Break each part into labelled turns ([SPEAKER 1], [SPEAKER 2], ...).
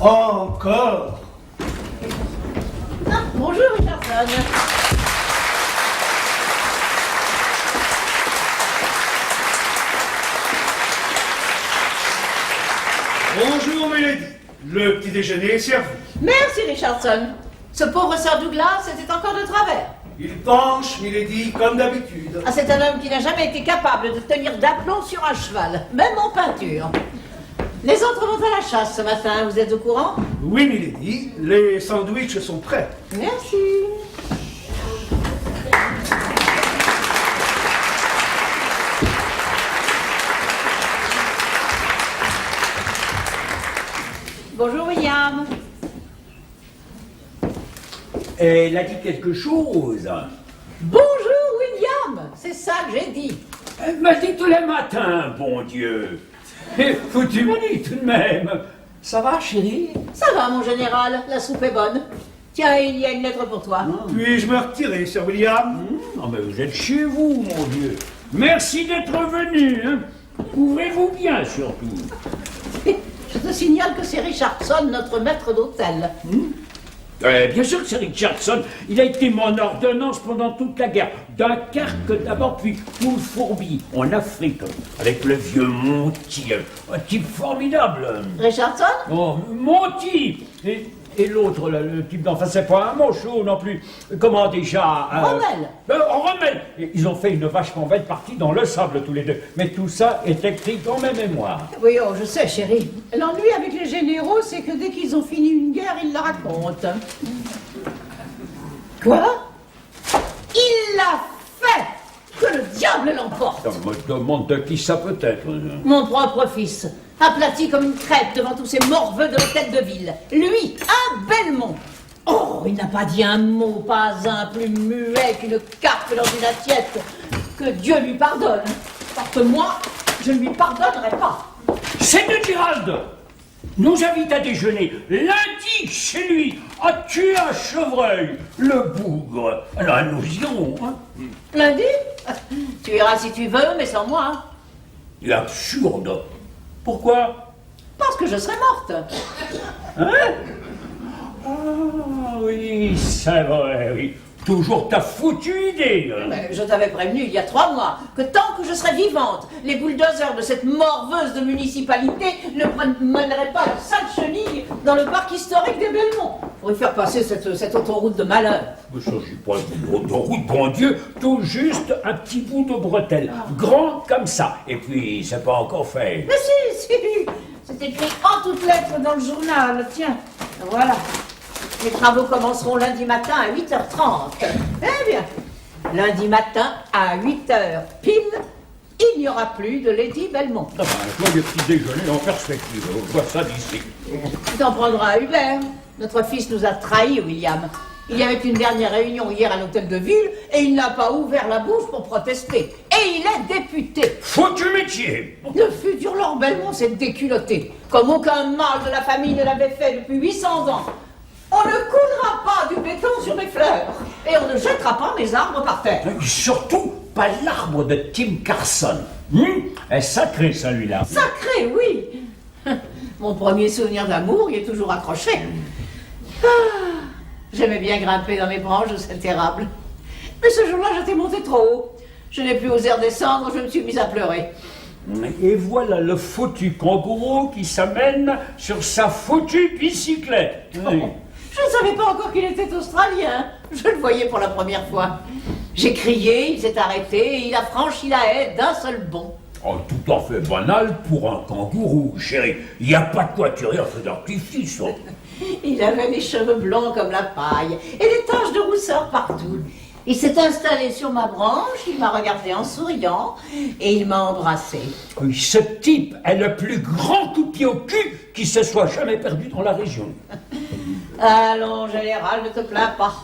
[SPEAKER 1] Encore.
[SPEAKER 2] Ah, bonjour, Richardson.
[SPEAKER 1] Bonjour, Milady. Le petit déjeuner est servi.
[SPEAKER 2] Merci, Richardson. Ce pauvre Sir Douglas était encore de travers.
[SPEAKER 1] Il penche, Milady, comme d'habitude.
[SPEAKER 2] Ah, c'est un homme qui n'a jamais été capable de tenir d'aplomb sur un cheval, même en peinture. Les autres vont à la chasse ce matin, vous êtes au courant?
[SPEAKER 1] Oui, Milady, les sandwichs sont prêts.
[SPEAKER 2] Merci. Bonjour, William.
[SPEAKER 3] Elle a dit quelque chose.
[SPEAKER 2] Bonjour, William. C'est ça que j'ai dit.
[SPEAKER 3] Elle m'a dit tous les matins, bon Dieu. Et foutu manie tout de même. Ça va, chérie?
[SPEAKER 2] Ça va, mon général, la soupe est bonne. Tiens, il y a une lettre pour toi.
[SPEAKER 1] Puis-je me retirer, Sir William?
[SPEAKER 3] Non, mais vous êtes chez vous, mon Dieu. Merci d'être venu. Hein. Couvrez-vous bien, surtout.
[SPEAKER 2] Je te signale que c'est Richardson, notre maître d'hôtel.
[SPEAKER 3] Bien sûr que c'est Richardson. Il a été mon ordonnance pendant toute la guerre. Dunkerque d'abord, puis Fourbi, en Afrique, avec le vieux Monty, un type formidable.
[SPEAKER 2] Richardson?
[SPEAKER 3] Oh, Monty. Et l'autre, le type d'en face, c'est pas un manchot non plus. Comment déjà
[SPEAKER 2] Rommel.
[SPEAKER 3] Rommel. Ils ont fait une vachement belle partie dans le sable tous les deux. Mais tout ça est écrit dans mes mémoires.
[SPEAKER 2] Oui, oh, je sais, chérie. L'ennui avec les généraux, c'est que dès qu'ils ont fini une guerre, ils la racontent. Quoi? Il l'a fait! Que le diable l'emporte!
[SPEAKER 3] Je me demande de qui ça peut être.
[SPEAKER 2] Mon propre fils, aplati comme une crêpe devant tous ces morveux de l'hôtel de ville. Lui, à Belmont. Oh, il n'a pas dit un mot, pas un, plus muet qu'une carpe dans une assiette. Que Dieu lui pardonne. Parce que moi, je ne lui pardonnerai pas.
[SPEAKER 3] C'est de Gérald nous invite à déjeuner lundi chez lui à tuer un chevreuil, le bougre. Alors nous irons. Hein.
[SPEAKER 2] Lundi? Tu iras si tu veux, mais sans moi.
[SPEAKER 3] L'absurde. Pourquoi?
[SPEAKER 2] Parce que je serai morte.
[SPEAKER 3] Hein? Ah oui, c'est vrai, oui. Toujours ta foutue idée.
[SPEAKER 2] Mais je t'avais prévenu il y a 3 mois que tant que je serais vivante, les bulldozers de cette morveuse de municipalité ne mèneraient pas leur sale chenille dans le parc historique des Belmont pour y faire passer cette autoroute de malheur.
[SPEAKER 3] Il ne s'agit pas d'une autoroute, bon Dieu, tout juste un petit bout de bretelle, grand comme ça. Et puis, c'est pas encore fait.
[SPEAKER 2] Mais si, c'est écrit en toutes lettres dans le journal, tiens, voilà. Les travaux commenceront lundi matin à 8h30. Eh bien, lundi matin à 8h pile, il n'y aura plus de Lady Belmont.
[SPEAKER 3] Ah ben, joyeux petit déjeuner en perspective, on voit ça d'ici.
[SPEAKER 2] Tu t'en prendras à Hubert. Notre fils nous a trahis, William. Il y avait une dernière réunion hier à l'hôtel de ville et il n'a pas ouvert la bouche pour protester. Et il est député.
[SPEAKER 3] Foutu métier.
[SPEAKER 2] Le futur Lord Belmont s'est déculotté, comme aucun mâle de la famille ne l'avait fait depuis 800 ans. On ne coulera pas du béton sur mes fleurs et on ne jettera pas mes arbres par terre.
[SPEAKER 3] Et surtout, pas l'arbre de Tim Carson. Est sacré celui-là.
[SPEAKER 2] Sacré, oui. Mon premier souvenir d'amour y est toujours accroché. Ah, j'aimais bien grimper dans mes branches de cet érable. Mais ce jour-là, j'étais montée trop haut. Je n'ai plus osé redescendre, je me suis mise à pleurer.
[SPEAKER 3] Et voilà le foutu kangourou qui s'amène sur sa foutue bicyclette. Oui.
[SPEAKER 2] Je ne savais pas encore qu'il était australien. Je le voyais pour la première fois. J'ai crié, il s'est arrêté et il a franchi la haie d'un seul bond.
[SPEAKER 3] Oh, tout à fait banal pour un kangourou, chérie. Il n'y a pas de quoi tirer un feu d'artifice. Oh.
[SPEAKER 2] Il avait les cheveux blancs comme la paille et des taches de rousseur partout. Il s'est installé sur ma branche, il m'a regardé en souriant et il m'a embrassé.
[SPEAKER 3] Oui, ce type est le plus grand coup de pied au cul qui se soit jamais perdu dans la région.
[SPEAKER 2] Allons, général, ne te plains pas.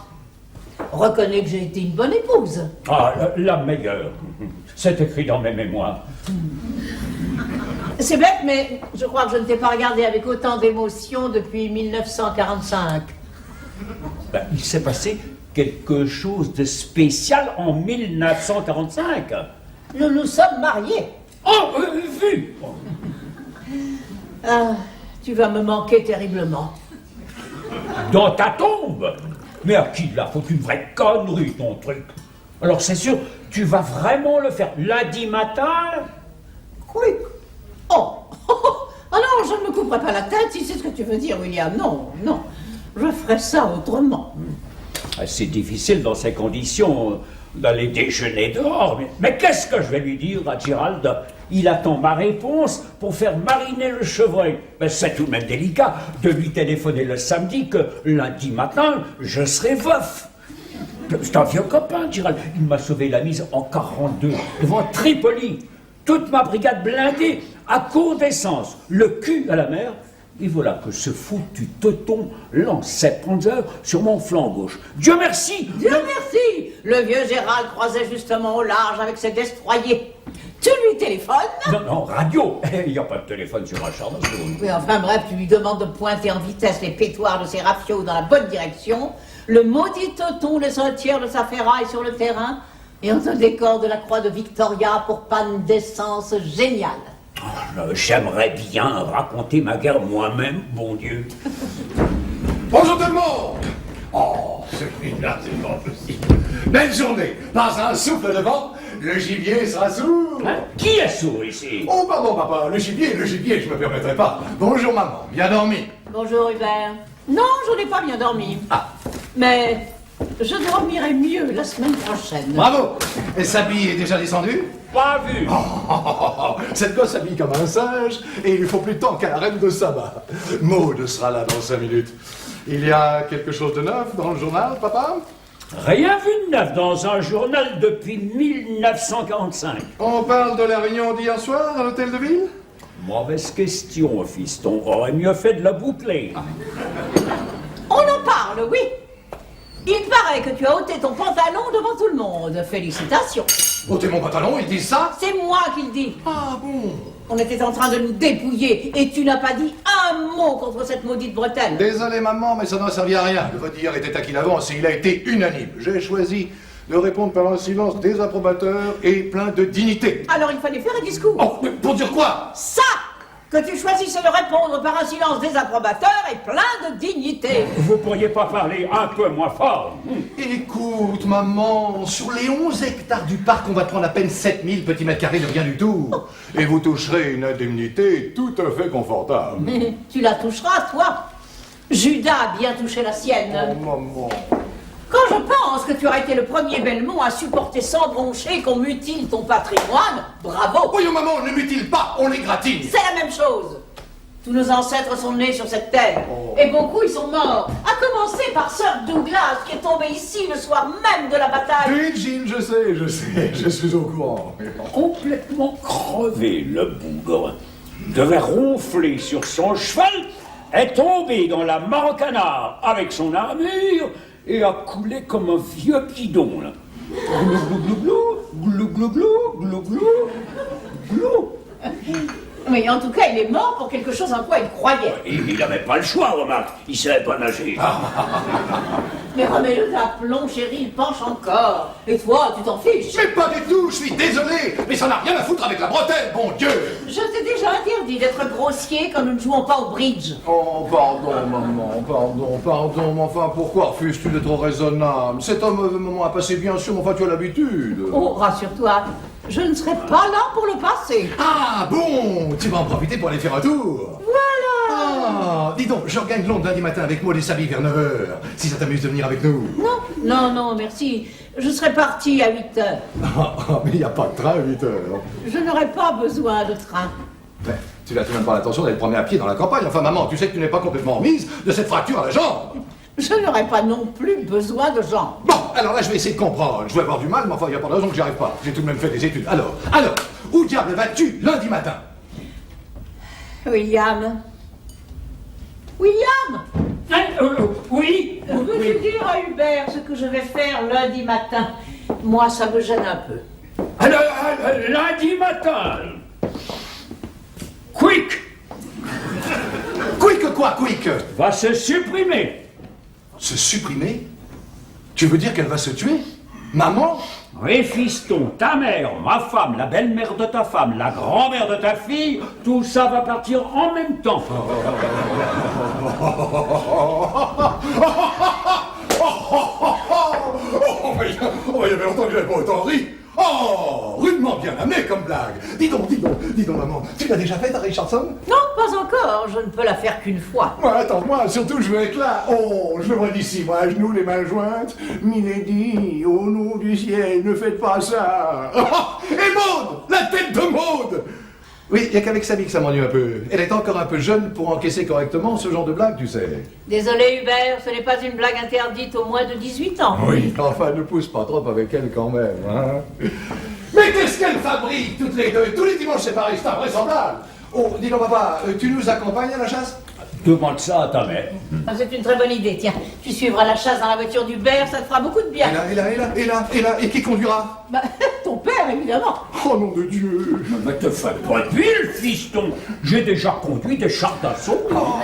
[SPEAKER 2] Reconnais que j'ai été une bonne épouse.
[SPEAKER 3] Ah, la meilleure. C'est écrit dans mes mémoires.
[SPEAKER 2] C'est bête, mais je crois que je ne t'ai pas regardé avec autant d'émotion depuis 1945.
[SPEAKER 3] Ben, il s'est passé quelque chose de spécial en 1945.
[SPEAKER 2] Nous nous sommes mariés.
[SPEAKER 3] Oh, vu.
[SPEAKER 2] Ah, Tu vas me manquer terriblement.
[SPEAKER 3] Dans ta tombe. Mais à qui l'a faut une vraie connerie, ton truc. Alors c'est sûr, tu vas vraiment le faire lundi matin?
[SPEAKER 2] Quick. Oh. Ah non, je ne me couperai pas la tête si c'est ce que tu veux dire, William. Non, non. Je ferai ça autrement.
[SPEAKER 3] C'est difficile dans ces conditions d'aller déjeuner dehors. Mais qu'est-ce que je vais lui dire à Gérald? Il attend ma réponse pour faire mariner le chevreuil. Mais c'est tout de même délicat de lui téléphoner le samedi que lundi matin, je serai veuf. C'est un vieux copain, Gérald. Il m'a sauvé la mise en 42 devant Tripoli. Toute ma brigade blindée à court d'essence, le cul à la mer. Et voilà que ce foutu teuton lançait Panzer sur mon flanc gauche. Dieu merci!
[SPEAKER 2] Dieu merci! Le vieux Gérald croisait justement au large avec ses destroyers. Tu lui téléphones?
[SPEAKER 3] Non, non, radio! Il n'y a pas de téléphone sur un char d'assaut.
[SPEAKER 2] Mais enfin bref, tu lui demandes de pointer en vitesse les pétoires de ses rafiaux dans la bonne direction. Le maudit teuton laisse un tiers de sa ferraille sur le terrain et on te décore de la croix de Victoria pour panne d'essence géniale.
[SPEAKER 3] Oh, j'aimerais bien raconter ma guerre moi-même, bon Dieu.
[SPEAKER 1] Bonjour tout le monde. Oh, celui-là, c'est pas possible. Belle journée. Pas un souffle de vent, le gibier sera sourd.
[SPEAKER 3] Hein? Qui est sourd ici?
[SPEAKER 1] Oh, pardon, papa, le gibier, je me permettrai pas. Bonjour, maman, bien dormi.
[SPEAKER 2] Bonjour Hubert. Non, je n'ai pas bien dormi.
[SPEAKER 1] Ah.
[SPEAKER 2] Mais je dormirai mieux la semaine prochaine.
[SPEAKER 1] Bravo. Et Sabi est déjà descendu?
[SPEAKER 3] Pas vu.
[SPEAKER 1] Cette gosse s'habille comme un singe et il lui faut plus de temps qu'à la reine de Saba. Maud sera là dans 5 minutes. Il y a quelque chose de neuf dans le journal, papa?
[SPEAKER 3] Rien vu de neuf dans un journal depuis 1945.
[SPEAKER 1] On parle de la réunion d'hier soir à l'hôtel de ville?
[SPEAKER 3] Mauvaise question, fiston. Aurait mieux fait de la boucler.
[SPEAKER 2] On en parle, oui. Il paraît que tu as ôté ton pantalon devant tout le monde. Félicitations.
[SPEAKER 1] Ôtez mon pantalon, ils disent ça?
[SPEAKER 2] C'est moi qui le dis.
[SPEAKER 1] Ah bon?
[SPEAKER 2] On était en train de nous dépouiller et tu n'as pas dit un mot contre cette maudite bretelle.
[SPEAKER 1] Désolé maman, mais ça n'a servi à rien. Le vote d'hier était acquis d'avance et il a été unanime. J'ai choisi de répondre par un silence désapprobateur et plein de dignité.
[SPEAKER 2] Alors il fallait faire un discours.
[SPEAKER 1] Oh, mais pour dire quoi?
[SPEAKER 2] Ça! Que tu choisisses de répondre par un silence désapprobateur et plein de dignité.
[SPEAKER 3] Vous pourriez pas parler un peu moins fort?
[SPEAKER 1] Écoute, maman, sur les 11 hectares du parc, on va prendre à peine 7000 petits mètres carrés de rien du tout. Et vous toucherez une indemnité tout à fait confortable.
[SPEAKER 2] Tu la toucheras, toi. Judas a bien touché la sienne.
[SPEAKER 1] Oh, maman.
[SPEAKER 2] Quand je pense que tu aurais été le premier Belmont à supporter sans broncher qu'on mutile ton patrimoine, bravo.
[SPEAKER 1] Voyons, maman, ne mutile pas, on les gratine.
[SPEAKER 2] C'est la même chose. Tous nos ancêtres sont nés sur cette terre.
[SPEAKER 1] Oh.
[SPEAKER 2] Et beaucoup y sont morts. À commencer par Sir Douglas, qui est tombé ici le soir même de la bataille.
[SPEAKER 1] Oui, Jean, je sais, je suis au courant.
[SPEAKER 3] Complètement crevé, le bougre. Devait ronfler sur son cheval, est tombé dans la mare au canard avec son armure et a coulé comme un vieux bidon, là. Glou, glou, glou, glou, glou, glou, glou, glou.
[SPEAKER 2] Mais en tout cas, il est mort pour quelque chose en quoi il croyait.
[SPEAKER 3] Il n'avait pas le choix, remarque. Il savait pas nager.
[SPEAKER 2] Mais remets-le d'aplomb, chérie, il penche encore. Et toi, tu t'en fiches.
[SPEAKER 1] Mais pas du tout, je suis désolé, mais ça n'a rien à foutre avec la bretelle, bon Dieu.
[SPEAKER 2] Je t'ai déjà interdit d'être grossier quand nous ne jouons pas au bridge.
[SPEAKER 1] Oh, pardon, maman, pardon, mais enfin, pourquoi refuses-tu d'être raisonnable? C'est un mauvais moment à passer, bien sûr, mais enfin, tu as l'habitude.
[SPEAKER 2] Oh, rassure-toi, je ne serai pas là pour le passer.
[SPEAKER 1] Ah, bon, tu vas en profiter pour aller faire un tour.
[SPEAKER 2] Voilà.
[SPEAKER 1] Ah, dis donc, je regagne Londres lundi matin avec Maud et Sabi vers 9h, si ça t'amuse de venir avec nous.
[SPEAKER 2] Non, merci. Je serai partie à 8 heures.
[SPEAKER 1] Ah, mais il n'y a pas de train à 8h.
[SPEAKER 2] Je n'aurai pas besoin de train.
[SPEAKER 1] Ouais, tu n'as tout de même pas l'intention d'aller te promener à pied dans la campagne. Enfin, maman, tu sais que tu n'es pas complètement remise de cette fracture à la jambe.
[SPEAKER 2] Je n'aurai pas non plus besoin de jambes.
[SPEAKER 1] Bon, alors là, je vais essayer de comprendre. Je vais avoir du mal, mais enfin, il n'y a pas de raison que j'y arrive pas. J'ai tout de même fait des études. Alors, où diable vas-tu lundi matin?
[SPEAKER 2] William,
[SPEAKER 3] Oui.
[SPEAKER 2] peux-tu dire à Hubert ce que je vais faire lundi matin? Moi, ça me gêne un peu.
[SPEAKER 3] Alors, lundi matin. Quick
[SPEAKER 1] Quick quoi, quick?
[SPEAKER 3] va se supprimer.
[SPEAKER 1] Se supprimer? Tu veux dire qu'elle va se tuer? Maman?
[SPEAKER 3] Oui, fiston, ta mère, ma femme, la belle-mère de ta femme, la grand-mère de ta fille, tout ça va partir en même temps.
[SPEAKER 1] Oh, il y avait longtemps que j'avais pas autant ri. Oh, rudement bien amené comme blague. Dis donc, maman, tu l'as déjà faite à Richardson?
[SPEAKER 2] Non, pas encore. Je ne peux la faire qu'une fois.
[SPEAKER 1] Ouais, attends, moi, surtout, je veux être là. Oh, je le vois d'ici, moi, à genoux, les mains jointes. Milady, au nom du ciel, ne faites pas ça. Oh, et Maude, la tête de Maude. Oui, il n'y a qu'avec Samy que ça m'ennuie un peu. Elle est encore un peu jeune pour encaisser correctement ce genre de blague, tu sais.
[SPEAKER 2] Désolé Hubert, ce n'est pas une blague interdite aux moins de 18 ans.
[SPEAKER 1] Oui, enfin, ne pousse pas trop avec elle quand même, hein. Mais qu'est-ce qu'elle fabrique, toutes les deux? Tous les dimanches, c'est pareil, c'est invraisemblable. Oh, dis donc, papa, tu nous accompagnes à la chasse?
[SPEAKER 3] Demande ça à ta mère.
[SPEAKER 2] Ah, c'est une très bonne idée, tiens. Tu suivras la chasse dans la voiture d'Hubert, ça te fera beaucoup de bien.
[SPEAKER 1] Et qui conduira?
[SPEAKER 2] Bah, ton père, évidemment.
[SPEAKER 1] Oh, nom de Dieu.
[SPEAKER 3] Mais te fais pas de ville, fiston. J'ai déjà conduit des chars d'assaut.
[SPEAKER 1] Oh,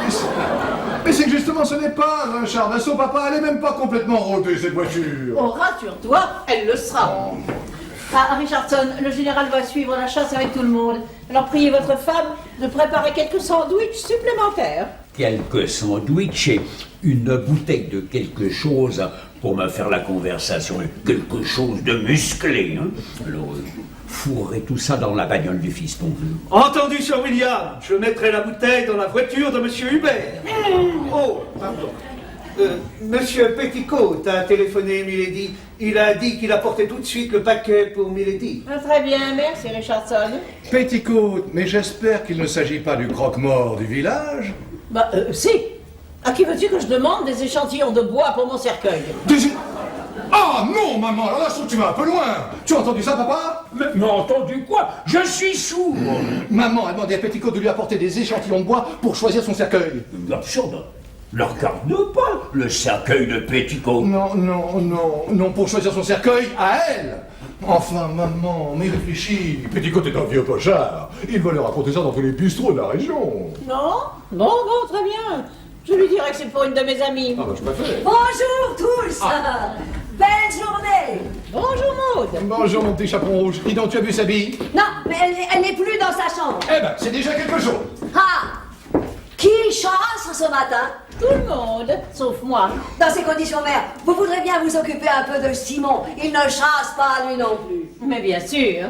[SPEAKER 1] mais c'est que justement, ce n'est pas un char d'assaut, papa. Elle est même pas complètement rodée, cette voiture.
[SPEAKER 2] Oh, rassure-toi, elle le sera. Ah, Richardson, le général va suivre la chasse avec tout le monde. Alors priez votre femme de préparer quelques sandwichs supplémentaires.
[SPEAKER 3] Quelques sandwichs et une bouteille de quelque chose pour me faire la conversation. Quelque chose de musclé. Hein. Alors, fourrez tout ça dans la bagnole du fiston.
[SPEAKER 4] Entendu, Sir William. Je mettrai la bouteille dans la voiture de Monsieur Hubert. Oh, pardon. Monsieur Petticoat a téléphoné Milady. Il a dit qu'il apportait tout de suite le paquet pour Milady.
[SPEAKER 2] Ah, très bien, merci Richardson.
[SPEAKER 1] Petticoat, mais j'espère qu'il ne s'agit pas du croque-mort du village.
[SPEAKER 2] Bah, si. À qui veux-tu que je demande des échantillons de bois pour mon cercueil?
[SPEAKER 1] Ah non, maman, alors là, je trouve que tu vas un peu loin. Tu as entendu ça, papa?
[SPEAKER 3] Mais entendu quoi? Je suis sourd.
[SPEAKER 1] Maman a demandé à Petticoat de lui apporter des échantillons de bois pour choisir son cercueil.
[SPEAKER 3] Absurde. Ne regarde pas le cercueil de Petticoat.
[SPEAKER 1] Non, pour choisir son cercueil à elle. Enfin, maman, mais réfléchis. Petticoat est un vieux pochard. Il va lui raconter ça dans tous les bistrots de la région.
[SPEAKER 2] Non? Bon, très bien. Je lui dirai que c'est pour une de mes amies.
[SPEAKER 1] Ah bah, je préfère.
[SPEAKER 5] Bonjour tous. Belle journée.
[SPEAKER 2] Bonjour Maud.
[SPEAKER 1] Bonjour, mon petit chaperon rouge. Dis donc, tu as vu sa bille?
[SPEAKER 5] Non, mais elle n'est plus dans sa chambre.
[SPEAKER 1] Eh ben, c'est déjà quelque chose.
[SPEAKER 5] Ah, qui chasse ce matin?
[SPEAKER 2] Tout le monde, sauf moi.
[SPEAKER 5] Dans ces conditions, mère, vous voudrez bien vous occuper un peu de Simon. Il ne chasse pas, lui non plus.
[SPEAKER 2] Mais bien sûr.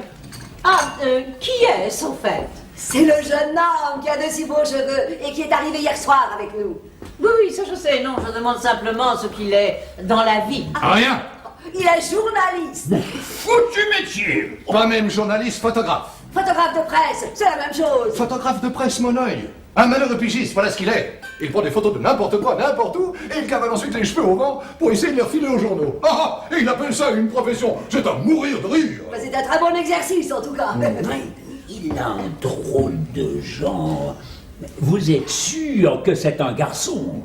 [SPEAKER 2] Ah, qui est-ce au fait?
[SPEAKER 5] C'est le jeune homme qui a de si beaux cheveux et qui est arrivé hier soir avec nous.
[SPEAKER 2] Oui, ça je sais, non, je demande simplement ce qu'il est dans la vie.
[SPEAKER 1] Rien.
[SPEAKER 5] Il est journaliste.
[SPEAKER 3] Foutu métier.
[SPEAKER 1] Pas même journaliste, photographe.
[SPEAKER 5] Photographe de presse, c'est la même chose.
[SPEAKER 1] Photographe de presse, mon œil. Un malheureux pigiste, voilà ce qu'il est. Il prend des photos de n'importe quoi, n'importe où, et il cavale ensuite les cheveux au vent pour essayer de les refiler aux journaux. Ah, et il appelle ça une profession. C'est à mourir de rire.
[SPEAKER 5] Bah, c'est un très bon exercice, en tout cas.
[SPEAKER 3] Il a un drôle de genre. Vous êtes sûr que c'est un garçon?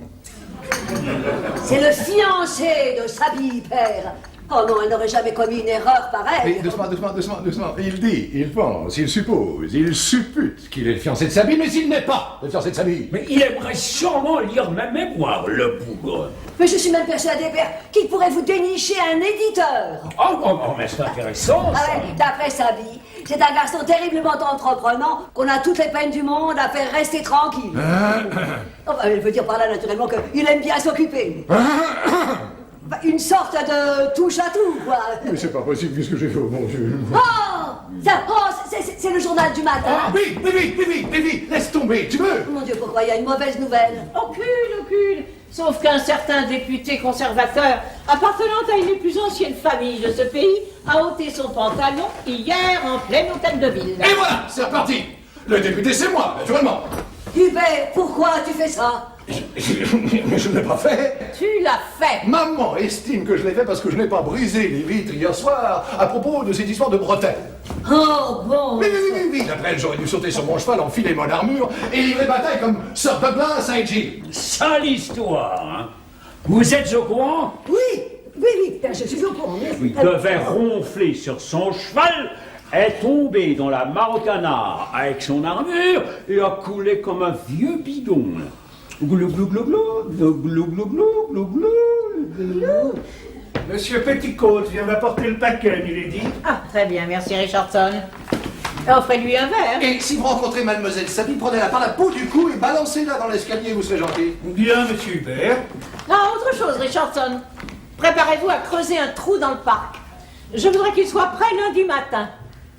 [SPEAKER 5] C'est le fiancé de Sabi, père. Oh non, elle n'aurait jamais commis une erreur pareille.
[SPEAKER 1] Mais doucement. Il dit, il pense, il suppose, il suppute qu'il est le fiancé de Sabine, mais il n'est pas le fiancé de Sabine.
[SPEAKER 3] Mais il aimerait sûrement lire ma mémoire, le bougre.
[SPEAKER 5] Mais je suis même persuadé, père, qu'il pourrait vous dénicher un éditeur.
[SPEAKER 3] Oh, mais c'est intéressant,
[SPEAKER 5] Ah
[SPEAKER 3] ça.
[SPEAKER 5] ouais, d'après Sabi, c'est un garçon terriblement entreprenant qu'on a toutes les peines du monde à faire rester tranquille. Enfin, elle veut dire par là, naturellement, qu'il aime bien s'occuper. Bah, une sorte de touche à tout, quoi.
[SPEAKER 1] Mais c'est pas possible, qu'est-ce que j'ai fait, oh mon Dieu.
[SPEAKER 5] C'est le journal du matin.
[SPEAKER 1] Ah, oui, laisse tomber, tu veux?
[SPEAKER 5] Mon Dieu, pourquoi il y a une mauvaise nouvelle?
[SPEAKER 2] Aucune. Sauf qu'un certain député conservateur, appartenant à une des plus anciennes familles de ce pays, a ôté son pantalon hier en plein hôtel de ville.
[SPEAKER 1] Et voilà, c'est reparti. Le député, c'est moi, naturellement.
[SPEAKER 5] Hubert, pourquoi tu fais ça?
[SPEAKER 1] Mais je ne l'ai pas fait.
[SPEAKER 2] Tu l'as fait.
[SPEAKER 1] Maman estime que je l'ai fait parce que je n'ai pas brisé les vitres hier soir à propos de cette histoire de bretelles.
[SPEAKER 5] Oh, bon.
[SPEAKER 1] Oui. Après, j'aurais dû sauter sur mon cheval, enfiler mon armure et livrer bataille comme Sir Douglas à Edgy.
[SPEAKER 3] Sale histoire, hein. Vous êtes au courant?
[SPEAKER 5] Oui, je suis au courant.
[SPEAKER 3] Il devait ronfler sur son cheval, est tombé dans la Marocana avec son armure et a coulé comme un vieux bidon. Glou glou glou glou, glou glou glou glou glou glou.
[SPEAKER 4] Monsieur Petticoat vient d'apporter le paquet, milady.
[SPEAKER 2] Ah, très bien, merci Richardson. Offrez-lui un verre.
[SPEAKER 1] Et si vous rencontrez Mademoiselle Sabi, prenez-la par la peau du cou et balancez-la dans l'escalier, vous serez gentil.
[SPEAKER 4] Bien, monsieur Hubert.
[SPEAKER 2] Ah, autre chose, Richardson. Préparez-vous à creuser un trou dans le parc. Je voudrais qu'il soit prêt lundi matin.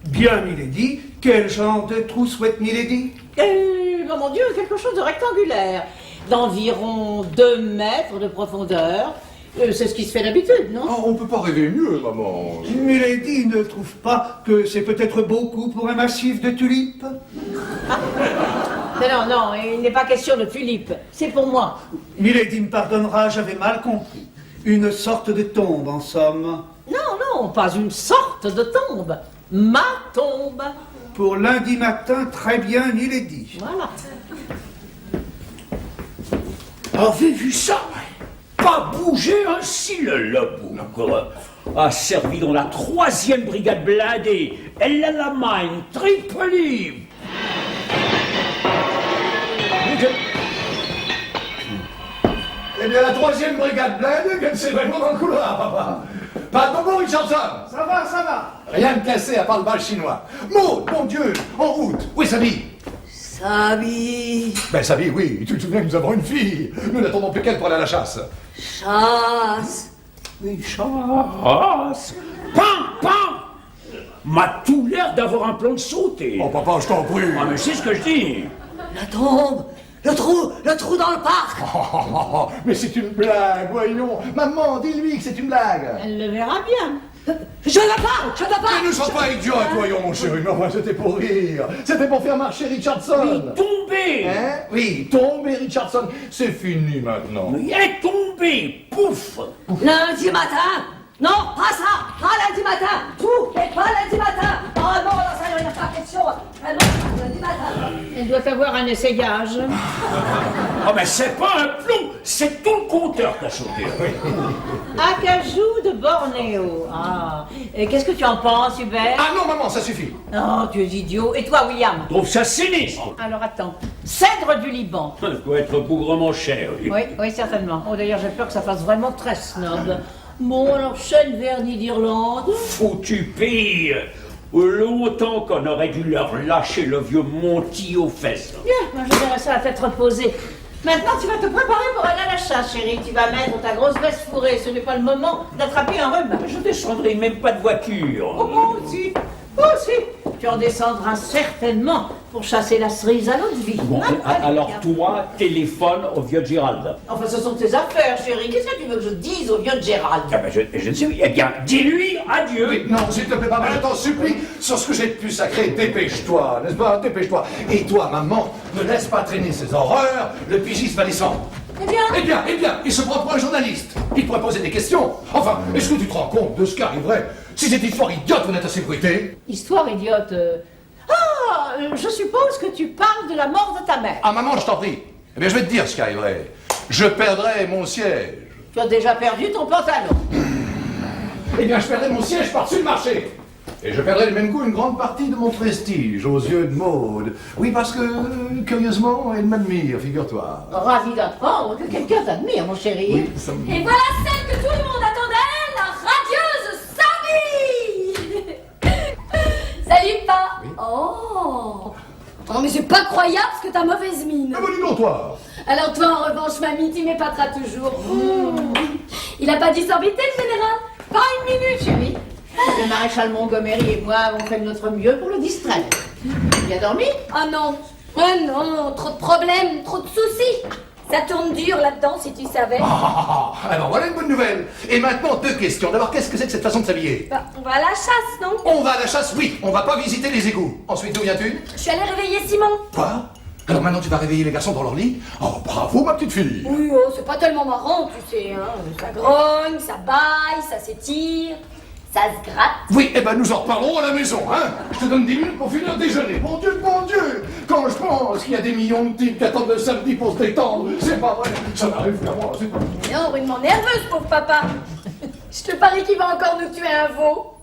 [SPEAKER 4] Bien, milady. Quel genre de trou souhaite milady?
[SPEAKER 2] Oh mon Dieu, quelque chose de rectangulaire. D'environ 2 mètres de profondeur. C'est ce qui se fait d'habitude, non?
[SPEAKER 1] Oh, on peut pas rêver mieux, maman.
[SPEAKER 4] Milady ne trouve pas que c'est peut-être beaucoup pour un massif de tulipes?
[SPEAKER 2] Mais non, non, il n'est pas question de tulipes. C'est pour moi.
[SPEAKER 4] Milady me pardonnera, j'avais mal compris. Une sorte de tombe, en somme.
[SPEAKER 2] Non, non, pas une sorte de tombe. Ma tombe.
[SPEAKER 4] Pour lundi matin, très bien, milady.
[SPEAKER 2] Voilà.
[SPEAKER 3] Avez-vous ça? Pas bouger un cil, le bougre. A servi dans la 3e brigade blindée. Elle a la main, Tripoli.
[SPEAKER 1] Eh bien, la 3e brigade blindée vient de s'évanouir dans le couloir, papa. Pas de bobo, Richardson.
[SPEAKER 4] Ça va, ça va.
[SPEAKER 1] Rien de cassé à part le bal chinois. Maud, mon Dieu, en route. Où est Sabi?
[SPEAKER 5] Sabi.
[SPEAKER 1] Ben Sabi, oui, tu te souviens que nous avons une fille. Nous n'attendons plus qu'elle pour aller à la chasse.
[SPEAKER 5] Chasse.
[SPEAKER 3] Une chasse. Pam, pam. M'a tout l'air d'avoir un plan de sauter.
[SPEAKER 1] Oh papa, je t'en prie.
[SPEAKER 3] Ah, mais c'est ce que je dis.
[SPEAKER 5] La tombe. Le trou dans le parc.
[SPEAKER 1] Oh, mais c'est une blague, voyons. Maman, dis-lui que c'est une blague.
[SPEAKER 2] Elle le verra bien.
[SPEAKER 5] Je ne veux pas.
[SPEAKER 1] Mais ne sois pas idiot, voyons, mon chéri. Mais enfin, c'était pour rire. C'était pour faire marcher Richardson.
[SPEAKER 3] Tombé.
[SPEAKER 1] Hein? Oui, tombé, Richardson. C'est fini maintenant.
[SPEAKER 3] Il est tombé. Pouf.
[SPEAKER 5] Lundi matin. Non, pas ça. Pas lundi matin. Tout et pas lundi matin. Oh non, ça il n'y a pas question. Ah non, lundi matin.
[SPEAKER 2] Elle doit avoir un essayage.
[SPEAKER 3] Oh, mais c'est pas un plomb. C'est tout le compteur qui a sauté.
[SPEAKER 2] Acajou de Bornéo. Ah. Et qu'est-ce que tu en penses, Hubert?
[SPEAKER 1] Ah non, maman, ça suffit.
[SPEAKER 2] Oh, tu es idiot. Et toi, William?
[SPEAKER 3] Je trouve ça sinistre.
[SPEAKER 2] Alors attends. Cèdre du Liban.
[SPEAKER 3] Ça doit être bougrement cher.
[SPEAKER 2] Oui, oui, certainement. Oh, d'ailleurs, j'ai peur que ça fasse vraiment très snob. Bon, alors, chêne vernis d'Irlande.
[SPEAKER 3] Foutu pays. Longtemps qu'on aurait dû leur lâcher le vieux Monty aux fesses.
[SPEAKER 2] Bien, moi, je verrai ça à tête reposée. Maintenant, tu vas te préparer pour aller à la chasse, chérie. Tu vas mettre ta grosse veste fourrée. Ce n'est pas le moment d'attraper un rhume.
[SPEAKER 3] Je descendrai même pas de voiture.
[SPEAKER 2] Oh, moi aussi. Moi aussi. Tu en descendras certainement pour chasser la cerise à l'autre vie.
[SPEAKER 3] Bon, alors toi, téléphone au vieux Gérald.
[SPEAKER 2] Enfin, ce sont tes affaires, chérie. Qu'est-ce que tu veux que je dise au vieux Gérald?
[SPEAKER 3] Ah ben, je ne sais pas. Eh bien, dis-lui adieu.
[SPEAKER 1] Oui, non, s'il te plaît, papa, je t'en supplie. Sur ce que j'ai de plus sacré, dépêche-toi, n'est-ce pas? Dépêche-toi. Et toi, maman, ne laisse pas traîner ces horreurs. Le pigiste va descendre. Eh bien, il se prend pour un journaliste. Il pourrait poser des questions. Enfin, est-ce que tu te rends compte de ce qui arriverait si cette histoire idiote venait à s'ébruiter?
[SPEAKER 2] Histoire idiote. Ah, je suppose que tu parles de la mort de ta mère.
[SPEAKER 1] Ah, maman, je t'en prie. Eh bien, je vais te dire ce qui arriverait. Je perdrais mon siège.
[SPEAKER 2] Tu as déjà perdu ton pantalon.
[SPEAKER 1] Eh bien, je perdrais mon siège par-dessus le marché. Et je perdrais du même coup une grande partie de mon prestige aux yeux de Maud. Oui, parce que, curieusement, elle m'admire, figure-toi.
[SPEAKER 2] Ravi d'apprendre que quelqu'un t'admire, mon chéri.
[SPEAKER 1] Oui, ça me...
[SPEAKER 6] Et voilà celle que tout le monde attendait, la radieuse Sabi. Salut, pas.
[SPEAKER 1] Oui.
[SPEAKER 6] Oh. Oh, mais c'est pas croyable ce que t'as mauvaise mine.
[SPEAKER 1] Ah, bah, dis donc, toi.
[SPEAKER 6] Alors toi, en revanche, mamie, tu m'épateras toujours. Il a pas dit s'embêter, le général?
[SPEAKER 2] Pas une minute, chérie. Le maréchal Montgomery et moi avons fait de notre mieux pour le distraire. Il a dormi?
[SPEAKER 6] Ah non. Ah non, trop de problèmes, trop de soucis. Ça tourne dur là-dedans, si tu savais.
[SPEAKER 1] Alors voilà une bonne nouvelle. Et maintenant, 2 questions. D'abord, qu'est-ce que c'est que cette façon de s'habiller?
[SPEAKER 6] Bah, on va à la chasse, non?
[SPEAKER 1] On va à la chasse, oui. On va pas visiter les égouts. Ensuite, d'où viens-tu?
[SPEAKER 6] Je suis allée réveiller Simon.
[SPEAKER 1] Quoi? Alors maintenant, tu vas réveiller les garçons dans leur lit? Oh, bravo, ma petite fille.
[SPEAKER 6] Oui, oh, c'est pas tellement marrant, tu sais, hein. Ça grogne, ça baille, ça s'étire, ça se gratte.
[SPEAKER 1] Oui, eh ben nous en reparlerons à la maison, hein. Je te donne 10 minutes pour finir le déjeuner. Mon Dieu, quand je pense qu'il y a des millions de types qui attendent le samedi pour se détendre, c'est pas vrai, ça n'arrive qu'à moi, c'est pas vrai.
[SPEAKER 6] Non, rudement nerveuse, pauvre papa. Je te parie qu'il va encore nous tuer un veau.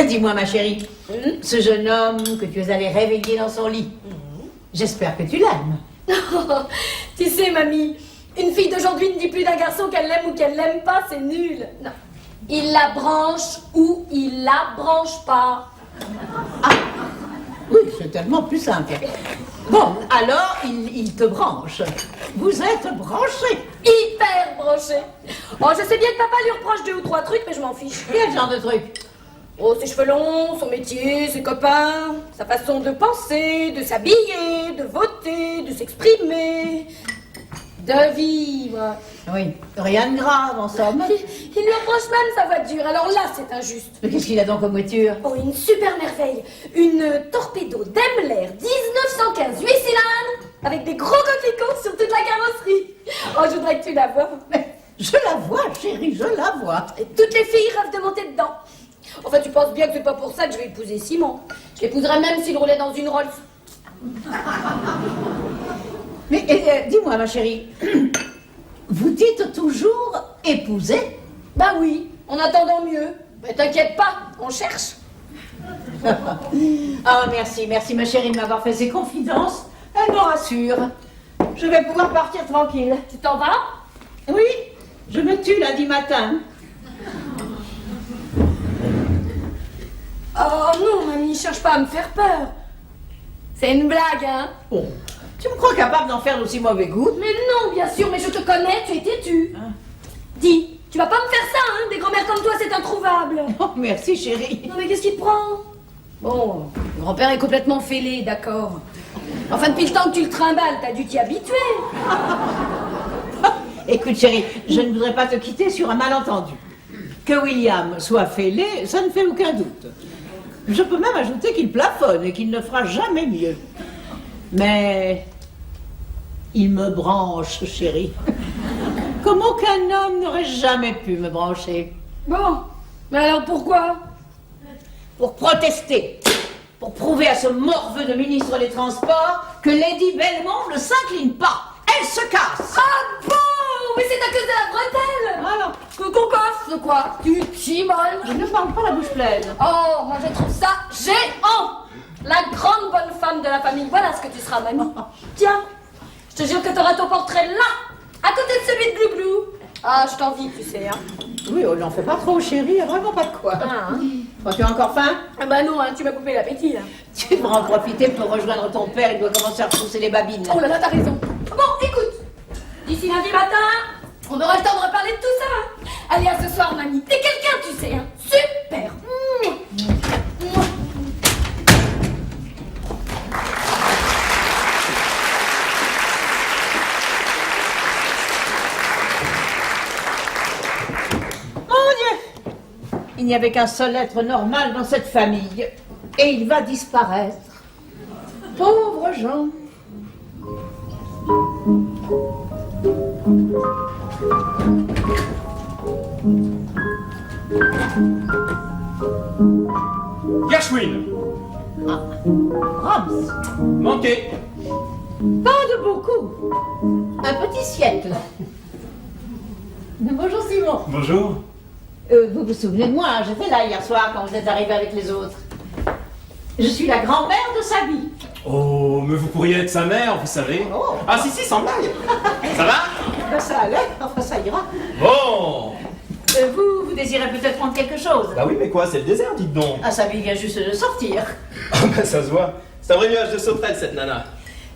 [SPEAKER 2] Dis-moi, ma chérie, ce jeune homme que tu es allé réveiller dans son lit, j'espère que tu l'aimes.
[SPEAKER 6] Tu sais, mamie, Une fille d'aujourd'hui ne dit plus d'un garçon qu'elle l'aime ou qu'elle l'aime pas, c'est nul. Non. Il la branche ou il la branche pas.
[SPEAKER 2] Oui, c'est tellement plus simple. Bon, alors, il te branche. Vous êtes branchés.
[SPEAKER 6] Hyper branché. Oh, je sais bien que papa lui reproche 2 ou 3 trucs, mais je m'en fiche.
[SPEAKER 2] Quel genre de truc?
[SPEAKER 6] Oh, ses cheveux longs, son métier, ses copains, sa façon de penser, de s'habiller, de voter, de s'exprimer, de vivre.
[SPEAKER 2] Oui, rien de grave, en somme.
[SPEAKER 6] Il lui reproche même sa voiture, alors là, c'est injuste.
[SPEAKER 2] Mais qu'est-ce qu'il a donc comme voiture?
[SPEAKER 6] Oh, une super merveille. Une Torpedo Daimler 1915 8 cylindres avec des gros coquelicots sur toute la carrosserie. Oh, je voudrais que tu la vois.
[SPEAKER 2] Je la vois, chérie, je la vois.
[SPEAKER 6] Et toutes les filles rêvent de monter dedans. Enfin, tu penses bien que c'est pas pour ça que je vais épouser Simon. Je l'épouserais même s'il roulait dans une Rolls.
[SPEAKER 2] Mais dis-moi, ma chérie, vous dites toujours épouser?
[SPEAKER 6] Bah oui, en attendant mieux. Mais t'inquiète pas, on cherche.
[SPEAKER 2] Ah, merci, ma chérie, de m'avoir fait ces confidences. Elle me rassure. Je vais pouvoir partir tranquille.
[SPEAKER 6] Tu t'en vas?
[SPEAKER 2] Oui, je me tue lundi matin.
[SPEAKER 6] Oh non, mamie, cherche pas à me faire peur. C'est une blague, hein?
[SPEAKER 2] Oh, tu me crois capable d'en faire d'aussi mauvais goût?
[SPEAKER 6] Mais non, bien sûr, mais je te connais, tu es têtu.
[SPEAKER 2] Hein?
[SPEAKER 6] Dis, tu vas pas me faire ça, hein? Des grand-mères comme toi, c'est introuvable.
[SPEAKER 2] Oh, merci, chérie.
[SPEAKER 6] Non, mais qu'est-ce qui te prend? Bon, le grand-père est complètement fêlé, d'accord. Enfin, depuis le temps que tu le trimbales, t'as dû t'y habituer.
[SPEAKER 2] Écoute, chérie, je ne voudrais pas te quitter sur un malentendu. Que William soit fêlé, ça ne fait aucun doute. Je peux même ajouter qu'il plafonne et qu'il ne fera jamais mieux. Mais il me branche, chérie. Comme aucun homme n'aurait jamais pu me brancher.
[SPEAKER 6] Bon, mais alors pourquoi?
[SPEAKER 2] Pour protester. Pour prouver à ce morveux de ministre des Transports que Lady Belmont ne s'incline pas. Elle se casse.
[SPEAKER 6] Ah bon? Mais c'est à cause de la bretelle.
[SPEAKER 2] Alors,
[SPEAKER 6] Qu'on coiffe, de quoi? Tu t'immoles.
[SPEAKER 2] je ne parle pas la bouche pleine.
[SPEAKER 6] Oh, moi je trouve ça géant. La grande bonne femme de la famille, voilà ce que tu seras, mamie. Tiens, je te jure que t'auras ton portrait là, à côté de celui de Glouglou. Ah, je t'envie, tu sais, hein.
[SPEAKER 2] Oui, on n'en fait pas trop, chérie, il n'y a vraiment pas de quoi.
[SPEAKER 6] Ah, hein.
[SPEAKER 2] Bon, tu as encore faim?
[SPEAKER 6] Ah bah non, hein, tu m'as coupé l'appétit, là.
[SPEAKER 2] Tu devras en profiter pour rejoindre ton père, il doit commencer à repousser les babines.
[SPEAKER 6] Oh là là, t'as raison. Bon, écoute, d'ici lundi matin, on aura le temps de reparler de tout ça, hein. Allez, à ce soir, mamie. T'es quelqu'un, tu sais, hein. Super.
[SPEAKER 2] Mon Dieu! Il n'y avait qu'un seul être normal dans cette famille. Et il va disparaître. Pauvres gens.
[SPEAKER 7] Gershwin,
[SPEAKER 2] Rams,
[SPEAKER 7] manqué.
[SPEAKER 2] pas de beaucoup. Un petit siècle. Bonjour Simon.
[SPEAKER 7] Bonjour.
[SPEAKER 2] Vous vous souvenez de moi, hein, j'étais là hier soir quand vous êtes arrivé avec les autres. Je suis la grand-mère de Sabi.
[SPEAKER 7] Oh, mais vous pourriez être sa mère, vous savez.
[SPEAKER 2] Oh.
[SPEAKER 7] Ah si, sans blague. Ça va?
[SPEAKER 2] Ben, ça allait, enfin ça ira.
[SPEAKER 7] Bon.
[SPEAKER 2] Vous désirez peut-être prendre quelque chose?
[SPEAKER 7] Bah oui, mais quoi, c'est le désert, dites donc.
[SPEAKER 2] Ah, Sabi vient juste de sortir.
[SPEAKER 7] Ah bah ça se voit. C'est un vrai nuage de sauterelle, cette nana.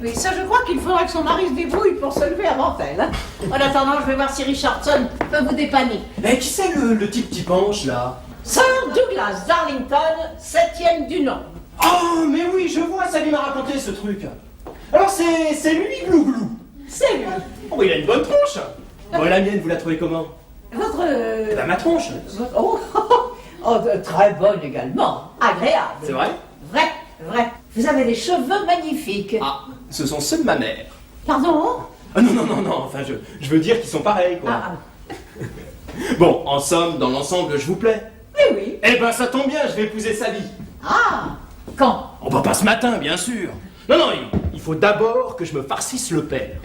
[SPEAKER 2] Oui, ça je crois qu'il faudra que son mari se débrouille pour se lever avant elle. Hein. En attendant, je vais voir si Richardson peut vous dépanner.
[SPEAKER 7] Mais qui c'est le type qui penche, là?
[SPEAKER 2] Sir Douglas Darlington, 7e du nom.
[SPEAKER 7] Oh, mais oui, je vois, ça m'a raconté ce truc. Alors c'est lui, Glouglou.
[SPEAKER 2] C'est lui.
[SPEAKER 7] Oh, il a une bonne tronche. Bon, et la mienne, vous la trouvez comment?
[SPEAKER 2] Votre...
[SPEAKER 7] Bah, ma tronche.
[SPEAKER 2] Oh, très bonne également. Agréable.
[SPEAKER 7] C'est vrai?
[SPEAKER 2] Vrai. Vous avez des cheveux magnifiques.
[SPEAKER 7] Ah, ce sont ceux de ma mère.
[SPEAKER 2] Pardon?
[SPEAKER 7] Ah non, enfin, je veux dire qu'ils sont pareils, quoi.
[SPEAKER 2] Ah,
[SPEAKER 7] Bon, en somme, dans l'ensemble, je vous plais.
[SPEAKER 2] oui.
[SPEAKER 7] Eh ben, ça tombe bien, je vais épouser Sabi.
[SPEAKER 2] Ah, quand?
[SPEAKER 7] On va pas ce matin, bien sûr. Non, il faut d'abord que je me farcisse le père.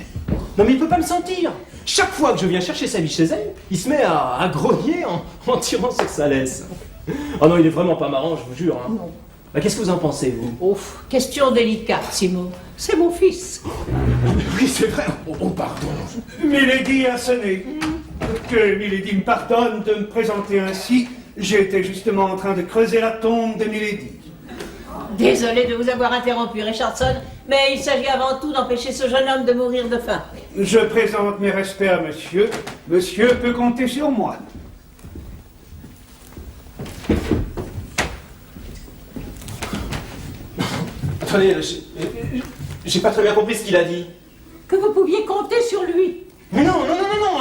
[SPEAKER 7] Non, mais il peut pas me sentir. Chaque fois que je viens chercher Sabi chez elle, il se met à grogner en tirant sur sa laisse. Oh non, il est vraiment pas marrant, je vous jure. Hein.
[SPEAKER 2] Non.
[SPEAKER 7] Qu'est-ce que vous en pensez, vous?
[SPEAKER 2] Ouf, question délicate, Simon. C'est mon fils.
[SPEAKER 1] Oui, c'est vrai. Oh, pardon.
[SPEAKER 4] Milady a sonné. Que Milady me pardonne de me présenter ainsi. J'étais justement en train de creuser la tombe de Milady.
[SPEAKER 2] Désolé de vous avoir interrompu, Richardson, mais il s'agit avant tout d'empêcher ce jeune homme de mourir de faim.
[SPEAKER 4] Je présente mes respects à monsieur. Monsieur peut compter sur moi.
[SPEAKER 7] Attendez, j'ai pas très bien compris ce qu'il a dit.
[SPEAKER 2] Que vous pouviez compter sur lui.
[SPEAKER 7] Mais non,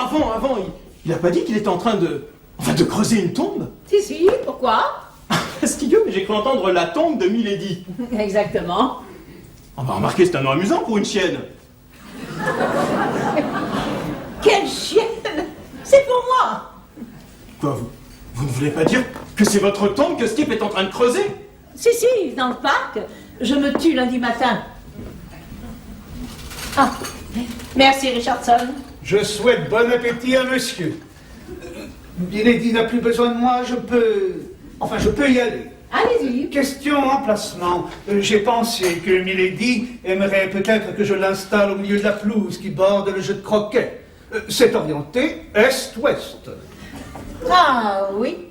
[SPEAKER 7] avant, il a pas dit qu'il était en train de creuser une tombe?
[SPEAKER 2] Si, pourquoi?
[SPEAKER 7] Fastidieux, mais j'ai cru entendre la tombe de Milady.
[SPEAKER 2] Exactement.
[SPEAKER 7] On va remarquer, c'est un nom amusant pour une chienne.
[SPEAKER 2] Quelle chienne! C'est pour moi!
[SPEAKER 7] Quoi, vous ne voulez pas dire que c'est votre tombe que Skip est en train de creuser?
[SPEAKER 2] Si, dans le parc. Je me tue lundi matin. Ah, merci Richardson.
[SPEAKER 4] Je souhaite bon appétit à monsieur. Milady n'a plus besoin de moi, je peux y aller.
[SPEAKER 2] Allez-y.
[SPEAKER 4] Question emplacement. J'ai pensé que Milady aimerait peut-être que je l'installe au milieu de la pelouse qui borde le jeu de croquet. C'est orienté est-ouest.
[SPEAKER 2] Ah, oui,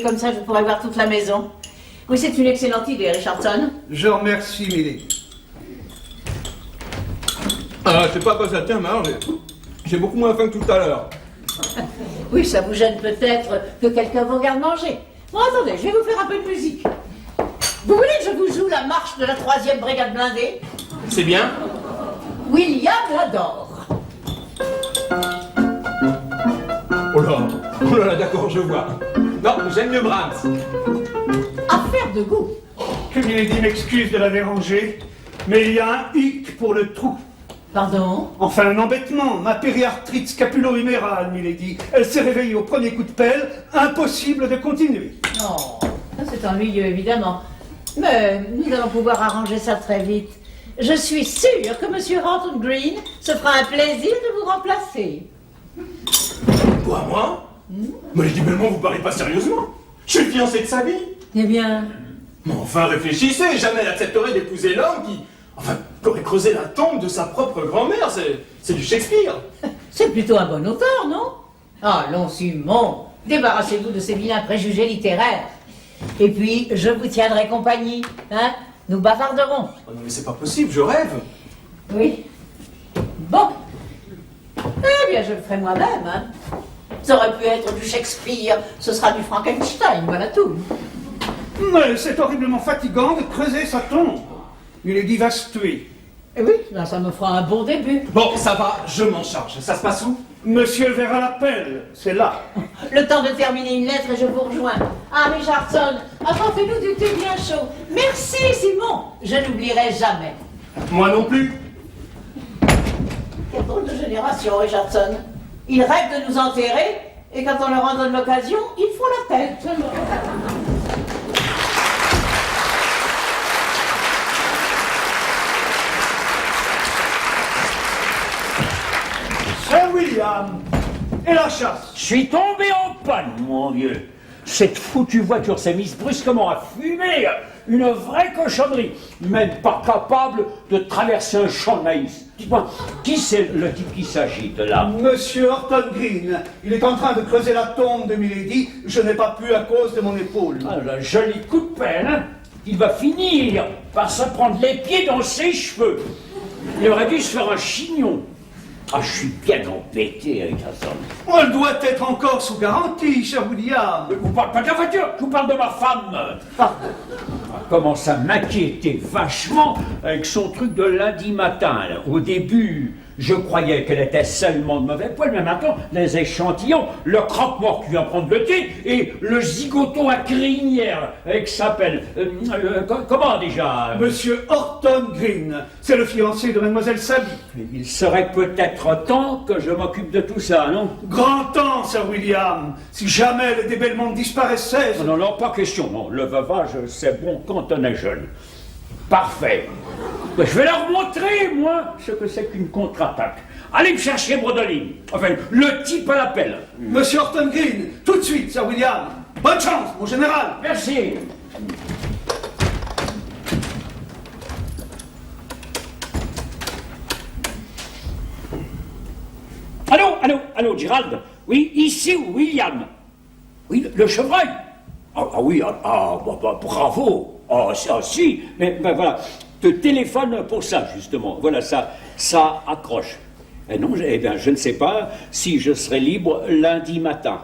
[SPEAKER 2] comme ça je pourrais voir toute la maison. Oui, c'est une excellente idée, Richardson.
[SPEAKER 4] Je remercie Milady.
[SPEAKER 8] Ah, je sais pas à quoi ça tient, mais alors j'ai beaucoup moins faim que tout à l'heure.
[SPEAKER 2] Oui, ça vous gêne peut-être que quelqu'un vous regarde manger. Bon, attendez, je vais vous faire un peu de musique. Vous voulez que je vous joue la marche de la 3e brigade blindée?
[SPEAKER 7] C'est bien.
[SPEAKER 2] William l'adore.
[SPEAKER 7] Oh là, d'accord, je vois. Non, j'aime mieux Brahms.
[SPEAKER 2] Affaire de goût.
[SPEAKER 4] Que Milady m'excuse de la déranger, mais il y a un hic pour le trou.
[SPEAKER 2] Pardon?
[SPEAKER 4] Enfin, un embêtement. Ma périarthrite scapulo-humérale, Milady. Elle s'est réveillée au premier coup de pelle. Impossible de continuer.
[SPEAKER 2] Non, c'est ennuyeux, évidemment. Mais nous allons pouvoir arranger ça très vite. Je suis sûre que M. Horton Green se fera un plaisir de vous remplacer.
[SPEAKER 7] Quoi, moi? Mais évidemment, vous parlez pas sérieusement. Je suis le fiancé de sa vie.
[SPEAKER 2] Eh bien...
[SPEAKER 7] Mais enfin, réfléchissez, jamais elle accepterait d'épouser l'homme qui aurait creusé la tombe de sa propre grand-mère. C'est du Shakespeare.
[SPEAKER 2] C'est plutôt un bon auteur, non? Allons, Simon, débarrassez-vous de ces vilains préjugés littéraires. Et puis, je vous tiendrai compagnie, hein? Nous bavarderons.
[SPEAKER 7] Oh non, mais c'est pas possible, je rêve.
[SPEAKER 2] Oui. Bon. Eh bien, je le ferai moi-même, hein? Ça aurait pu être du Shakespeare, ce sera du Frankenstein, voilà tout.
[SPEAKER 4] Mais c'est horriblement fatigant de creuser sa tombe. Milady va se tuer.
[SPEAKER 2] Eh oui, ben ça me fera un bon début.
[SPEAKER 7] Bon, ça va, je m'en charge. Ça se passe où?
[SPEAKER 4] Monsieur verra l'appel, c'est là.
[SPEAKER 2] Le temps de terminer une lettre et je vous rejoins. Ah, Richardson, apportez-nous du thé bien chaud. Merci, Simon. Je n'oublierai jamais.
[SPEAKER 7] Moi non plus.
[SPEAKER 2] Quelle drôle de génération, Richardson. Ils rêvent de nous enterrer, et quand on leur en donne l'occasion, ils font la tête.
[SPEAKER 4] Sir William, et la chasse.
[SPEAKER 3] Je suis tombé en panne, mon vieux. Cette foutue voiture s'est mise brusquement à fumer. Une vraie cochonnerie. Même pas capable de traverser un champ de maïs. Dites-moi, qui c'est le type qui s'agite là?
[SPEAKER 4] Monsieur Horton Green, il est en train de creuser la tombe de Milady. Je n'ai pas pu à cause de mon épaule.
[SPEAKER 3] Ah, le joli coup de pelle, hein? Il va finir par se prendre les pieds dans ses cheveux. Il aurait dû se faire un chignon. Ah, je suis bien embêté, Richardson.
[SPEAKER 4] Elle doit être encore sous garantie, cher William.
[SPEAKER 3] Je vous parle pas de la voiture, je vous parle de ma femme. Elle commence à m'inquiéter vachement avec son truc de lundi matin. Là. Au début, je croyais qu'elle était seulement de mauvais poil, mais maintenant, les échantillons, le croque-mort qui vient prendre le thé et le zigoto à crinière, qui s'appelle... comment déjà
[SPEAKER 4] Monsieur Horton Green, c'est le fiancé de Mademoiselle Saby.
[SPEAKER 3] Il serait peut-être temps que je m'occupe de tout ça, non?
[SPEAKER 4] Grand temps, Sir William. Si jamais le débellement disparaissait...
[SPEAKER 3] Non, pas question. Non, le veuvage, c'est bon quand on est jeune. Parfait. Mais je vais leur montrer, moi, ce que c'est qu'une contre-attaque. Allez me chercher Brodeline. Enfin, le type à l'appel.
[SPEAKER 4] Monsieur Horton Green, tout de suite, Sir William. Bonne chance, mon général.
[SPEAKER 3] Merci. allô, Gérald? Oui, ici William. Oui, le chevreuil. Ah oui, bravo. Si, mais ben, voilà, te téléphone pour ça, justement. Voilà, ça accroche. Eh non, je ne sais pas si je serai libre lundi matin.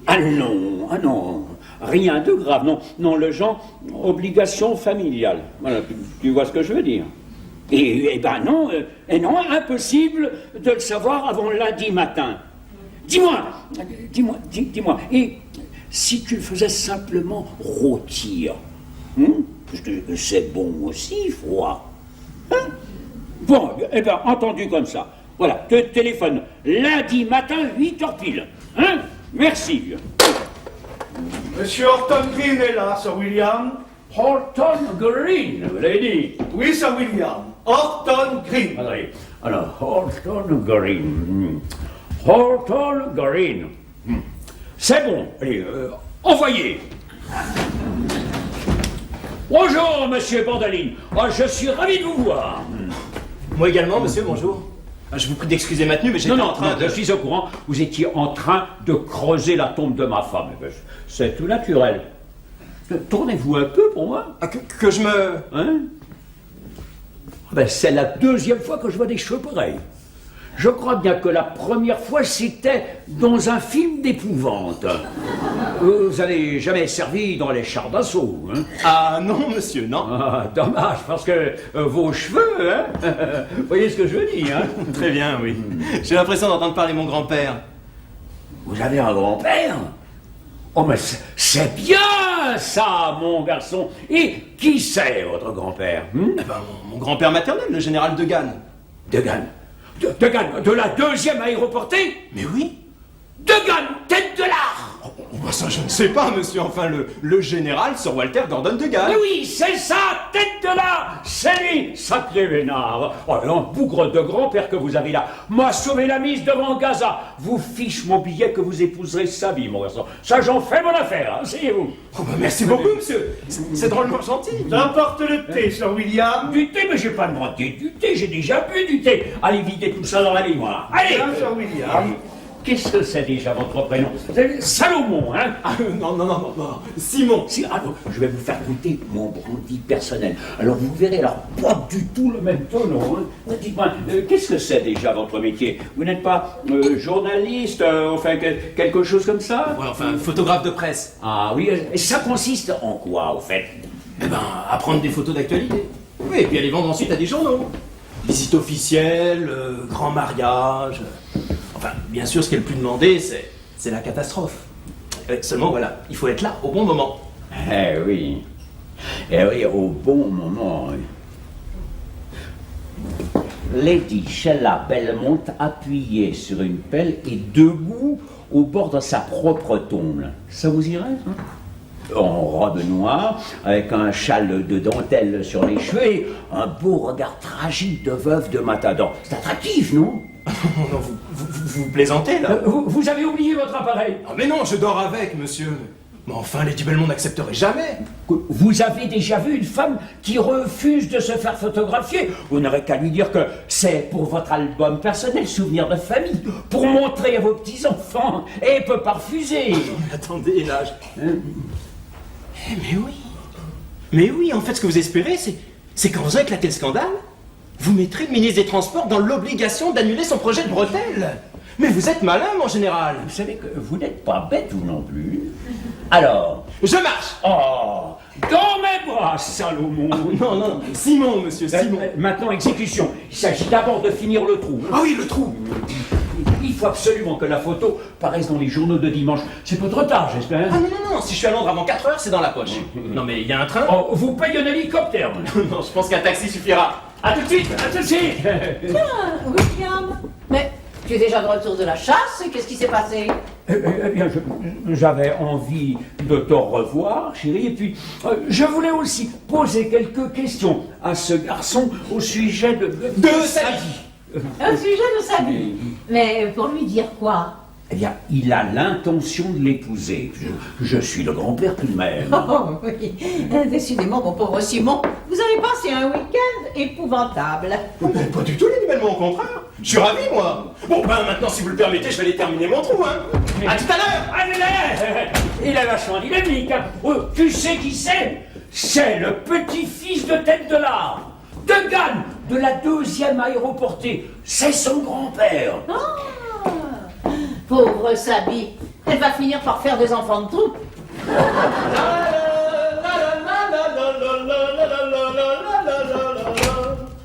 [SPEAKER 3] Ah non, rien de grave, non, le genre, obligation familiale. Voilà, tu vois ce que je veux dire. Non, impossible de le savoir avant lundi matin. Dis-moi, et si tu le faisais simplement rôtir, parce que c'est bon aussi, froid. Hein? Bon, entendu comme ça. Voilà, te téléphone lundi matin, 8h pile. Hein? Merci.
[SPEAKER 4] Monsieur Horton Green est là, Sir William.
[SPEAKER 3] Horton Green, vous l'avez dit?
[SPEAKER 4] Oui, Sir William. Horton Green.
[SPEAKER 3] Alors, Horton Green. Horton Green. C'est bon. Allez, envoyez. Bonjour, monsieur Bandaline. Je suis ravi de vous voir.
[SPEAKER 7] Moi également, monsieur, bonjour. Je vous prie d'excuser ma tenue, mais j'étais en train de...
[SPEAKER 3] Je suis au courant. Vous étiez en train de creuser la tombe de ma femme. C'est tout naturel. Tournez-vous un peu pour moi.
[SPEAKER 7] Que je me...
[SPEAKER 3] Hein? C'est la deuxième fois que je vois des cheveux pareils. Je crois bien que la première fois, c'était dans un film d'épouvante. Vous n'avez jamais servi dans les chars d'assaut, hein?
[SPEAKER 7] Ah non, monsieur, non.
[SPEAKER 3] Ah, dommage, parce que vos cheveux, hein? Vous voyez ce que je veux dire, hein?
[SPEAKER 7] Très bien, oui. J'ai l'impression d'entendre parler mon grand-père.
[SPEAKER 3] Vous avez un grand-père? Oh, mais c'est bien ça, mon garçon. Et qui c'est, votre grand-père?
[SPEAKER 7] Mon grand-père maternel, le général de Gaulle.
[SPEAKER 3] De Gaulle? De Gaulle, de la 2e aéroportée?
[SPEAKER 7] Mais oui.
[SPEAKER 3] De Gaulle, tête de l'art!
[SPEAKER 7] Ça, je ne sais pas, monsieur. Enfin, le général, Sir Walter Gordon de Gaulle.
[SPEAKER 3] Mais oui, c'est ça, tête de l'art! C'est lui, sacré vénard! Oh, un bougre de grand-père que vous avez là m'a sauvé la mise devant Gaza. Vous fiche mon billet que vous épouserez sa vie, mon garçon. Ça, j'en fais mon affaire, asseyez-vous.
[SPEAKER 7] Merci beaucoup, monsieur. C'est drôlement gentil.
[SPEAKER 4] N'importe le thé, Sir William.
[SPEAKER 3] Du thé, mais j'ai pas demandé du thé, j'ai déjà bu du thé. Allez, videz tout ça dans la baignoire. Allez!
[SPEAKER 4] Bien, Sir William.
[SPEAKER 3] Qu'est-ce que c'est déjà votre prénom? Salomon, hein?
[SPEAKER 7] Non. Simon.
[SPEAKER 3] Je vais vous faire goûter mon brandy personnel. Alors vous verrez, pas du tout le même tonneau. Hein? Dites-moi, qu'est-ce que c'est déjà votre métier? Vous n'êtes pas journaliste, quelque chose comme ça?
[SPEAKER 7] Ouais, enfin, photographe de presse.
[SPEAKER 3] Ah oui, et ça consiste en quoi, au fait?
[SPEAKER 7] À prendre des photos d'actualité. Oui, et puis à les vendre ensuite à des journaux. Visite officielle, grand mariage... Enfin, bien sûr, ce qui est le plus demandé, c'est la catastrophe. Seulement, voilà, il faut être là, au bon moment.
[SPEAKER 3] Eh oui, au bon moment. Oui. Lady Sheila Belmont appuyée sur une pelle et debout au bord de sa propre tombe. Ça vous irait, hein? En robe noire, avec un châle de dentelle sur les cheveux et un beau regard tragique de veuve de Matador. C'est attractif, non?
[SPEAKER 7] Non, vous plaisantez, là?
[SPEAKER 3] Vous avez oublié votre appareil?
[SPEAKER 7] Ah, mais non, je dors avec, monsieur. Mais enfin, Lady Belmont n'accepterait jamais.
[SPEAKER 3] Vous avez déjà vu une femme qui refuse de se faire photographier? Vous n'aurez qu'à lui dire que c'est pour votre album personnel, souvenir de famille, pour montrer à vos petits-enfants, et elle peut pas refuser.
[SPEAKER 7] Attendez, là... Mais oui, en fait, ce que vous espérez, c'est quand vous avez éclaté le scandale, vous mettrez le ministre des Transports dans l'obligation d'annuler son projet de bretelles. Mais vous êtes malin, mon général.
[SPEAKER 3] Vous savez que vous n'êtes pas bête, vous non plus. Alors...
[SPEAKER 7] Je marche.
[SPEAKER 3] Oh, dans mes bras, Salomon.
[SPEAKER 7] Non, Simon, monsieur, Simon.
[SPEAKER 3] Maintenant, exécution. Il s'agit d'abord de finir le trou.
[SPEAKER 7] Ah oui, le trou.
[SPEAKER 3] Il faut absolument que la photo paraisse dans les journaux de dimanche. C'est pas trop tard, j'espère.
[SPEAKER 7] Ah non, si je suis à Londres avant 4 heures, c'est dans la poche. Non, mais il y a un train.
[SPEAKER 3] Oh, vous payez un hélicoptère.
[SPEAKER 7] Non, je pense qu'un taxi suffira. À tout de suite.
[SPEAKER 2] Tiens, William. Mais tu es déjà de retour de la chasse, qu'est-ce qui s'est passé?
[SPEAKER 3] Eh bien, j'avais envie de te revoir, chérie, et puis je voulais aussi poser quelques questions à ce garçon au sujet de sa vie.
[SPEAKER 2] Au sujet de sa vie? Mais pour lui dire quoi?
[SPEAKER 3] Eh bien, il a l'intention de l'épouser. Je suis le grand-père tout de même.
[SPEAKER 2] Oh oui, décidément, mon pauvre Simon, vous avez passé un week-end épouvantable.
[SPEAKER 7] Pas du tout, Lady Belmont, au contraire. Je suis ravi, moi. Bon, ben maintenant, si vous le permettez, je vais aller terminer mon trou, hein. À tout à l'heure.
[SPEAKER 3] Allez, il est vachement dynamique, hein. Oh, tu sais qui c'est? C'est le petit-fils de Tête de l'Art, de Gann, de la 2e aéroportée. C'est son grand-père.
[SPEAKER 2] Ah, pauvre Sabi, elle va finir par faire des enfants de troupe.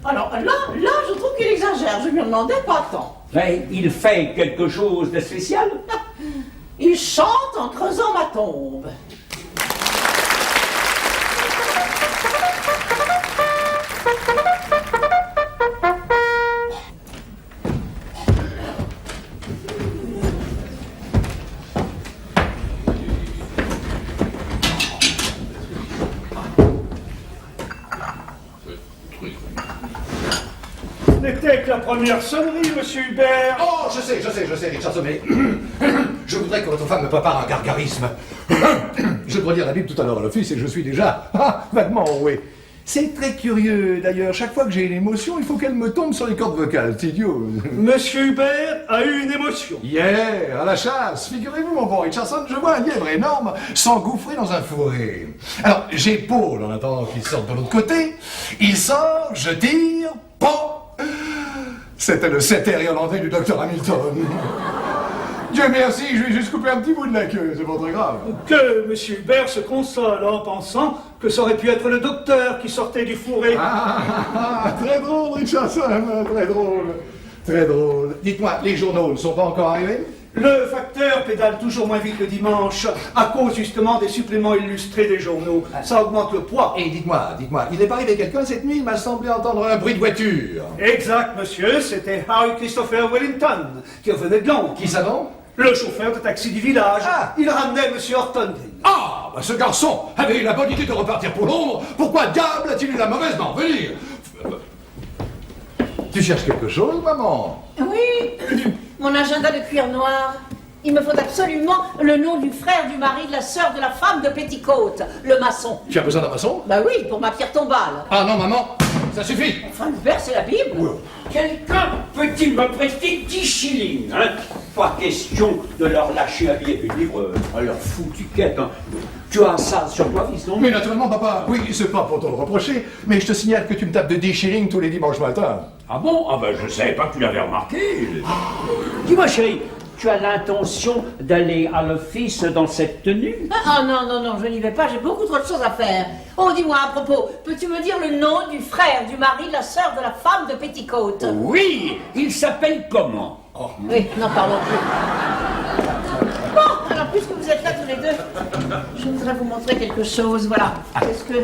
[SPEAKER 2] Alors là, je trouve qu'il exagère, je lui en demandais pas tant.
[SPEAKER 3] Mais il fait quelque chose de spécial?
[SPEAKER 2] Il chante en creusant ma tombe.
[SPEAKER 4] N'était que la première sonnerie, monsieur Hubert.
[SPEAKER 1] Oh, je sais, Richardson, mais je voudrais que votre femme me prépare un gargarisme. Je dois lire la Bible tout à l'heure à l'office et je suis déjà vaguement enroué. C'est très curieux, d'ailleurs. Chaque fois que j'ai une émotion, il faut qu'elle me tombe sur les cordes vocales. C'est idiot.
[SPEAKER 4] Monsieur Hubert a eu une émotion.
[SPEAKER 1] Hier, à la chasse, figurez-vous, mon bon Richardson, je vois un lièvre énorme s'engouffrer dans un fourré. Alors, j'ai Paul en attendant qu'il sorte de l'autre côté. Il sort, je tire, pan. C'était le setter irlandais du docteur Hamilton. Dieu merci, je lui ai juste coupé un petit bout de la queue, c'est pas très grave.
[SPEAKER 4] Que monsieur Hubert se console en pensant que ça aurait pu être le docteur qui sortait du fourré.
[SPEAKER 1] Très drôle, Richardson, très drôle. Très drôle. Dites-moi, les journaux ne sont pas encore arrivés?
[SPEAKER 4] Le facteur pédale toujours moins vite le dimanche à cause justement des suppléments illustrés des journaux. Ça augmente le poids.
[SPEAKER 1] Et dites-moi, il n'est pas arrivé quelqu'un cette nuit? Il m'a semblé entendre un bruit de voiture.
[SPEAKER 4] Exact, monsieur, c'était Harry Christopher Wellington qui revenait de Londres.
[SPEAKER 1] Qui ça donc?
[SPEAKER 4] Le chauffeur de taxi du village.
[SPEAKER 1] Ah.
[SPEAKER 4] Il ramenait monsieur Horton Green.
[SPEAKER 1] Ah, bah ce garçon avait eu la bonne idée de repartir pour Londres. Pourquoi diable a-t-il eu la mauvaise d'en venir? Tu cherches quelque chose, maman?
[SPEAKER 2] Oui, mon agenda de cuir noir. Il me faut absolument le nom du frère, du mari, de la sœur, de la femme de Petticoat, le maçon.
[SPEAKER 1] Tu as besoin d'un maçon?
[SPEAKER 2] Bah oui, pour ma pierre tombale.
[SPEAKER 1] Ah non, maman, ça suffit.
[SPEAKER 2] Enfin, Hubert, c'est la Bible.
[SPEAKER 1] Oui.
[SPEAKER 3] Quelqu'un peut-il me prester 10 shillings, hein? Pas question de leur lâcher à billet du livre à leur foutu quête, hein. Tu as ça sur toi, fils, non?
[SPEAKER 1] Mais naturellement, papa, oui, c'est pas pour te le reprocher, mais je te signale que tu me tapes de 10 shillings tous les dimanches matins.
[SPEAKER 3] Ah bon? Ah ben je savais pas que tu l'avais remarqué. Dis-moi, chérie, tu as l'intention d'aller à l'office dans cette tenue?
[SPEAKER 2] Ah non, je n'y vais pas, j'ai beaucoup trop de choses à faire. Oh, dis-moi à propos, peux-tu me dire le nom du frère, du mari, de la sœur, de la femme de Petticoat?
[SPEAKER 3] Oui, il s'appelle comment?
[SPEAKER 2] Oui, n'en parlons plus. Bon, alors puisque vous êtes là tous les deux, je voudrais vous montrer quelque chose, voilà. Qu'est-ce que...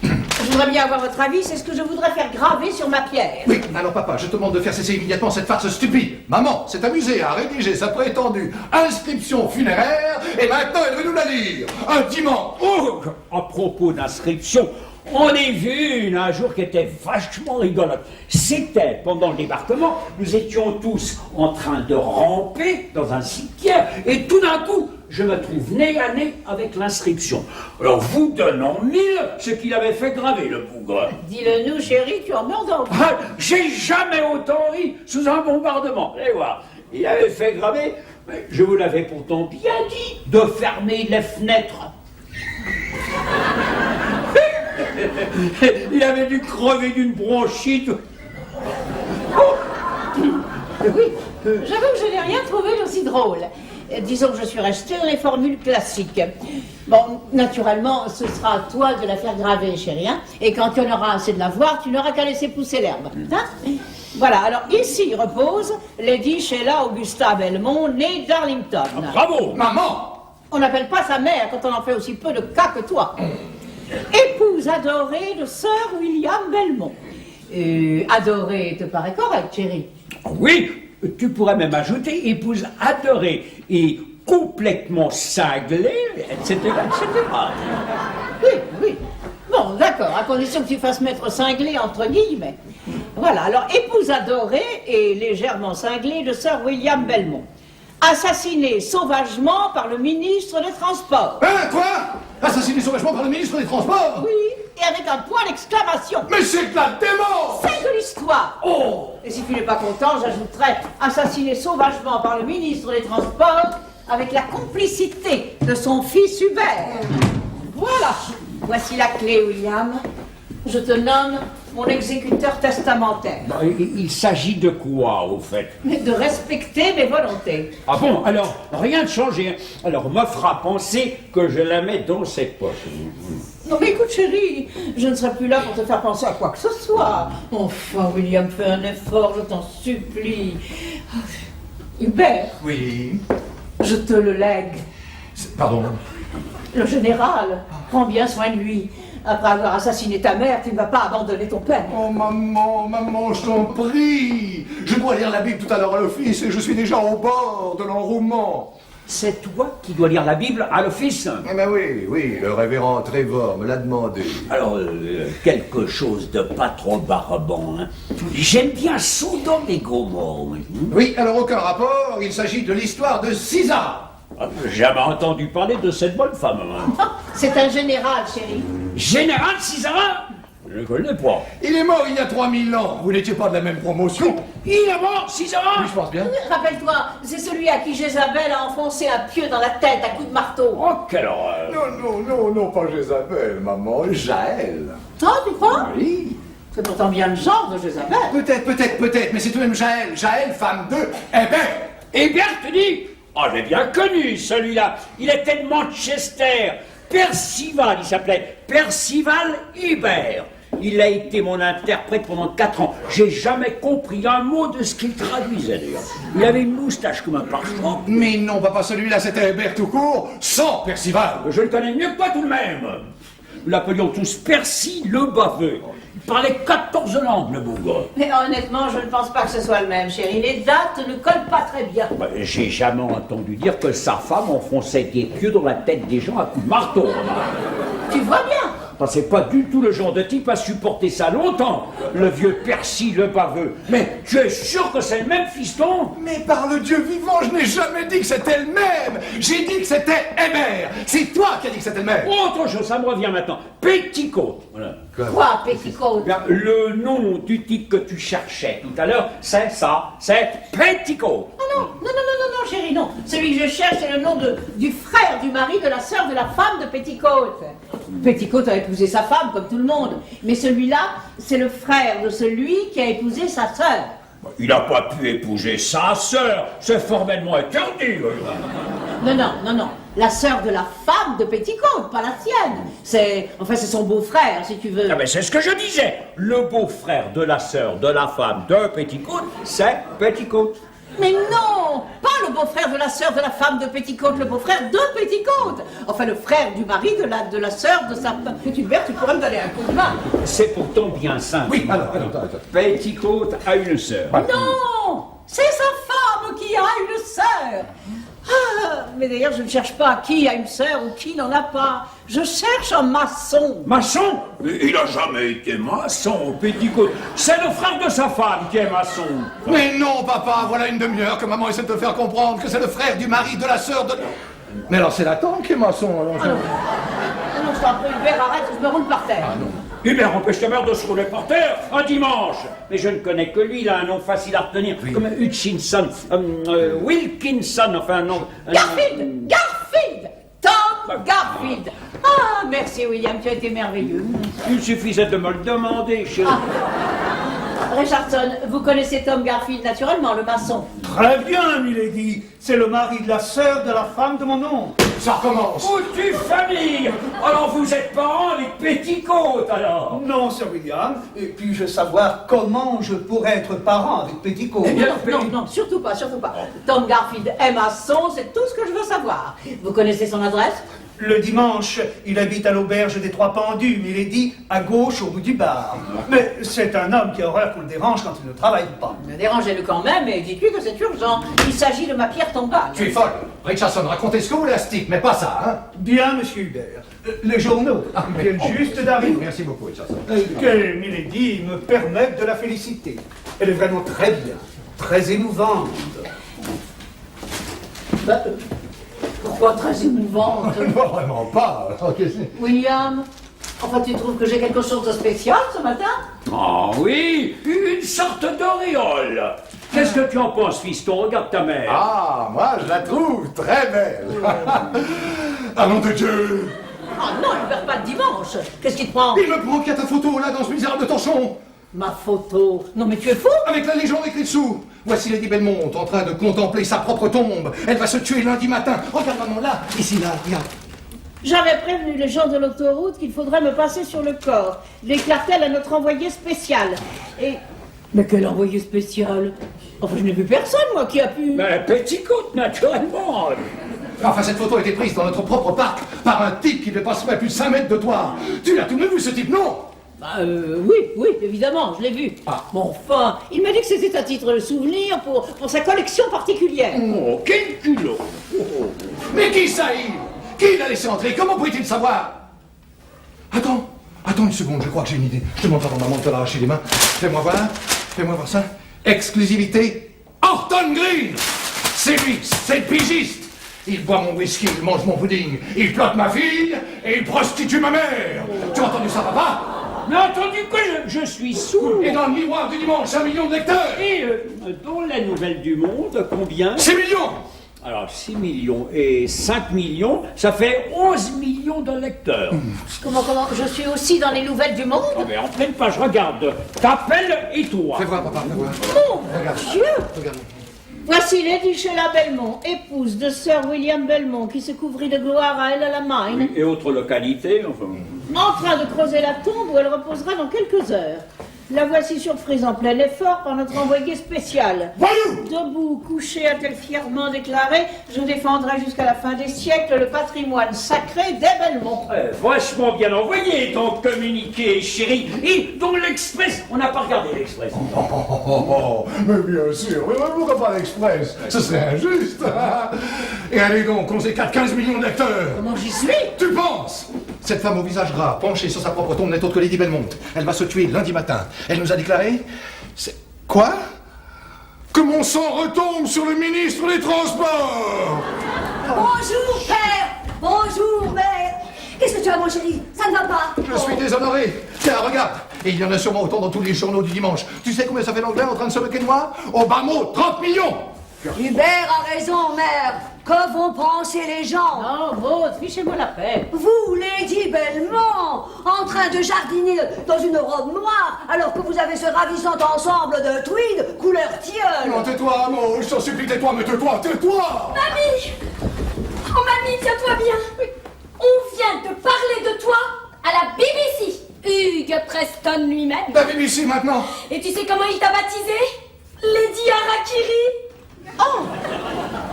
[SPEAKER 2] Je voudrais bien avoir votre avis, c'est ce que je voudrais faire graver sur ma pierre.
[SPEAKER 1] Oui, alors papa, je te demande de faire cesser immédiatement cette farce stupide. Maman s'est amusée à rédiger sa prétendue inscription funéraire et maintenant elle veut nous la lire. Intimement.
[SPEAKER 3] Oh, à propos d'inscription, on a vu une un jour qui était vachement rigolote. C'était pendant le débarquement, nous étions tous en train de ramper dans un cimetière et tout d'un coup, je me trouve nez à nez avec l'inscription. Alors vous donnons 1000 ce qu'il avait fait graver, le bougre.
[SPEAKER 2] Dis-le nous, chérie, tu en meurs donc.
[SPEAKER 3] Ah, j'ai jamais autant ri sous un bombardement. Allez voir, il avait fait graver, mais je vous l'avais pourtant bien dit, de fermer les fenêtres. Il avait dû crever d'une bronchite.
[SPEAKER 2] Oui, j'avoue que je n'ai rien trouvé d'aussi drôle. Disons que je suis restée dans les formules classiques. Bon, naturellement, ce sera à toi de la faire graver, chérie, hein, et quand tu en auras assez de la voir, tu n'auras qu'à laisser pousser l'herbe. Hein. Voilà, alors ici repose Lady Sheila Augusta Belmont, née d'Arlington.
[SPEAKER 3] Bravo!
[SPEAKER 1] Maman!
[SPEAKER 2] On n'appelle pas sa mère quand on en fait aussi peu de cas que toi. Épouse adorée de Sir William Belmont. Adorée te paraît correct, chérie?
[SPEAKER 3] Oui, tu pourrais même ajouter épouse adorée et complètement cinglée, etc., etc.
[SPEAKER 2] Oui. Bon, d'accord, à condition que tu fasses mettre cinglé entre guillemets. Voilà, alors épouse adorée et légèrement cinglée de Sir William Belmont. Assassinée sauvagement par le ministre des Transports.
[SPEAKER 1] Hein, quoi? Assassiné sauvagement par le ministre des Transports?
[SPEAKER 2] Oui. et avec un point d'exclamation.
[SPEAKER 1] Mais c'est de la démence!
[SPEAKER 2] C'est de l'histoire.
[SPEAKER 3] Oh!
[SPEAKER 2] Et si tu n'es pas content, j'ajouterais assassiné sauvagement par le ministre des Transports avec la complicité de son fils Hubert. Voilà. Voici la clé, William. Je te nomme mon exécuteur testamentaire.
[SPEAKER 3] Bah, il s'agit de quoi, au fait?
[SPEAKER 2] Mais de respecter mes volontés.
[SPEAKER 3] Ah bon, alors, rien de changé. Hein. Alors, me fera penser que je la mets dans cette poche.
[SPEAKER 2] Non mais écoute chérie, je ne serai plus là pour te faire penser à quoi que ce soit. Enfin William, fais un effort, je t'en supplie. Hubert,
[SPEAKER 1] Oui.
[SPEAKER 2] je te le lègue.
[SPEAKER 1] Pardon.
[SPEAKER 2] Le général, prends bien soin de lui. Après avoir assassiné ta mère, tu ne vas pas abandonner ton père.
[SPEAKER 1] Oh maman, je t'en prie. Je dois lire la Bible tout à l'heure à l'office et je suis déjà au bord de l'enrouement.
[SPEAKER 3] C'est toi qui dois lire la Bible à l'office?
[SPEAKER 1] Eh ben oui, le révérend Trevor me l'a demandé.
[SPEAKER 3] Alors, quelque chose de pas trop barbant, hein. J'aime bien soudain les gros mots.
[SPEAKER 1] Oui, alors aucun rapport, il s'agit de l'histoire de Sisara.
[SPEAKER 3] Ah, j'ai jamais entendu parler de cette bonne femme. Hein.
[SPEAKER 2] C'est un général, chérie.
[SPEAKER 3] Général Sisara? Je ne connais pas.
[SPEAKER 1] Il est mort il y a 3000 ans, vous n'étiez pas de la même promotion.
[SPEAKER 3] Il est mort, Sisara?
[SPEAKER 1] Oui, je pense bien.
[SPEAKER 2] Rappelle-toi, c'est celui à qui Jézabel a enfoncé un pieu dans la tête à coups de marteau.
[SPEAKER 3] Oh, quelle horreur!
[SPEAKER 1] Non, pas Jézabel, maman, Jaël.
[SPEAKER 2] Toi, tu crois?
[SPEAKER 1] Oui.
[SPEAKER 2] C'est pourtant bien le genre de Jézabel.
[SPEAKER 1] Peut-être, mais c'est tout de même Jaël. Jaël, femme de Hébert.
[SPEAKER 3] Hébert, tu dis? Oh, j'ai bien connu celui-là. Il était de Manchester. Percival, il s'appelait Percival Hubert. Il a été mon interprète pendant 4 ans. J'ai jamais compris un mot de ce qu'il traduisait d'ailleurs. Il avait une moustache comme un parchemin.
[SPEAKER 1] Mais non, papa, celui-là, c'était Hébert tout court, sans Percival.
[SPEAKER 3] Je le connais mieux que toi tout de même. Nous l'appelions tous Percy le baveux. Il parlait 14 langues, le beau gars.
[SPEAKER 2] Mais honnêtement, je ne pense pas que ce soit le même, chérie. Les dates ne collent pas très bien.
[SPEAKER 3] J'ai jamais entendu dire que sa femme enfonçait des pieux dans la tête des gens à coups de marteau.
[SPEAKER 2] Tu vois bien.
[SPEAKER 3] Enfin, c'est pas du tout le genre de type à supporter ça longtemps, le vieux Percy le baveux. Mais tu es sûr que c'est le même fiston?
[SPEAKER 1] Mais par le Dieu vivant, je n'ai jamais dit que c'était le même. J'ai dit que c'était Hébert. C'est toi qui as dit que c'était le même.
[SPEAKER 3] Autre chose, ça me revient maintenant. Petticoat. Voilà.
[SPEAKER 2] Quoi, Petticoat?
[SPEAKER 3] Bien, le nom du type que tu cherchais tout à l'heure, c'est ça, c'est Petticoat.
[SPEAKER 2] Non, chérie, non. Celui que je cherche, c'est le nom du frère du mari de la sœur de la femme de Petticoat. Petticoat a épousé sa femme, comme tout le monde. Mais celui-là, c'est le frère de celui qui a épousé sa sœur.
[SPEAKER 3] Il n'a pas pu épouser sa sœur, c'est formellement interdit.
[SPEAKER 2] Non. La sœur de la femme de Petticoat, pas la sienne. C'est son beau-frère, si tu veux.
[SPEAKER 3] Ah ben c'est ce que je disais. Le beau-frère de la sœur de la femme de Petticoat, c'est Petticoat.
[SPEAKER 2] Mais non, pas le beau-frère de la sœur de la femme de Petticoat, le beau-frère de Petticoat. Enfin, le frère du mari de la sœur de sa femme. Hubert, tu pourrais me donner un coup de main.
[SPEAKER 3] C'est pourtant bien simple.
[SPEAKER 1] Oui, alors.
[SPEAKER 3] Petticoat a une sœur.
[SPEAKER 2] Non, c'est sa femme qui a une sœur. Ah, mais d'ailleurs, je ne cherche pas qui a une sœur ou qui n'en a pas. Je cherche un maçon.
[SPEAKER 3] Maçon? Il n'a jamais été maçon, Petticoat. C'est le frère de sa femme qui est maçon.
[SPEAKER 1] Mais non, papa, voilà une demi-heure que maman essaie de te faire comprendre que c'est le frère du mari de la sœur de... Mais alors c'est la tante qui est maçon, alors...
[SPEAKER 2] Non, je t'en prie, Hubert, arrête, je me roule par terre.
[SPEAKER 3] Hubert, empêche ta mère de se rouler par terre un dimanche. Mais je ne connais que lui, il a un nom facile à retenir, comme Hutchinson, Wilkinson, enfin un nom...
[SPEAKER 2] Garfield! Tom Garfield! Ah, merci William, tu as été merveilleux.
[SPEAKER 3] Il suffisait de me le demander, chérie.
[SPEAKER 2] Richardson, vous connaissez Tom Garfield naturellement, le maçon.
[SPEAKER 4] Très bien, milady. C'est le mari de la sœur de la femme de mon oncle.
[SPEAKER 1] Ça recommence.
[SPEAKER 3] Foutue famille! Alors vous êtes parents avec Petticoat, alors?
[SPEAKER 4] Non, Sir William. Et puis-je savoir comment je pourrais être parent avec Petticoat?
[SPEAKER 2] Non, surtout pas. Tom Garfield est maçon, c'est tout ce que je veux savoir. Vous connaissez son adresse?
[SPEAKER 4] Le dimanche, il habite à l'auberge des Trois Pendus, milady, à gauche au bout du bar. Mais c'est un homme qui a horreur qu'on le dérange quand il ne travaille pas.
[SPEAKER 2] Mais dérangez-le quand même et dites-lui que c'est urgent. Il s'agit de ma pierre tombale.
[SPEAKER 1] Tu es folle. Richardson, racontez ce que vous voulez à ce type, mais pas ça, hein.
[SPEAKER 4] Bien, monsieur Hubert. Les journaux viennent juste d'arriver.
[SPEAKER 1] Merci beaucoup, Richardson.
[SPEAKER 4] Que milady me permette de la féliciter. Elle est vraiment très bien, très émouvante.
[SPEAKER 2] Pourquoi très émouvante?
[SPEAKER 1] Non, vraiment pas.
[SPEAKER 2] William, Enfin, tu trouves que j'ai quelque chose de spécial ce matin?
[SPEAKER 3] Ah oui, une sorte d'auréole. Qu'est-ce que tu en penses, fiston? Regarde ta mère.
[SPEAKER 1] Ah, moi, je la trouve très belle. Ah, nom de Dieu!
[SPEAKER 2] Ah non, il ne perd pas le dimanche. Qu'est-ce qui te prend?
[SPEAKER 1] Il me prend qu'il y a ta photo, là, dans ce misérable torchon.
[SPEAKER 2] Ma photo? Non mais tu es fou?
[SPEAKER 1] Avec la légende écrite dessous. Voici Lady Belmont en train de contempler sa propre tombe. Elle va se tuer lundi matin. Regarde, maman, là, ici, là, regarde.
[SPEAKER 2] J'avais prévenu les gens de l'autoroute qu'il faudrait me passer sur le corps. Déclare-t-elle à notre envoyé spécial. Et... Mais quel envoyé spécial? Enfin, je n'ai vu personne, moi, qui a pu...
[SPEAKER 3] Mais Petticoat, naturellement.
[SPEAKER 1] Enfin, cette photo a été prise dans notre propre parc par un type qui ne passe pas plus de 5 mètres de toi. Tu l'as tout de même vu, ce type, non?
[SPEAKER 2] Oui, évidemment, je l'ai vu.
[SPEAKER 1] Ah.
[SPEAKER 2] Bon, enfin, il m'a dit que c'était à titre de souvenir pour sa collection particulière.
[SPEAKER 3] Oh, quel culot.
[SPEAKER 1] Mais qui ça, Yves? Qui l'a laissé entrer? Comment pouvait-il savoir? Attends une seconde, je crois que j'ai une idée. Je te montre avant maman de te l'arracher les mains. Fais-moi voir ça. Exclusivité Horton Green. C'est lui, c'est le pigiste. Il boit mon whisky, il mange mon pudding, il plotte ma fille et il prostitue ma mère. Tu as entendu ça, papa?
[SPEAKER 3] Mais entendu que je suis sourd.
[SPEAKER 1] Et dans le miroir du dimanche, 1 million de lecteurs.
[SPEAKER 3] Et dans la Nouvelle du Monde, combien?
[SPEAKER 1] 6 millions.
[SPEAKER 3] Alors 6 millions et 5 millions, ça fait 11 millions de lecteurs.
[SPEAKER 2] Comment, je suis aussi dans les nouvelles du monde?
[SPEAKER 3] Ah, mais en pleine page, regarde. T'appelles et toi.
[SPEAKER 1] Fais voir, papa, fais voir.
[SPEAKER 2] Mon
[SPEAKER 1] Regarde.
[SPEAKER 2] Dieu!
[SPEAKER 1] Regarde.
[SPEAKER 2] Voici Lady Sheila Belmont, épouse de Sir William Belmont, qui se couvrit de gloire à elle à la mine,
[SPEAKER 3] Et autres localités, enfin.
[SPEAKER 2] en train de creuser la tombe où elle reposera dans quelques heures. La voici surprise en plein effort par notre envoyé spécial.
[SPEAKER 1] Voyou!
[SPEAKER 2] Debout, couché, a-t-elle fièrement déclaré, je défendrai jusqu'à la fin des siècles le patrimoine sacré des Belmont.
[SPEAKER 3] Vachement bien envoyé ton communiqué, chérie. Et dans l'Express, on n'a pas regardé l'Express.
[SPEAKER 1] Mais bien sûr, mais pourquoi pas l'Express? Ce serait injuste. Et allez donc, on s'écarte 15 millions de lecteurs.
[SPEAKER 2] Comment j'y suis?
[SPEAKER 1] Tu penses? Cette femme au visage gras, penchée sur sa propre tombe, n'est autre que Lady Belmont. Elle va se tuer lundi matin. Elle nous a déclaré... Quoi? Que mon sang retombe sur le ministre des Transports!
[SPEAKER 5] Bonjour, père. Bonjour, mère. Qu'est-ce que tu as, mon chéri? Ça ne va pas?
[SPEAKER 1] Je suis déshonoré. Tiens, regarde. Et il y en a sûrement autant dans tous les journaux du dimanche. Tu sais combien ça fait l'anglais en train de se moquer de moi? Au bas mot, 30 millions!
[SPEAKER 5] Hubert a raison, mère. Que vont penser les gens?
[SPEAKER 2] Non, Maud, fichez-moi la paix.
[SPEAKER 5] Vous, Lady Belmont, en train de jardiner dans une robe noire, alors que vous avez ce ravissant ensemble de tweed couleur tilleul.
[SPEAKER 1] Non, tais-toi, Maud, je t'en supplie, tais-toi, mais tais-toi!
[SPEAKER 6] Mamie! Oh, mamie, tiens-toi bien. On vient de parler de toi à la BBC. Hugues Preston lui-même.
[SPEAKER 1] La BBC maintenant!
[SPEAKER 6] Et tu sais comment il t'a baptisé? Lady Harakiri.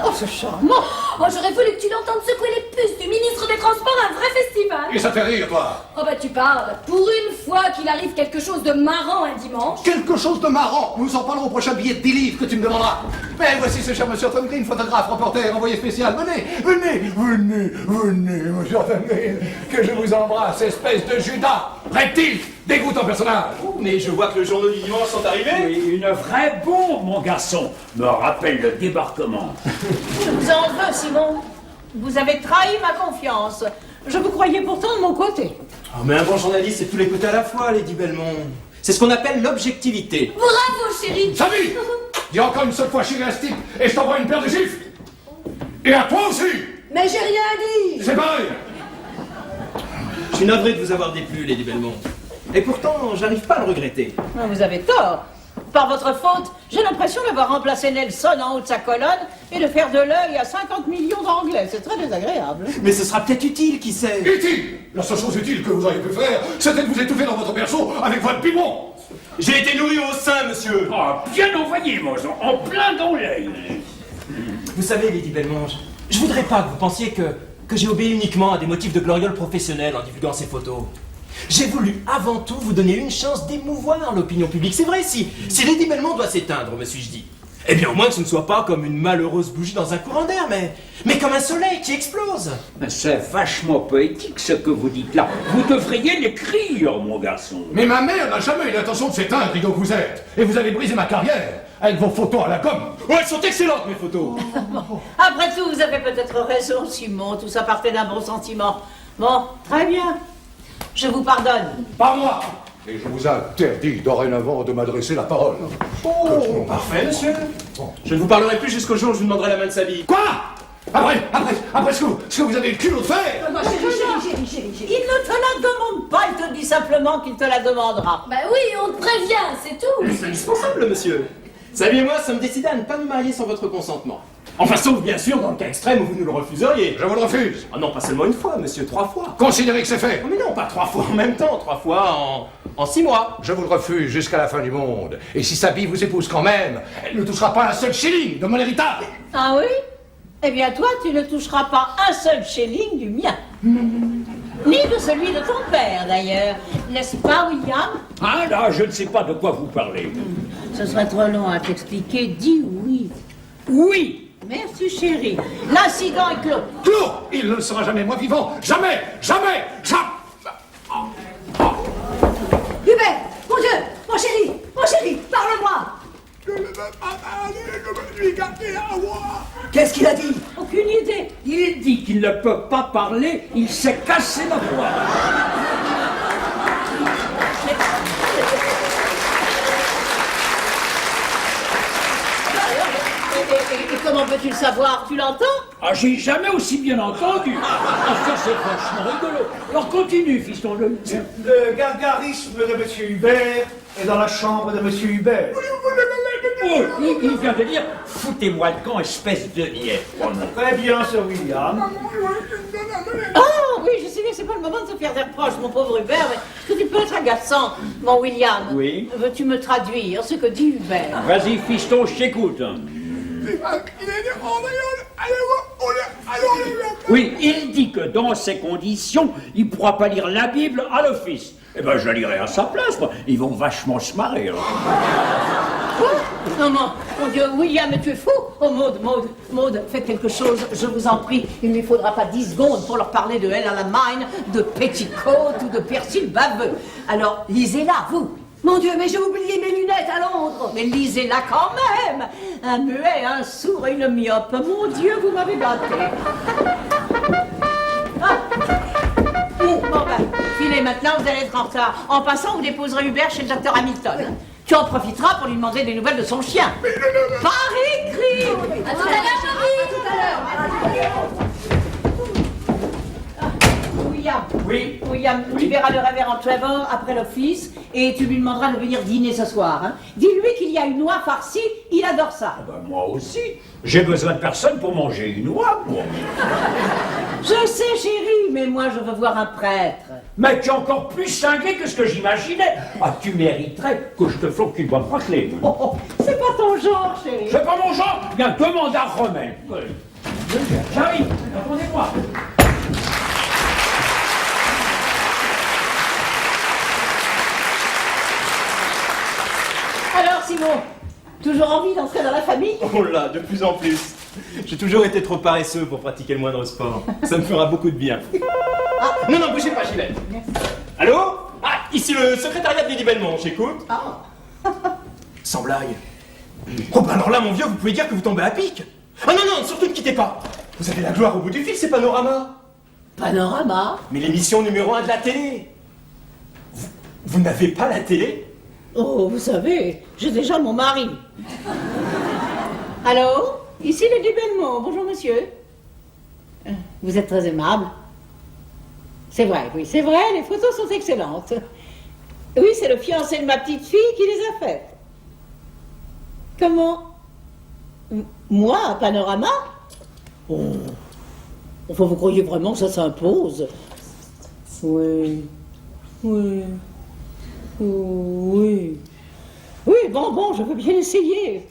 [SPEAKER 2] Oh, c'est charmant.
[SPEAKER 6] Oh, j'aurais voulu que tu l'entendes secouer les puces du ministre des Transports à un vrai festival.
[SPEAKER 1] Et ça te fait rire, toi?
[SPEAKER 6] Oh bah tu parles. Pour une fois qu'il arrive quelque chose de marrant un dimanche.
[SPEAKER 1] Quelque chose de marrant! Nous en parlerons au prochain billet de 10 livres que tu me demanderas! Mais voici ce cher monsieur Horton Green, photographe, reporter, envoyé spécial. Venez, monsieur Horton Green, que je vous embrasse, espèce de Judas! Reptile! Dégoûtant personnage!
[SPEAKER 7] Mais je vois que le journaux du dimanche sont arrivés.
[SPEAKER 3] Oui, une vraie bombe, mon garçon. Me rappelle le débarquement.
[SPEAKER 2] Je vous en veux, Simon. Vous avez trahi ma confiance. Je vous croyais pourtant de mon côté.
[SPEAKER 7] Oh, mais un bon journaliste, c'est tous les côtés à la fois, Lady Belmont. C'est ce qu'on appelle l'objectivité.
[SPEAKER 6] Bravo chérie.
[SPEAKER 1] Samy! Dis encore une seule fois chérie à ce type et je t'envoie une paire de gifles! Et à toi aussi!
[SPEAKER 5] Mais j'ai rien dit.
[SPEAKER 1] C'est pareil!
[SPEAKER 7] Je suis navré de vous avoir déplu, Lady Belmont. Et pourtant, j'arrive pas à le regretter.
[SPEAKER 2] Ah, vous avez tort. Par votre faute, j'ai l'impression d'avoir remplacé Nelson en haut de sa colonne et de faire de l'œil à 50 millions d'anglais. C'est très désagréable.
[SPEAKER 7] Mais ce sera peut-être utile, qui sait.
[SPEAKER 1] Utile! La seule chose utile que vous auriez pu faire, c'était de vous étouffer dans votre berceau avec votre biberon!
[SPEAKER 7] J'ai été nourri au sein, monsieur.
[SPEAKER 3] Ah, bien envoyé, mon sang, en plein dans l'œil.
[SPEAKER 7] Vous savez, Lady Belmont, je voudrais pas que vous pensiez que j'ai obéi uniquement à des motifs de gloriole professionnelle en divulguant ces photos. J'ai voulu avant tout vous donner une chance d'émouvoir l'opinion publique. C'est vrai, si Lady Belmont doit s'éteindre, me suis-je dit, eh bien au moins que ce ne soit pas comme une malheureuse bougie dans un courant d'air, mais comme un soleil qui explose.
[SPEAKER 3] C'est vachement poétique ce que vous dites là. Vous devriez l'écrire, mon garçon.
[SPEAKER 1] Mais ma mère n'a jamais eu l'intention de s'éteindre, idiot que vous êtes! Et vous avez brisé ma carrière avec vos photos à la com!
[SPEAKER 7] Oh, elles sont excellentes, mes photos.
[SPEAKER 2] Après tout, vous avez peut-être raison, Simon. Tout ça partait d'un bon sentiment. Bon, très bien. Je vous pardonne.
[SPEAKER 1] Pas moi. Et je vous interdis dorénavant de m'adresser la parole.
[SPEAKER 7] Oh, parfait, monsieur. Je ne vous parlerai plus jusqu'au jour où je vous demanderai la main de Sally.
[SPEAKER 1] Quoi? Après ce que vous avez le culot de faire?
[SPEAKER 5] Chérie.
[SPEAKER 2] Il ne te la demande pas, il te dit simplement qu'il te la demandera.
[SPEAKER 6] Bah oui, on te prévient, c'est tout.
[SPEAKER 7] C'est indispensable, monsieur. Sally et moi sommes décidés à ne pas nous marier sans votre consentement. Enfin, sauf bien sûr dans le cas extrême où vous nous le refuseriez.
[SPEAKER 1] Je vous le refuse.
[SPEAKER 7] Ah non, pas seulement une fois, monsieur, 3 fois.
[SPEAKER 1] Considérez que c'est fait.
[SPEAKER 7] Oh, mais non, pas 3 fois en même temps, 3 fois en 6 mois.
[SPEAKER 1] Je vous le refuse jusqu'à la fin du monde. Et si Sabi vous épouse quand même, elle ne touchera pas un seul shilling de mon héritage.
[SPEAKER 2] Ah oui? Eh bien toi, tu ne toucheras pas un seul shilling du mien. Ni de celui de ton père, d'ailleurs. N'est-ce pas, William?
[SPEAKER 3] Ah là, je ne sais pas de quoi vous parlez.
[SPEAKER 2] Ce serait trop long à t'expliquer. Dis oui.
[SPEAKER 3] Oui.
[SPEAKER 2] Merci, chérie. L'incident est clos.
[SPEAKER 1] Clos! Il ne le sera jamais, moi vivant. Jamais.
[SPEAKER 5] Hubert, mon Dieu, mon chéri, parle-moi.
[SPEAKER 1] Je ne veux pas parler, je me suis gardé à moi.
[SPEAKER 5] Qu'est-ce qu'il a dit?
[SPEAKER 2] Aucune idée.
[SPEAKER 3] Il dit qu'il ne peut pas parler, il s'est cassé la voix.
[SPEAKER 2] Et comment peux-tu le savoir? Tu l'entends?
[SPEAKER 3] Ah, j'ai jamais aussi bien entendu. Ah, ça, c'est franchement rigolo. Alors, continue, fiston.
[SPEAKER 4] Le gargarisme de Monsieur Hubert est dans la chambre de Monsieur Hubert.
[SPEAKER 3] Oh, il vient de dire, foutez-moi le camp, espèce de niais.
[SPEAKER 4] Très bien, Sir William.
[SPEAKER 2] Oh oui, je sais bien, c'est pas le moment de se faire des reproches, mon pauvre Hubert, mais est-ce que tu peux être agaçant, mon William?
[SPEAKER 3] Oui.
[SPEAKER 2] Veux-tu me traduire ce que dit Hubert?
[SPEAKER 3] Vas-y, fiston, je t'écoute. Oui, il dit que dans ces conditions, il ne pourra pas lire la Bible à l'office. Eh ben, je la lirai à sa place, moi. Ils vont vachement se marrer.
[SPEAKER 2] Quoi? Non, mon Dieu, William, mais tu es fou. Oh, Maud, faites quelque chose, je vous en prie. Il ne lui faudra pas 10 secondes pour leur parler de Elle à la Mine, de Petticoat ou de Persil baveux. Alors, lisez-la, vous.
[SPEAKER 5] Mon Dieu, mais j'ai oublié mes lunettes à Londres.
[SPEAKER 2] Mais lisez-la quand même. Un muet, un sourd et une myope. Mon Dieu, vous m'avez gâté. Ah. Bon, ben, filez maintenant, vous allez être en retard. En passant, vous déposerez Hubert chez le docteur Hamilton. Tu en profiteras pour lui demander des nouvelles de son chien. Par écrit.
[SPEAKER 6] À tout à l'heure, chérie.
[SPEAKER 2] William, tu verras le révérend Trevor après l'office et tu lui demanderas de venir dîner ce soir. Hein. Dis-lui qu'il y a une noix farcie, il adore ça.
[SPEAKER 3] Ah ben, moi aussi. J'ai besoin de personne pour manger une noix, moi.
[SPEAKER 2] Je sais, chérie, mais moi je veux voir un prêtre.
[SPEAKER 3] Mais tu es encore plus cinglé que ce que j'imaginais. Ah, tu mériterais que je te floque une bonne raclée.
[SPEAKER 2] Oh, c'est pas ton genre, chérie.
[SPEAKER 3] C'est pas mon genre. Bien, demande à Romain. J'arrive, attendez-moi.
[SPEAKER 2] Alors, Simon, toujours envie d'entrer dans la famille?
[SPEAKER 7] Oh là, de plus en plus. J'ai toujours été trop paresseux pour pratiquer le moindre sport. Ça me fera beaucoup de bien. Ah, non, bougez pas, j'y vais. Allô? Ah, ici le secrétariat de Lady Belmont, j'écoute. Sans blague. Oh, bah alors là, mon vieux, vous pouvez dire que vous tombez à pic. Ah non, surtout ne quittez pas. Vous avez la gloire au bout du fil, c'est Panorama.
[SPEAKER 2] Panorama?
[SPEAKER 7] Mais l'émission numéro 1 de la télé. Vous n'avez pas la télé?
[SPEAKER 2] Oh, vous savez, j'ai déjà mon mari. Allô? Ici Lady Belmont. Bonjour, monsieur. Vous êtes très aimable. C'est vrai, oui, c'est vrai, les photos sont excellentes. Oui, c'est le fiancé de ma petite fille qui les a faites. Comment? Moi, à Panorama? Oh. Enfin, vous croyez vraiment que ça s'impose? Oui. Oui, bon, je veux bien essayer.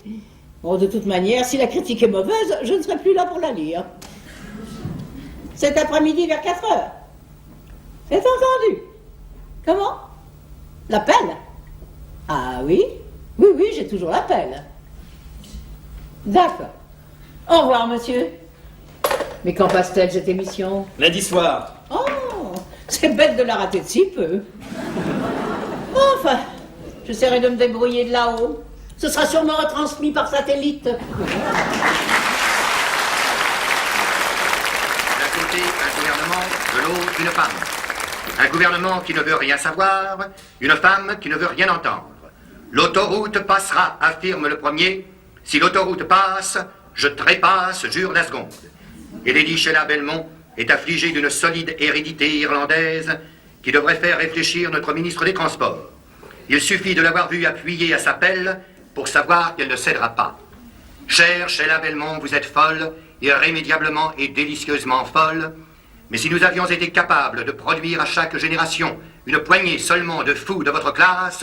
[SPEAKER 2] Bon, de toute manière, si la critique est mauvaise, je ne serai plus là pour la lire. Cet après-midi vers 4 heures. C'est entendu. Comment? L'appel? Ah oui, j'ai toujours l'appel. D'accord. Au revoir, monsieur. Mais quand passe-t-elle, cette émission?
[SPEAKER 7] Lundi soir.
[SPEAKER 2] Oh, c'est bête de la rater de si peu. Enfin, j'essaierai de me débrouiller de là-haut. Ce sera sûrement retransmis par satellite.
[SPEAKER 9] D'un côté, un gouvernement, de l'autre, une femme. Un gouvernement qui ne veut rien savoir, une femme qui ne veut rien entendre. L'autoroute passera, affirme le premier. Si l'autoroute passe, je trépasse, jure la seconde. Et Lady Sheila Belmont est affligée d'une solide hérédité irlandaise qui devrait faire réfléchir notre ministre des Transports. Il suffit de l'avoir vue appuyée à sa pelle pour savoir qu'elle ne cédera pas. Chère Sheila Belmont, vous êtes folle, irrémédiablement et délicieusement folle. Mais si nous avions été capables de produire à chaque génération une poignée seulement de fous de votre classe,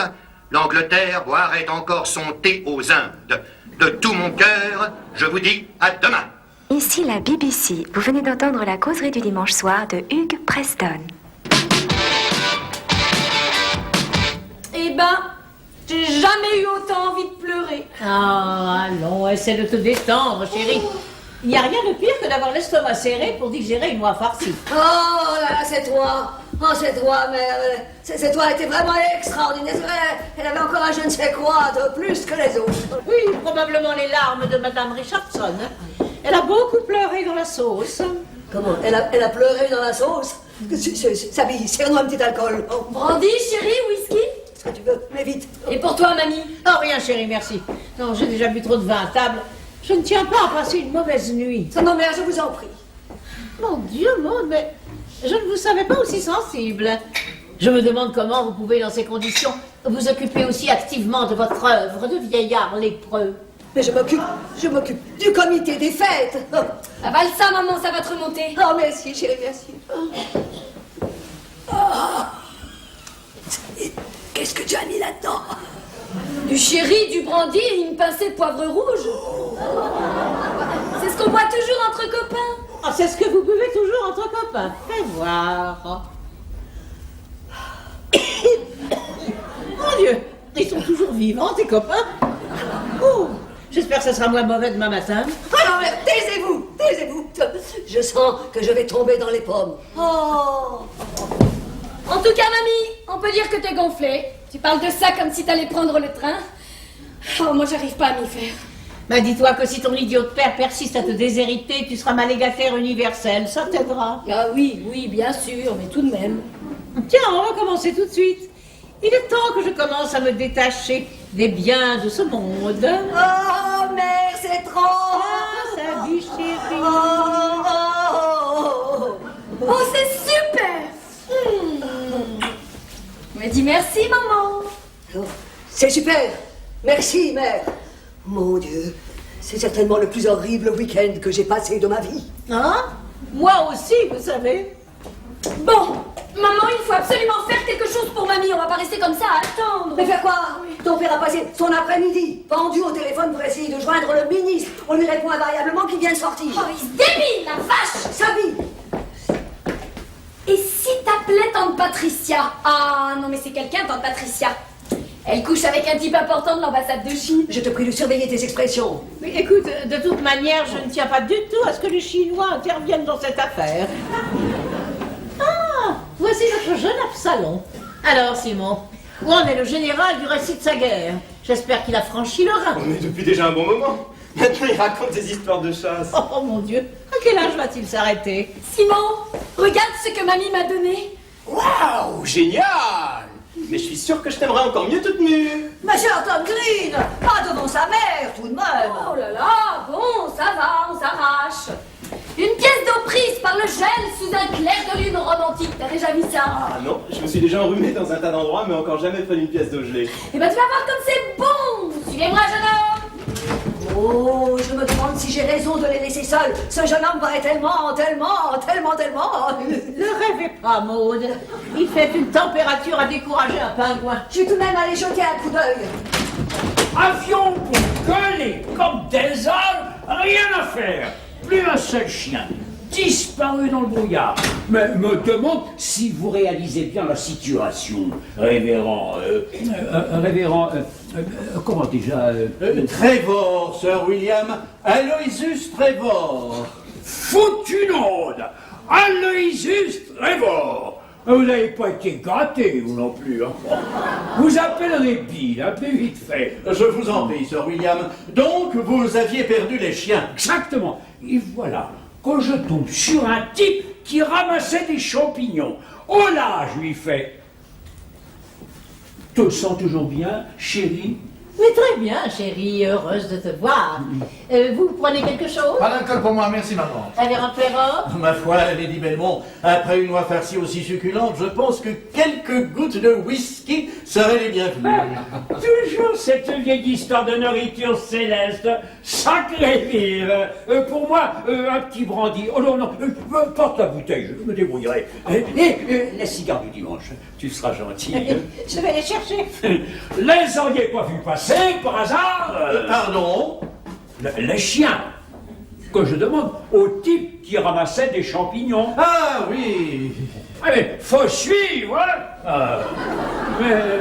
[SPEAKER 9] l'Angleterre boirait encore son thé aux Indes. De tout mon cœur, je vous dis à demain.
[SPEAKER 10] Ici la BBC. Vous venez d'entendre la causerie du dimanche soir de Hugh Preston.
[SPEAKER 6] Eh ben, j'ai jamais eu autant envie de pleurer.
[SPEAKER 2] Ah, allons, essaie de te détendre, chérie. Il n'y a rien de pire que d'avoir l'estomac serré pour digérer une noix farcie.
[SPEAKER 5] Oh là là, cette oie. Oh, cette oie, mère. Cette oie était vraiment extraordinaire. C'est vrai, elle avait encore un je ne sais quoi de plus que les autres.
[SPEAKER 2] Oui, probablement les larmes de Madame Richardson. Elle a beaucoup pleuré dans la sauce.
[SPEAKER 5] Comment elle a pleuré dans la sauce? Sabi, serre-nous un petit alcool. Oh.
[SPEAKER 6] Brandy, chérie, whisky?
[SPEAKER 5] Ce que tu veux, mais vite.
[SPEAKER 6] Et pour toi, mamie?
[SPEAKER 2] Non, rien, chérie, merci. Non, j'ai déjà bu trop de vin à table. Je ne tiens pas à passer une mauvaise nuit.
[SPEAKER 5] Non, mère, je vous en prie.
[SPEAKER 2] Mon Dieu, Maud, mais je ne vous savais pas aussi sensible. Je me demande comment vous pouvez, dans ces conditions, vous occuper aussi activement de votre œuvre de vieillard lépreux.
[SPEAKER 5] Mais je m'occupe du comité des fêtes. Oh.
[SPEAKER 6] Avale ça, maman, ça va te remonter.
[SPEAKER 5] Oh, merci, chérie, merci. Oh. Qu'est-ce que tu as mis là-dedans?
[SPEAKER 6] Du chéri, du brandy et une pincée de poivre rouge. C'est ce qu'on boit toujours entre copains.
[SPEAKER 2] Ah, c'est ce que vous buvez toujours entre copains. Fais voir. Mon Dieu, ils sont toujours vivants, tes copains. Oh, j'espère que ça sera moins mauvais demain matin.
[SPEAKER 5] Oh non, mais taisez-vous, taisez-vous. Je sens que je vais tomber dans les pommes. Oh.
[SPEAKER 6] En tout cas, mamie, on peut dire que t'es gonflée. Tu parles de ça comme si t'allais prendre le train. Oh, moi, j'arrive pas à m'y faire.
[SPEAKER 2] Mais dis-toi que si ton idiot de père persiste à te déshériter, tu seras ma légataire universelle, ça t'aidera.
[SPEAKER 6] Ah oui, oui, bien sûr, mais tout de même.
[SPEAKER 2] Tiens, on va commencer tout de suite. Il est temps que je commence à me détacher des biens de ce monde.
[SPEAKER 5] Oh, mère, c'est trop.
[SPEAKER 2] Ah, salut, chérie.
[SPEAKER 6] Oh, c'est super. Me dis merci, maman.
[SPEAKER 5] Oh, c'est super. Merci, mère. Mon Dieu, c'est certainement le plus horrible week-end que j'ai passé de ma vie.
[SPEAKER 2] Hein? Moi aussi, vous savez.
[SPEAKER 6] Bon, maman, il faut absolument faire quelque chose pour mamie. On va pas rester comme ça à attendre.
[SPEAKER 5] Mais faire quoi? Ton père a passé son après-midi pendu au téléphone pour essayer de joindre le ministre. On lui répond invariablement qu'il vient de sortir.
[SPEAKER 6] Oh, il se débile, la vache.
[SPEAKER 5] Sabi.
[SPEAKER 6] Et si t'appelais tante Patricia? Ah non, mais c'est quelqu'un, tante Patricia. Elle couche avec un type important de l'ambassade de Chine.
[SPEAKER 5] Je te prie de surveiller tes expressions.
[SPEAKER 2] Mais écoute, de toute manière, je ne tiens pas du tout à ce que les Chinois interviennent dans cette affaire. Ah, voici notre jeune Absalom. Alors, Simon, où en est le général du récit de sa guerre? J'espère qu'il a franchi le Rhin.
[SPEAKER 7] Mais depuis déjà un bon moment. Maintenant, il raconte des histoires de chasse.
[SPEAKER 2] Oh mon Dieu, à quel âge va-t-il s'arrêter?
[SPEAKER 6] Simon, regarde ce que mamie m'a donné.
[SPEAKER 7] Waouh, génial! Mais je suis sûr que je t'aimerais encore mieux toute nue.
[SPEAKER 5] Ma chère Tom Green, pas devant sa mère, tout de même.
[SPEAKER 6] Oh là là, bon, ça va, on s'arrache. Une pièce d'eau prise par le gel sous un clair de lune romantique. T'as déjà vu ça?
[SPEAKER 7] Ah non, je me suis déjà enrhumé dans un tas d'endroits, mais encore jamais fait une pièce d'eau gelée.
[SPEAKER 6] Eh ben tu vas voir comme c'est bon. Suivez-moi, jeune homme.
[SPEAKER 5] Oh, je me demande si j'ai raison de les laisser seuls. Ce jeune homme paraît tellement.
[SPEAKER 2] Ne rêvez pas, Maud. Il fait une température à décourager un pingouin.
[SPEAKER 5] Je vais tout de même aller jeter un coup d'œil.
[SPEAKER 3] Avion pour gueuler comme des ânes, rien à faire. Plus un seul chien. Disparu dans le brouillard. Mais me demande si vous réalisez bien la situation, révérend. Comment déjà
[SPEAKER 1] Trevor, Sir William. Aloysius Trevor.
[SPEAKER 3] Foutu onde. Aloysius Trevor. Vous n'avez pas été gâté, vous non plus. Hein. Vous appellerez Bill, un peu vite fait.
[SPEAKER 1] Je vous en prie, Sir William. Donc, vous aviez perdu les chiens.
[SPEAKER 3] Exactement. Et voilà que je tombe sur un type qui ramassait des champignons. Oh là, je lui fais. Te sens toujours bien, chérie?
[SPEAKER 2] Mais très bien, chérie, heureuse de te voir. Vous prenez quelque chose?
[SPEAKER 1] Pas d'alcool pour moi, merci maman.
[SPEAKER 2] Révérend Perrault?
[SPEAKER 7] Ma foi, Lady Belmont, après une oie farcie aussi succulente, je pense que quelques gouttes de whisky seraient les bienvenues.
[SPEAKER 3] Toujours cette vieille histoire de nourriture céleste, sacré vive. Pour moi, un petit brandy. Oh non, non, porte la bouteille, je me débrouillerai. Les cigares du dimanche, tu seras gentil.
[SPEAKER 2] Je vais les chercher.
[SPEAKER 3] Les auriez pas vu passer, par hasard?
[SPEAKER 7] Pardon?
[SPEAKER 3] Les chiens que je demande au type qui ramassait des champignons.
[SPEAKER 7] Ah oui.
[SPEAKER 3] Ah, mais faut suivre, hein.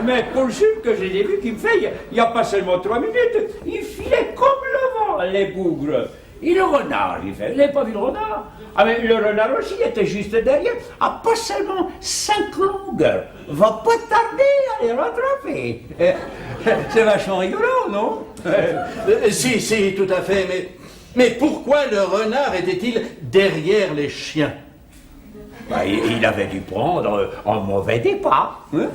[SPEAKER 3] Mais pour le suivre que j'ai vu qui me fait, il n'y a pas seulement 3 minutes, il filait comme le vent, les bougres. Et le renard, il fait, vous n'avez pas vu le renard? Ah mais le renard aussi était juste derrière, ah pas seulement 5 longueurs, va pas tarder à les rattraper. C'est vachement rigolo, non?
[SPEAKER 7] Si, tout à fait, mais pourquoi le renard était-il derrière les chiens?
[SPEAKER 3] Bah, il avait dû prendre un mauvais départ. Hein?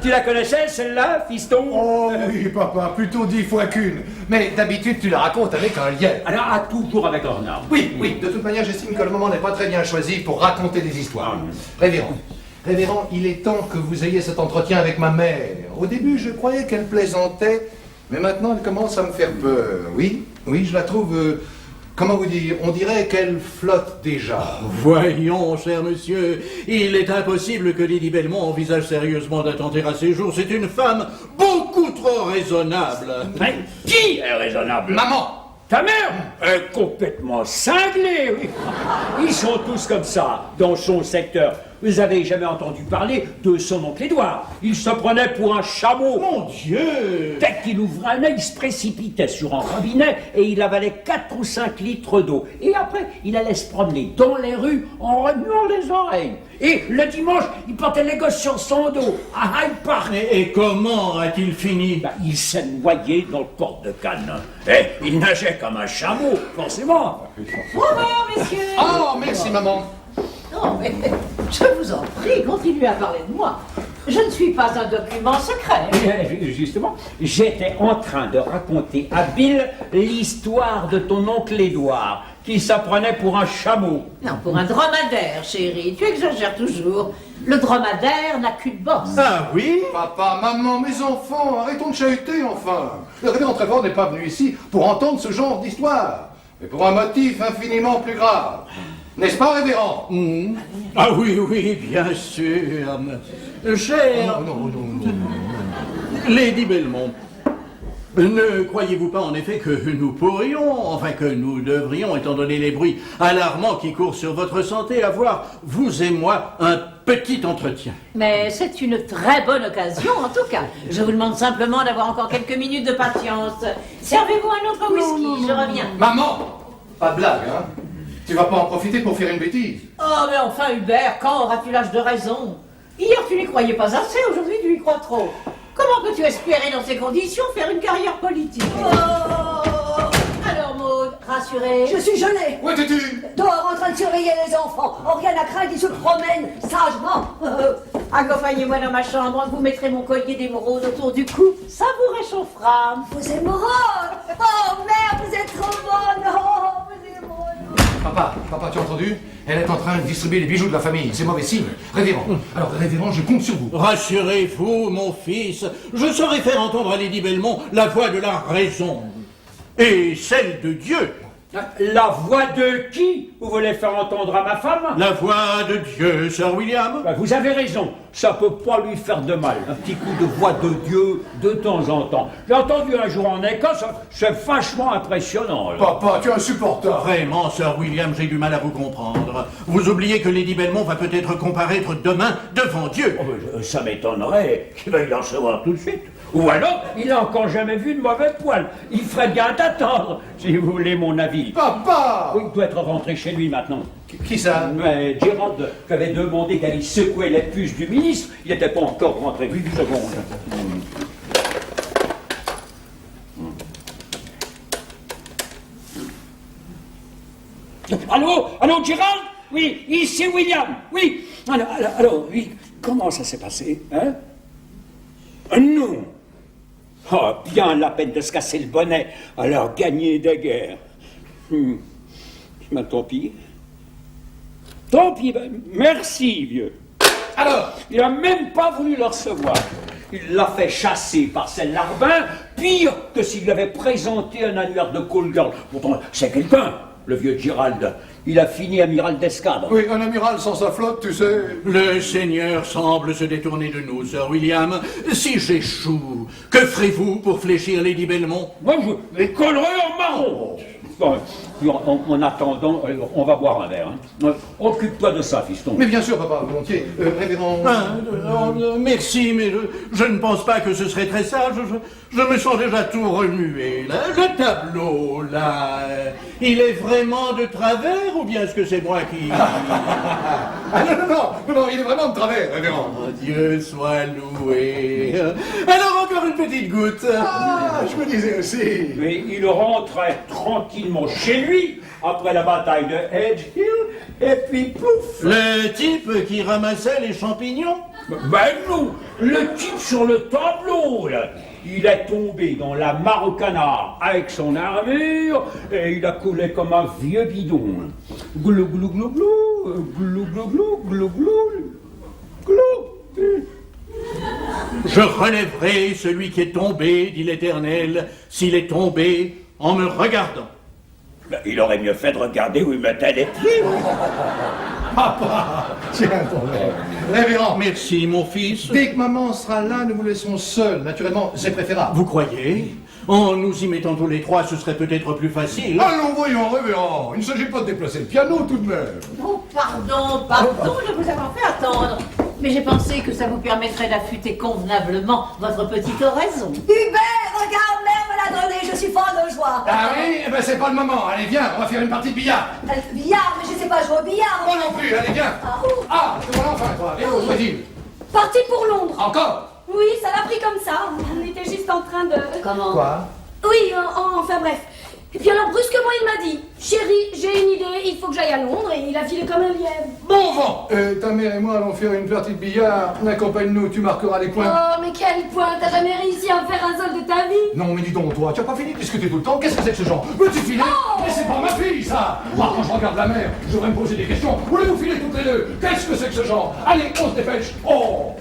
[SPEAKER 3] Tu la connaissais, celle-là, fiston?
[SPEAKER 1] Oh oui, papa, plutôt 10 fois qu'une. Mais d'habitude, tu la racontes avec un lien.
[SPEAKER 3] Alors, toujours avec un renard.
[SPEAKER 1] Oui, de toute manière, j'estime que le moment n'est pas très bien choisi pour raconter des histoires. Révérend, il est temps que vous ayez cet entretien avec ma mère. Au début, je croyais qu'elle plaisantait, mais maintenant, elle commence à me faire peur. Oui, je la trouve... comment vous dire? On dirait qu'elle flotte déjà.
[SPEAKER 7] Voyons, cher monsieur, il est impossible que Lady Belmont envisage sérieusement d'attenter à ses jours. C'est une femme beaucoup trop raisonnable.
[SPEAKER 3] Mais qui est raisonnable?
[SPEAKER 1] Maman!
[SPEAKER 3] Ta mère est complètement cinglée, oui. Ils sont tous comme ça, dans son secteur. Vous avez jamais entendu parler de son oncle Édouard? Il se prenait pour un chameau.
[SPEAKER 7] Mon Dieu!
[SPEAKER 3] Dès qu'il ouvrait un œil, il se précipitait sur un robinet et il avalait 4 ou 5 litres d'eau. Et après, il allait se promener dans les rues en remuant les oreilles. Et le dimanche, il portait les gosses sur son dos, à Hyde Park.
[SPEAKER 7] Et comment a-t-il fini?
[SPEAKER 3] Il s'est noyé dans le port de Cannes. Et il nageait comme un chameau, forcément.
[SPEAKER 2] Bonjour, messieurs.
[SPEAKER 1] Oh, merci, maman.
[SPEAKER 2] Non, mais je vous en prie, continuez à parler de moi. Je ne suis pas un document secret.
[SPEAKER 3] Justement, j'étais en train de raconter à Bill l'histoire de ton oncle Édouard, qui s'apprenait pour un chameau.
[SPEAKER 2] Non, pour un dromadaire, chérie. Tu exagères toujours. Le dromadaire n'a qu'une bosse.
[SPEAKER 7] Ah oui?
[SPEAKER 1] Papa, maman, mes enfants, arrêtons de chahuter, enfin. Le révérend Trevor n'est pas venu ici pour entendre ce genre d'histoire, mais pour un motif infiniment plus grave. N'est-ce pas, révérend?
[SPEAKER 7] Ah oui, bien sûr. Cher
[SPEAKER 1] Non.
[SPEAKER 7] Lady Belmont, ne croyez-vous pas en effet que nous pourrions, enfin que nous devrions, étant donné les bruits alarmants qui courent sur votre santé, avoir, vous et moi, un petit entretien?
[SPEAKER 2] Mais c'est une très bonne occasion, en tout cas. Je vous demande simplement d'avoir encore quelques minutes de patience. Servez-vous un autre whisky, je reviens.
[SPEAKER 1] Maman! Pas de blague, hein? Tu vas pas en profiter pour faire une bêtise?
[SPEAKER 2] Oh, mais enfin, Hubert, quand auras-tu l'âge de raison? Hier, tu n'y croyais pas assez, aujourd'hui, tu y crois trop. Comment peux-tu espérer, dans ces conditions, faire une carrière politique? Oh! Alors, Maud, rassurée?
[SPEAKER 5] Je suis gelée.
[SPEAKER 1] Où étais-tu?
[SPEAKER 5] Dehors en train de surveiller les enfants. Oh, rien à craindre, ils se promènent sagement.
[SPEAKER 2] Accompagnez-moi dans ma chambre, vous mettrez mon collier d'émeraude autour du cou, ça vous réchauffera.
[SPEAKER 5] Vos émeraudes. Oh, merde, vous êtes trop bonne. Oh, vos émeraudes.
[SPEAKER 1] Papa, tu as entendu? Elle est en train de distribuer les bijoux de la famille, c'est mauvais signe. Révérend, alors révérend, je compte sur vous.
[SPEAKER 7] Rassurez-vous, mon fils, je saurai faire entendre à Lady Belmont la voix de la raison. Et celle de Dieu.
[SPEAKER 3] La voix de qui vous voulez faire entendre à ma femme?
[SPEAKER 7] La voix de Dieu, Sir William.
[SPEAKER 3] Vous avez raison, ça peut pas lui faire de mal. Un petit coup de voix de Dieu de temps en temps. J'ai entendu un jour en Écosse, c'est vachement impressionnant. Là.
[SPEAKER 1] Papa, tu es insupportable.
[SPEAKER 7] Vraiment, Sir William, j'ai du mal à vous comprendre. Vous oubliez que Lady Belmont va peut-être comparaître demain devant Dieu.
[SPEAKER 3] Oh, ça m'étonnerait qu'il va y en recevoir tout de suite. Ou alors, il n'a encore jamais vu de mauvais poil. Il ferait bien d'attendre, si vous voulez mon avis.
[SPEAKER 1] Papa!
[SPEAKER 3] Oui, il doit être rentré chez lui maintenant.
[SPEAKER 1] Qui ça?
[SPEAKER 3] Mais Gérard qui avait demandé d'aller secouer les puces du ministre, il n'était pas encore rentré. 8 secondes. Allô, Gérald? Oui, ici William. Oui. Alors, oui, comment ça s'est passé, hein? Non. Oh, bien la peine de se casser le bonnet, alors gagner des guerres. Ben, tant pis. Tant pis, ben, merci, vieux. Alors, il n'a même pas voulu le recevoir. Il l'a fait chasser par celle Larbin, pire que s'il lui avait présenté un annuaire de call girl. Pourtant, c'est quelqu'un, le vieux Gérald. Il a fini amiral d'escadre.
[SPEAKER 1] Oui, un amiral sans sa flotte, tu sais.
[SPEAKER 11] Le Seigneur semble se détourner de nous, Sir William. Si j'échoue, que ferez-vous pour fléchir Lady Belmont?
[SPEAKER 3] Moi, je les collerai en marron. Bon, en attendant, on va boire un verre. Hein. Occupe-toi de ça, fiston.
[SPEAKER 1] Mais bien sûr, papa, volontiers. Révérend...
[SPEAKER 11] Merci, mais je ne pense pas que ce serait très sage. Je me sens déjà tout remué. Là. Le tableau, là, il est vraiment de travers ou bien est-ce que c'est moi qui...
[SPEAKER 1] non, il est vraiment de travers, révérend.
[SPEAKER 11] Oh, Dieu soit loué. Alors, encore une petite goutte.
[SPEAKER 1] Je me disais aussi.
[SPEAKER 3] Mais il rentrait tranquillement chez lui après la bataille de Edge Hill, et puis pouf!
[SPEAKER 11] Le type qui ramassait les champignons?
[SPEAKER 3] Ben non, le type sur le tableau, là. Il est tombé dans la mare au canard avec son armure et il a coulé comme un vieux bidon. Glou, glou, glou, glou, glou, glou, glou, glou, glou, glou.
[SPEAKER 11] Je relèverai celui qui est tombé, dit l'Éternel, s'il est tombé en me regardant.
[SPEAKER 3] Ben, il aurait mieux fait de regarder où il mettait les pieds.
[SPEAKER 1] Papa, tiens ton verre. Révérend.
[SPEAKER 11] Merci, mon fils.
[SPEAKER 1] Dès que maman sera là, nous vous laisserons seuls. Naturellement, c'est préférable.
[SPEAKER 11] Vous croyez? En nous y mettant tous les trois, ce serait peut-être plus facile.
[SPEAKER 1] Allons, voyons, révérend. Il ne s'agit pas de déplacer le piano, tout de même.
[SPEAKER 2] Oh, pardon de vous avoir fait attendre. Mais j'ai pensé que ça vous permettrait d'affûter convenablement votre petite oraison.
[SPEAKER 5] Hubert, regarde, mère me l'a donné, je suis folle de joie.
[SPEAKER 1] Ah oui? Eh ben c'est pas le moment. Allez, viens, on va faire une partie de billard.
[SPEAKER 5] Billard, mais je sais pas jouer au billard.
[SPEAKER 1] Moi non plus, allez, viens. Te voilà enfin, toi. Viens, au Brésil.
[SPEAKER 6] Parti pour Londres.
[SPEAKER 1] Encore?
[SPEAKER 6] Oui, ça l'a pris comme ça. On était juste en train de...
[SPEAKER 5] Comment?
[SPEAKER 1] Quoi?
[SPEAKER 6] Oui, enfin bref. Et puis alors brusquement il m'a dit, chérie, j'ai une idée, il faut que j'aille à Londres, et il a filé comme un lièvre.
[SPEAKER 1] Bon vent. Ta mère et moi allons faire une partie de billard. Accompagne-nous, tu marqueras les points.
[SPEAKER 6] Oh, mais quel point, t'as jamais réussi à faire un seul de ta vie?
[SPEAKER 1] Non, mais dis donc, toi, tu as pas fini de discuter tout le temps. Qu'est-ce que c'est que ce genre? Veux-tu filer? Mais c'est pas ma fille, ça. Moi, quand je regarde la mère, je devrais me poser des questions. Voulez-vous filer toutes les deux? Qu'est-ce que c'est que ce genre? Allez, on se dépêche. Oh!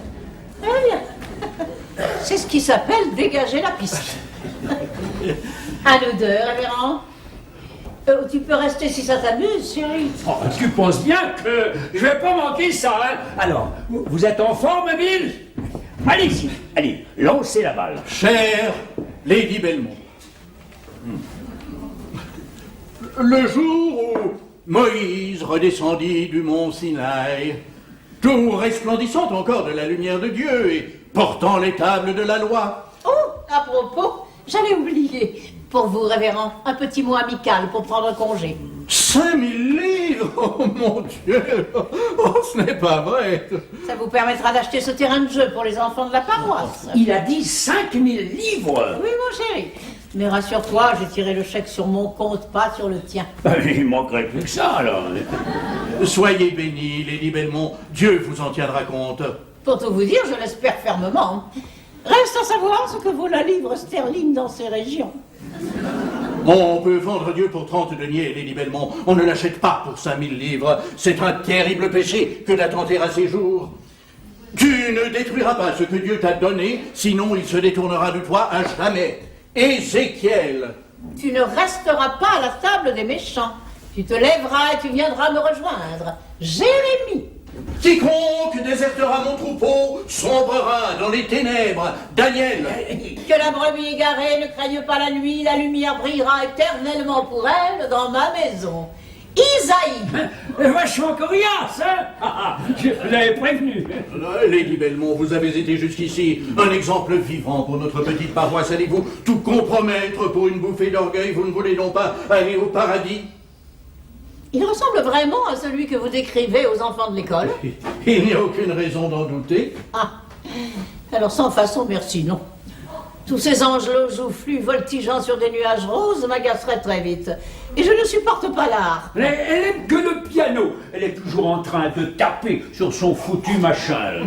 [SPEAKER 2] Très bien. C'est ce qui s'appelle dégager la piste. À nous deux, révérend. Tu peux rester si ça t'amuse, chérie.
[SPEAKER 3] Oh, tu penses bien que je vais pas manquer ça, hein? Alors, vous êtes en forme, Bill? Allez-y, allez, lancez la balle.
[SPEAKER 11] Chère Lady Belmont, le jour où Moïse redescendit du mont Sinaï, tout resplendissant encore de la lumière de Dieu et portant les tables de la loi.
[SPEAKER 2] Oh, à propos, j'allais oublier. Pour vous, révérend, un petit mot amical pour prendre congé.
[SPEAKER 11] 5000 livres? Oh mon Dieu! Oh, ce n'est pas vrai!
[SPEAKER 2] Ça vous permettra d'acheter ce terrain de jeu pour les enfants de la paroisse.
[SPEAKER 3] Il a dit 5000 livres!
[SPEAKER 2] Oui, mon chéri. Mais rassure-toi, j'ai tiré le chèque sur mon compte, pas sur le tien.
[SPEAKER 3] Il manquerait plus que ça, alors.
[SPEAKER 11] Soyez bénis, Lady Belmont, Dieu vous en tiendra compte.
[SPEAKER 2] Pour tout vous dire, je l'espère fermement. Reste à savoir ce que vaut la livre sterling dans ces régions.
[SPEAKER 11] On peut vendre Dieu pour 30 deniers, Lady Belmont. On ne l'achète pas pour 5000 livres. C'est un terrible péché que d'attenter à ses jours. Tu ne détruiras pas ce que Dieu t'a donné, sinon il se détournera de toi à jamais. Ézéchiel.
[SPEAKER 2] Tu ne resteras pas à la table des méchants. Tu te lèveras et tu viendras me rejoindre. Jérémie.
[SPEAKER 11] Quiconque désertera mon troupeau sombrera dans les ténèbres. Daniel.
[SPEAKER 2] Que la brebis égarée ne craigne pas la nuit, la lumière brillera éternellement pour elle dans ma maison. Isaïe.
[SPEAKER 3] Vachement coriace, hein? Je l'avais prévenu.
[SPEAKER 11] Lady Belmont, vous avez été jusqu'ici un exemple vivant pour notre petite paroisse. Allez-vous tout compromettre pour une bouffée d'orgueil? Vous ne voulez donc pas aller au paradis?
[SPEAKER 2] Il ressemble vraiment à celui que vous décrivez aux enfants de l'école.
[SPEAKER 11] Il n'y a aucune raison d'en douter.
[SPEAKER 2] Ah, alors sans façon, merci, non. Tous ces angelots joufflus voltigeant sur des nuages roses m'agaceraient très vite. Et je ne supporte pas l'art.
[SPEAKER 3] Elle aime que le piano. Elle est toujours en train de taper sur son foutu machin.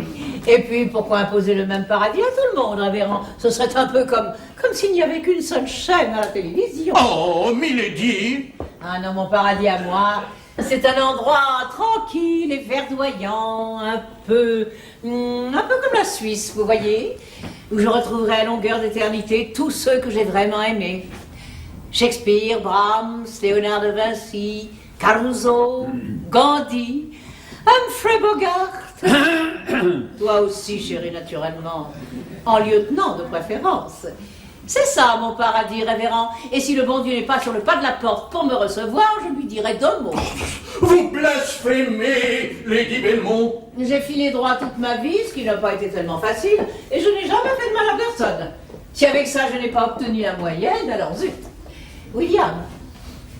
[SPEAKER 2] Et puis, pourquoi imposer le même paradis à tout le monde, révérend? Ce serait un peu comme s'il n'y avait qu'une seule chaîne à la télévision.
[SPEAKER 11] Oh, Milady!
[SPEAKER 2] Ah non, mon paradis à moi, c'est un endroit tranquille et verdoyant, un peu comme la Suisse, vous voyez, où je retrouverai à longueur d'éternité tous ceux que j'ai vraiment aimés. Shakespeare, Brahms, Léonard de Vinci, Caruso, Gandhi, Humphrey Bogart. Toi aussi, chérie, naturellement, en lieutenant de préférence. C'est ça, mon paradis, révérend. Et si le bon Dieu n'est pas sur le pas de la porte pour me recevoir, je lui dirai deux mots.
[SPEAKER 11] Vous blasphémez, Lady Belmont.
[SPEAKER 2] J'ai filé droit toute ma vie, ce qui n'a pas été tellement facile, et je n'ai jamais fait de mal à personne. Si avec ça je n'ai pas obtenu la moyenne, alors zut. William,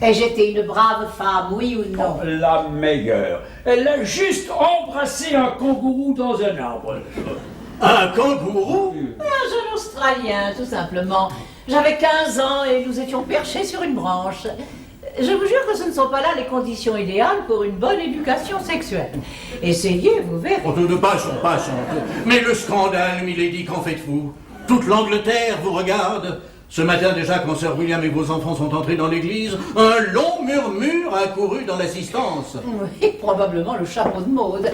[SPEAKER 2] ai-je été une brave femme, oui ou non?
[SPEAKER 3] La meilleure. Elle a juste embrassé un kangourou dans un arbre.
[SPEAKER 11] Un kangourou?
[SPEAKER 2] Un jeune Australien, tout simplement. J'avais 15 ans et nous étions perchés sur une branche. Je vous jure que ce ne sont pas là les conditions idéales pour une bonne éducation sexuelle. Essayez, vous verrez.
[SPEAKER 11] Oh, ne passons. Mais le scandale, Milady, qu'en faites-vous? Toute l'Angleterre vous regarde. Ce matin déjà, quand Sir William et vos enfants sont entrés dans l'église, un long murmure a couru dans l'assistance.
[SPEAKER 2] Oui, probablement le chapeau de Maud.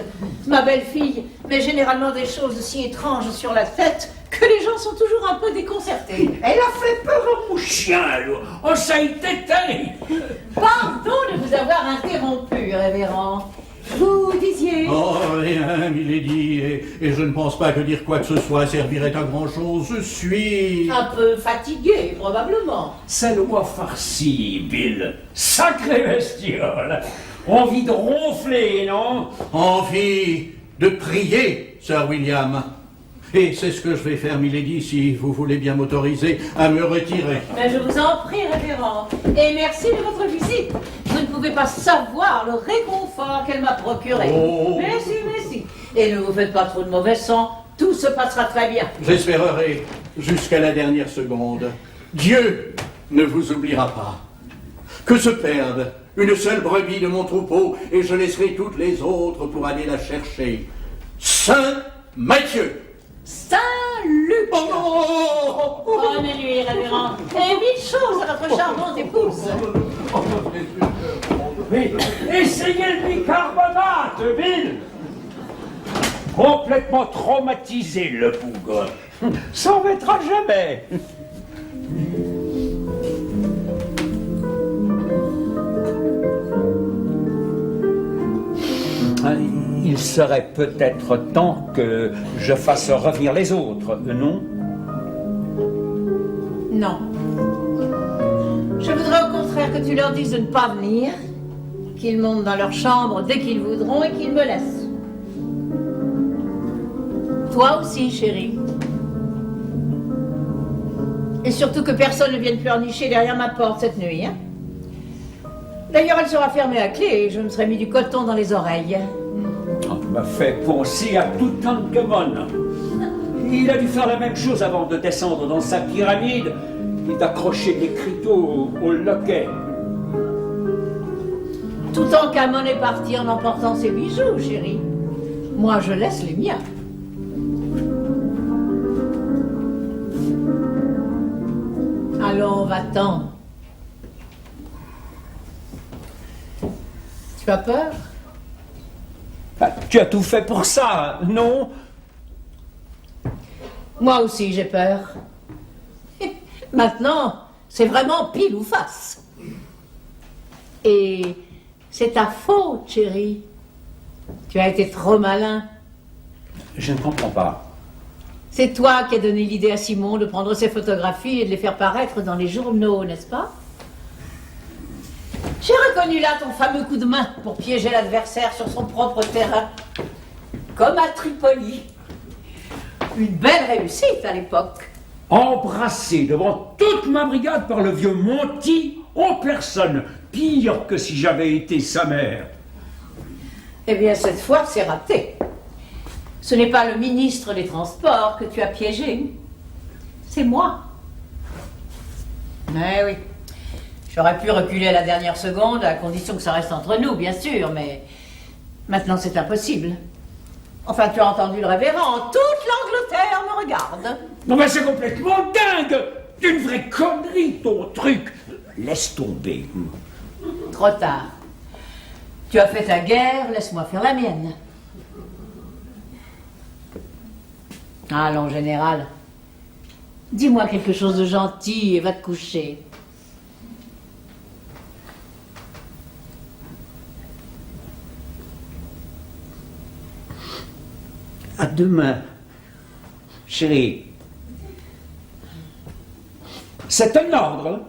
[SPEAKER 2] Ma belle-fille met généralement des choses si étranges sur la tête que les gens sont toujours un peu déconcertés.
[SPEAKER 3] Elle a fait peur à mon chien, alors. Oh, ça a été terrible.
[SPEAKER 2] Pardon de vous avoir interrompu, révérend. Vous disiez...
[SPEAKER 11] Oh, rien, Milady, et je ne pense pas que dire quoi que ce soit servirait à grand-chose. Je suis...
[SPEAKER 2] un peu fatigué, probablement.
[SPEAKER 3] C'est le roi farci, Bill. Sacré bestiole. Envie de ronfler, non?
[SPEAKER 11] Envie de prier, Sir William. Et c'est ce que je vais faire, Milady, si vous voulez bien m'autoriser à me retirer.
[SPEAKER 2] Mais je vous en prie, révérend. Et merci de votre visite. Vous ne pouvez pas savoir le réconfort qu'elle m'a procuré.
[SPEAKER 11] Oh.
[SPEAKER 2] Merci. Et ne vous faites pas trop de mauvais sang. Tout se passera très bien.
[SPEAKER 11] J'espérerai jusqu'à la dernière seconde. Dieu ne vous oubliera pas. Que se perde une seule brebis de mon troupeau et je laisserai toutes les autres pour aller la chercher. Saint Matthieu.
[SPEAKER 2] Salut! Bonne nuit, révérend. Et mille choses à votre charmante épouse.
[SPEAKER 3] Mais essayez le bicarbonate, Bill. Complètement traumatisé, le bougre. Ça en mettra jamais. Il serait peut-être temps que je fasse revenir les autres, non?
[SPEAKER 2] Non. Je voudrais au contraire que tu leur dises de ne pas venir, qu'ils montent dans leur chambre dès qu'ils voudront et qu'ils me laissent. Toi aussi, chérie. Et surtout que personne ne vienne pleurnicher derrière ma porte cette nuit, hein? D'ailleurs, elle sera fermée à clé et je me serai mis du coton dans les oreilles.
[SPEAKER 3] Tu m'as fait penser à Toutankhamon. Il a dû faire la même chose avant de descendre dans sa pyramide et d'accrocher des criteaux au loquet.
[SPEAKER 2] Toutankhamon est parti en emportant ses bijoux, chérie. Moi, je laisse les miens. Allons, va-t'en. Tu as peur?
[SPEAKER 3] Tu as tout fait pour ça, non?
[SPEAKER 2] Moi aussi, j'ai peur. Maintenant, c'est vraiment pile ou face. Et c'est ta faute, chérie. Tu as été trop malin.
[SPEAKER 3] Je ne comprends pas.
[SPEAKER 2] C'est toi qui as donné l'idée à Simon de prendre ses photographies et de les faire paraître dans les journaux, n'est-ce pas? J'ai reconnu là ton fameux coup de main pour piéger l'adversaire sur son propre terrain. Comme à Tripoli. Une belle réussite à l'époque.
[SPEAKER 3] Embrassé devant toute ma brigade par le vieux Monty en personne. Pire que si j'avais été sa mère.
[SPEAKER 2] Eh bien, cette fois, c'est raté. Ce n'est pas le ministre des Transports que tu as piégé. C'est moi. Eh oui. J'aurais pu reculer à la dernière seconde, à condition que ça reste entre nous, bien sûr, mais maintenant c'est impossible. Enfin, tu as entendu le révérend, toute l'Angleterre me regarde.
[SPEAKER 3] Non mais c'est complètement dingue. Une vraie connerie, ton truc. Laisse tomber.
[SPEAKER 2] Trop tard. Tu as fait ta guerre, laisse-moi faire la mienne. Allons, général. Dis-moi quelque chose de gentil et va te coucher.
[SPEAKER 3] À demain, chérie. C'est un ordre.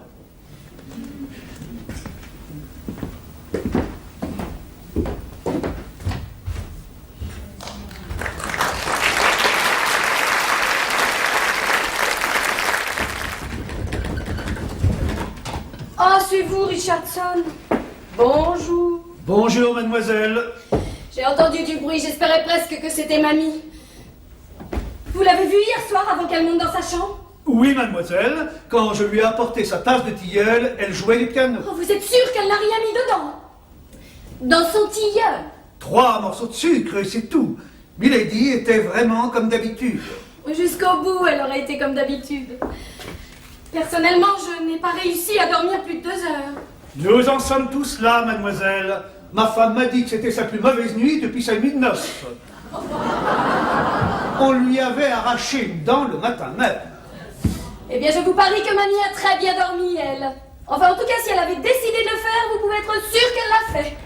[SPEAKER 6] Ah, c'est vous, Richardson. Bonjour.
[SPEAKER 4] Bonjour, mademoiselle.
[SPEAKER 6] J'ai entendu du bruit, j'espérais presque que c'était mamie. Vous l'avez vue hier soir avant qu'elle monte dans sa chambre?
[SPEAKER 4] Oui, mademoiselle. Quand je lui ai apporté sa tasse de tilleul, elle jouait du piano.
[SPEAKER 6] Oh, vous êtes sûre qu'elle n'a rien mis dedans? Dans son tilleul?
[SPEAKER 4] 3 morceaux de sucre et c'est tout. Milady était vraiment comme d'habitude.
[SPEAKER 6] Jusqu'au bout, elle aurait été comme d'habitude. Personnellement, je n'ai pas réussi à dormir plus de 2 heures.
[SPEAKER 4] Nous en sommes tous là, mademoiselle. Ma femme m'a dit que c'était sa plus mauvaise nuit depuis sa nuit de noces. On lui avait arraché une dent le matin même.
[SPEAKER 6] Eh bien, je vous parie que mamie a très bien dormi, elle. Enfin, en tout cas, si elle avait décidé de le faire, vous pouvez être sûr qu'elle l'a fait.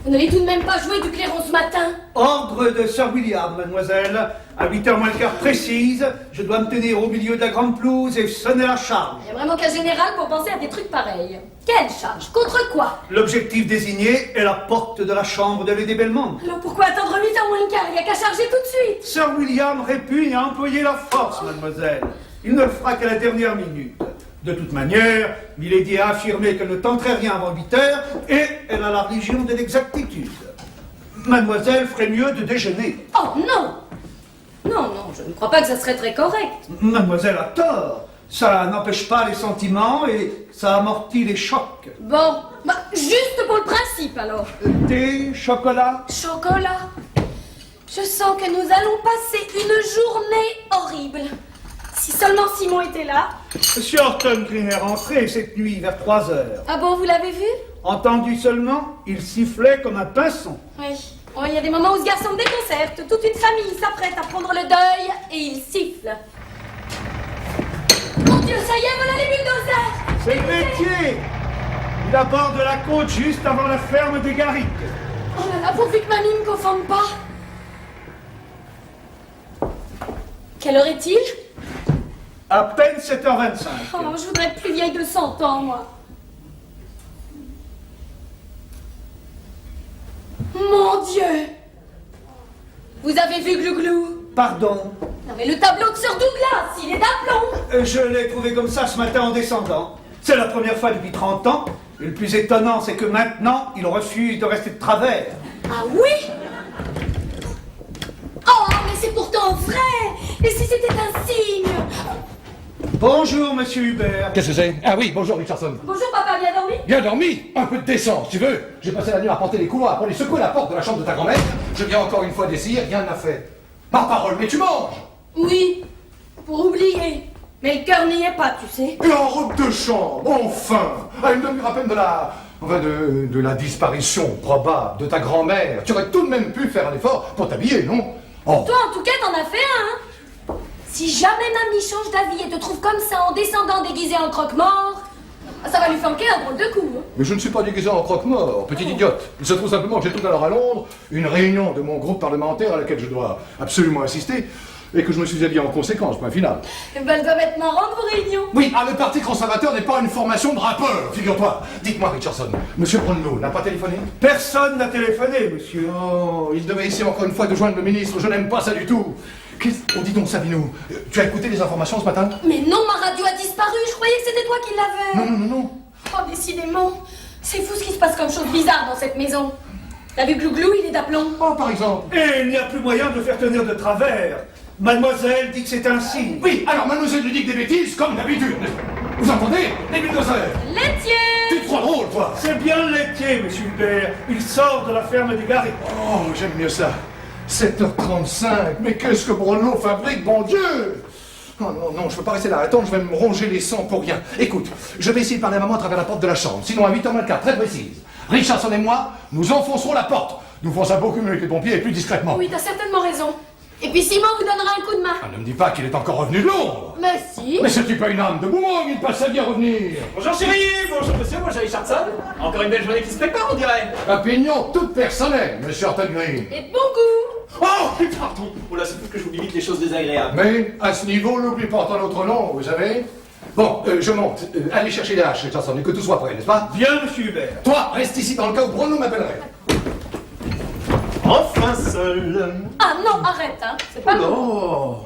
[SPEAKER 6] Vous n'avez tout de même pas joué du clairon ce matin?
[SPEAKER 4] Ordre de Sir William, mademoiselle. À 8h moins le quart précise, je dois me tenir au milieu de la grande pelouse et sonner la charge.
[SPEAKER 6] Il n'y a vraiment qu'un général pour penser à des trucs pareils. Quelle charge? Contre quoi?
[SPEAKER 4] L'objectif désigné est la porte de la chambre de Lady Belmont.
[SPEAKER 6] Alors pourquoi attendre 8h moins le quart? Il n'y a qu'à charger tout de suite.
[SPEAKER 4] Sir William répugne à employer la force, mademoiselle. Il ne le fera qu'à la dernière minute. De toute manière, Milady a affirmé qu'elle ne tenterait rien avant 8h et elle a la religion de l'exactitude. Mademoiselle ferait mieux de déjeuner.
[SPEAKER 6] Oh non! Non, non, je ne crois pas que ça serait très correct.
[SPEAKER 4] Mademoiselle a tort. Ça n'empêche pas les sentiments et ça amortit les chocs.
[SPEAKER 6] Bon, bah, juste pour le principe alors.
[SPEAKER 4] Thé, chocolat?
[SPEAKER 6] Chocolat. Je sens que nous allons passer une journée horrible. Si seulement Simon était là.
[SPEAKER 4] Monsieur Horton Green est rentré cette nuit vers 3h.
[SPEAKER 6] Ah bon, vous l'avez vu?
[SPEAKER 4] Entendu seulement, il sifflait comme un pinson.
[SPEAKER 6] Oui. Oh, il y a des moments où ce garçon me déconcerte. Toute une famille s'apprête à prendre le deuil et il siffle. Mon Dieu, ça y est, voilà les bulldozers!
[SPEAKER 4] C'est le métier. Il aborde la côte juste avant la ferme des Garrigues.
[SPEAKER 6] Oh là là, pourvu que mamie ne me confonde pas. Quelle heure est-il?
[SPEAKER 4] À peine 7h25.
[SPEAKER 6] Oh, je voudrais être plus vieille de 100 ans, moi. Mon Dieu! Vous avez vu Glouglou?
[SPEAKER 4] Pardon?
[SPEAKER 6] Non mais le tableau de Sir Douglas, il est d'aplomb!
[SPEAKER 4] Je l'ai trouvé comme ça ce matin en descendant. C'est la première fois depuis 30 ans. Et le plus étonnant, c'est que maintenant, il refuse de rester de travers.
[SPEAKER 6] Ah oui? Oh, mais c'est pourtant vrai! Et si c'était un signe?
[SPEAKER 4] Bonjour, monsieur Hubert.
[SPEAKER 1] Qu'est-ce que c'est? Ah oui, bonjour Richardson.
[SPEAKER 6] Bonjour, papa, bien dormi?
[SPEAKER 1] Bien dormi? Un peu de décence, tu veux? J'ai passé la nuit à porter les couloirs pour aller secouer la porte de la chambre de ta grand-mère. Je viens encore une fois d'essayer, rien n'a fait. Par parole, mais tu manges!
[SPEAKER 6] Oui, pour oublier. Mais le cœur n'y est pas, tu sais.
[SPEAKER 1] Et en robe de chambre, enfin! À une demi-heure à peine de la... Enfin, de la disparition probable de ta grand-mère. Tu aurais tout de même pu faire un effort pour t'habiller, non? Oh.
[SPEAKER 6] Toi, en tout cas, t'en as fait un, hein? Si jamais mamie change d'avis et te trouve comme ça en descendant déguisé en croque-mort, ça va lui flanquer un drôle de coup. Hein.
[SPEAKER 1] Mais je ne suis pas déguisé en croque-mort, petite idiote. Il se trouve simplement que j'ai tout à l'heure à Londres une réunion de mon groupe parlementaire à laquelle je dois absolument assister et que je me suis habillé en conséquence, point final.
[SPEAKER 6] Eh ben, elle doit être marrante, vos réunions.
[SPEAKER 1] Oui, le Parti conservateur n'est pas une formation de rappeurs, figure-toi. Dites-moi, Richardson, monsieur Brownlow n'a pas téléphoné?
[SPEAKER 4] Personne n'a téléphoné, monsieur.
[SPEAKER 1] Oh, il devait essayer encore une fois de joindre le ministre, je n'aime pas ça du tout. Oh, dis donc, Savinou, tu as écouté les informations ce matin?
[SPEAKER 6] Mais non, ma radio a disparu, je croyais que c'était toi qui l'avais.
[SPEAKER 1] Non.
[SPEAKER 6] Oh, décidément, c'est fou ce qui se passe comme chose bizarre dans cette maison. T'as vu Glouglou, il est d'aplomb.
[SPEAKER 1] Oh, par exemple.
[SPEAKER 4] Et il n'y a plus moyen de le faire tenir de travers. Mademoiselle dit que c'est ainsi.
[SPEAKER 1] Oui, alors mademoiselle lui dit que des bêtises, comme d'habitude. Vous entendez, les bulldozers?
[SPEAKER 6] Laitier!
[SPEAKER 1] Tu te crois drôle, toi?
[SPEAKER 4] C'est bien le laitier, monsieur Hubert. Il sort de la ferme des Garrigues.
[SPEAKER 1] Oh, j'aime mieux ça. 7h35, mais qu'est-ce que Bruno fabrique, bon Dieu! Oh non, je peux pas rester là. Attends, je vais me ronger les sangs pour rien. Écoute, je vais essayer de parler à maman à travers la porte de la chambre. Sinon, à 8h24, très précise. Richardson et moi, nous enfoncerons la porte. Nous ferons ça beaucoup mieux avec les pompiers et plus discrètement.
[SPEAKER 6] Oui, t'as certainement raison. Et puis Simon vous donnera un coup de main.
[SPEAKER 1] Ah, ne me dis pas qu'il est encore revenu de Londres.
[SPEAKER 6] Mais si.
[SPEAKER 1] Mais c'est-tu pas une âme de boomerang? Il passe sa vie à revenir.
[SPEAKER 7] Bonjour chérie, bonjour monsieur, bonjour Richardson. Encore une belle journée qui se prépare, on dirait.
[SPEAKER 1] Opinion toute personnelle, monsieur Horton Green.
[SPEAKER 6] Et bon goût.
[SPEAKER 7] Oh, pardon. Oh là, c'est plus que je vous limite les choses désagréables.
[SPEAKER 1] Mais, à ce niveau, n'oublie pas ton autre nom, vous savez. Bon, je monte. Allez chercher les haches, Richardson, et que tout soit prêt, n'est-ce pas?
[SPEAKER 4] Bien, monsieur Hubert.
[SPEAKER 1] Toi, reste ici dans le cas où Bruno m'appellerait.
[SPEAKER 7] Enfin seul.
[SPEAKER 6] Ah non, arrête, hein. C'est pas bon.
[SPEAKER 7] Oh.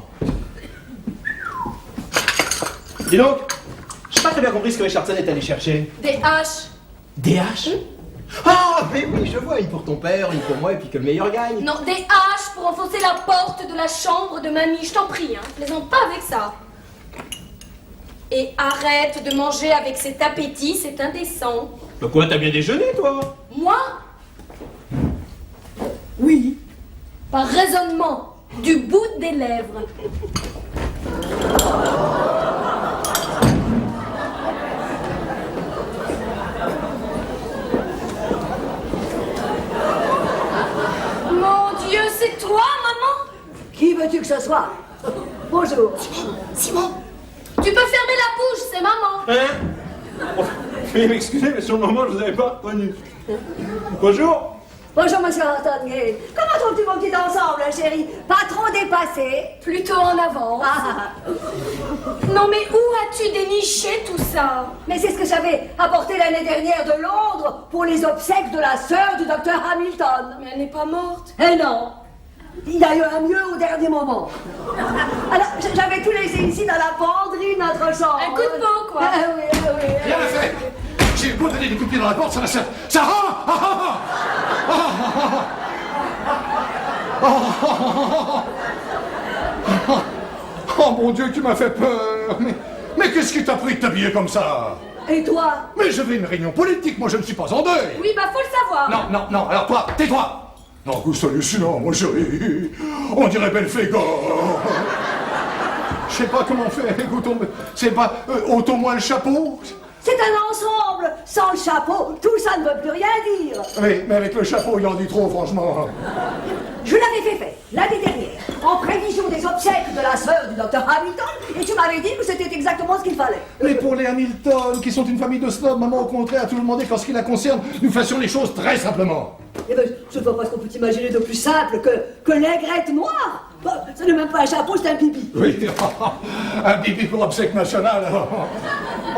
[SPEAKER 7] Dis donc, j'ai pas très bien compris ce que Richardson est allé chercher.
[SPEAKER 6] Des haches.
[SPEAKER 7] Des haches? Ah, mais oui, je vois, une pour ton père, une pour moi, et puis que le meilleur gagne.
[SPEAKER 6] Non, des haches pour enfoncer la porte de la chambre de mamie. Je t'en prie, hein. Plaisante pas avec ça. Et arrête de manger avec cet appétit, c'est indécent.
[SPEAKER 7] Bah quoi, t'as bien déjeuné, toi?
[SPEAKER 6] Moi? Oui. Par raisonnement, du bout des lèvres. Mon Dieu, c'est toi, maman?
[SPEAKER 5] Qui veux-tu que ce soit? Bonjour.
[SPEAKER 6] Simon, tu peux fermer la bouche, c'est maman.
[SPEAKER 8] Hein? Oh, veuillez m'excuser, mais sur le moment, je vous avais pas reconnu. Bonjour.
[SPEAKER 5] Bonjour, monsieur Horton-Green. Comment trouves-tu mon petit ensemble, chérie? Pas trop dépassé?
[SPEAKER 6] Plutôt en avant.
[SPEAKER 5] Ah.
[SPEAKER 6] Non, mais où as-tu déniché tout ça?
[SPEAKER 5] Mais c'est ce que j'avais apporté l'année dernière de Londres pour les obsèques de la sœur du docteur Hamilton.
[SPEAKER 6] Mais elle n'est pas morte.
[SPEAKER 5] Eh non. Il y a eu un mieux au dernier moment. Alors, j'avais tout laissé ici dans la penderie de notre chambre.
[SPEAKER 6] Un coup de peau, quoi.
[SPEAKER 5] Ah oui, ah oui.
[SPEAKER 1] Rien à faire. J'ai beau donner des coups de pied dans la porte, ça va se... Ça... Oh mon Dieu, tu m'as fait peur. Mais qu'est-ce qui t'a pris de t'habiller comme ça?
[SPEAKER 5] Et toi?
[SPEAKER 1] Mais je vais à une réunion politique, moi je ne suis pas en deuil.
[SPEAKER 6] Oui, bah faut le savoir.
[SPEAKER 1] Non, alors toi, tais-toi. Non, que c'est hallucinant, mon chéri. On dirait Belphégor. Je sais pas comment faire, écoute, c'est pas... ôtons-moi le chapeau.
[SPEAKER 5] C'est un ensemble. Sans le chapeau, tout ça ne veut plus rien dire.
[SPEAKER 1] Oui, mais avec le chapeau, il en dit trop, franchement.
[SPEAKER 5] Je l'avais fait faire l'année dernière, en prévision des obsèques de la sœur du docteur Hamilton, et tu m'avais dit que c'était exactement ce qu'il fallait.
[SPEAKER 1] Mais pour les Hamilton, qui sont une famille de snobs, maman, au contraire, a toujours demandé qu'en ce qui la concerne, nous fassions les choses très simplement.
[SPEAKER 5] Eh ben, je ne vois pas ce qu'on peut imaginer de plus simple que l'aigrette noire. Bah, ce n'est même pas un chapeau, c'est un pipi.
[SPEAKER 1] Oui, un pipi pour obsèque nationale.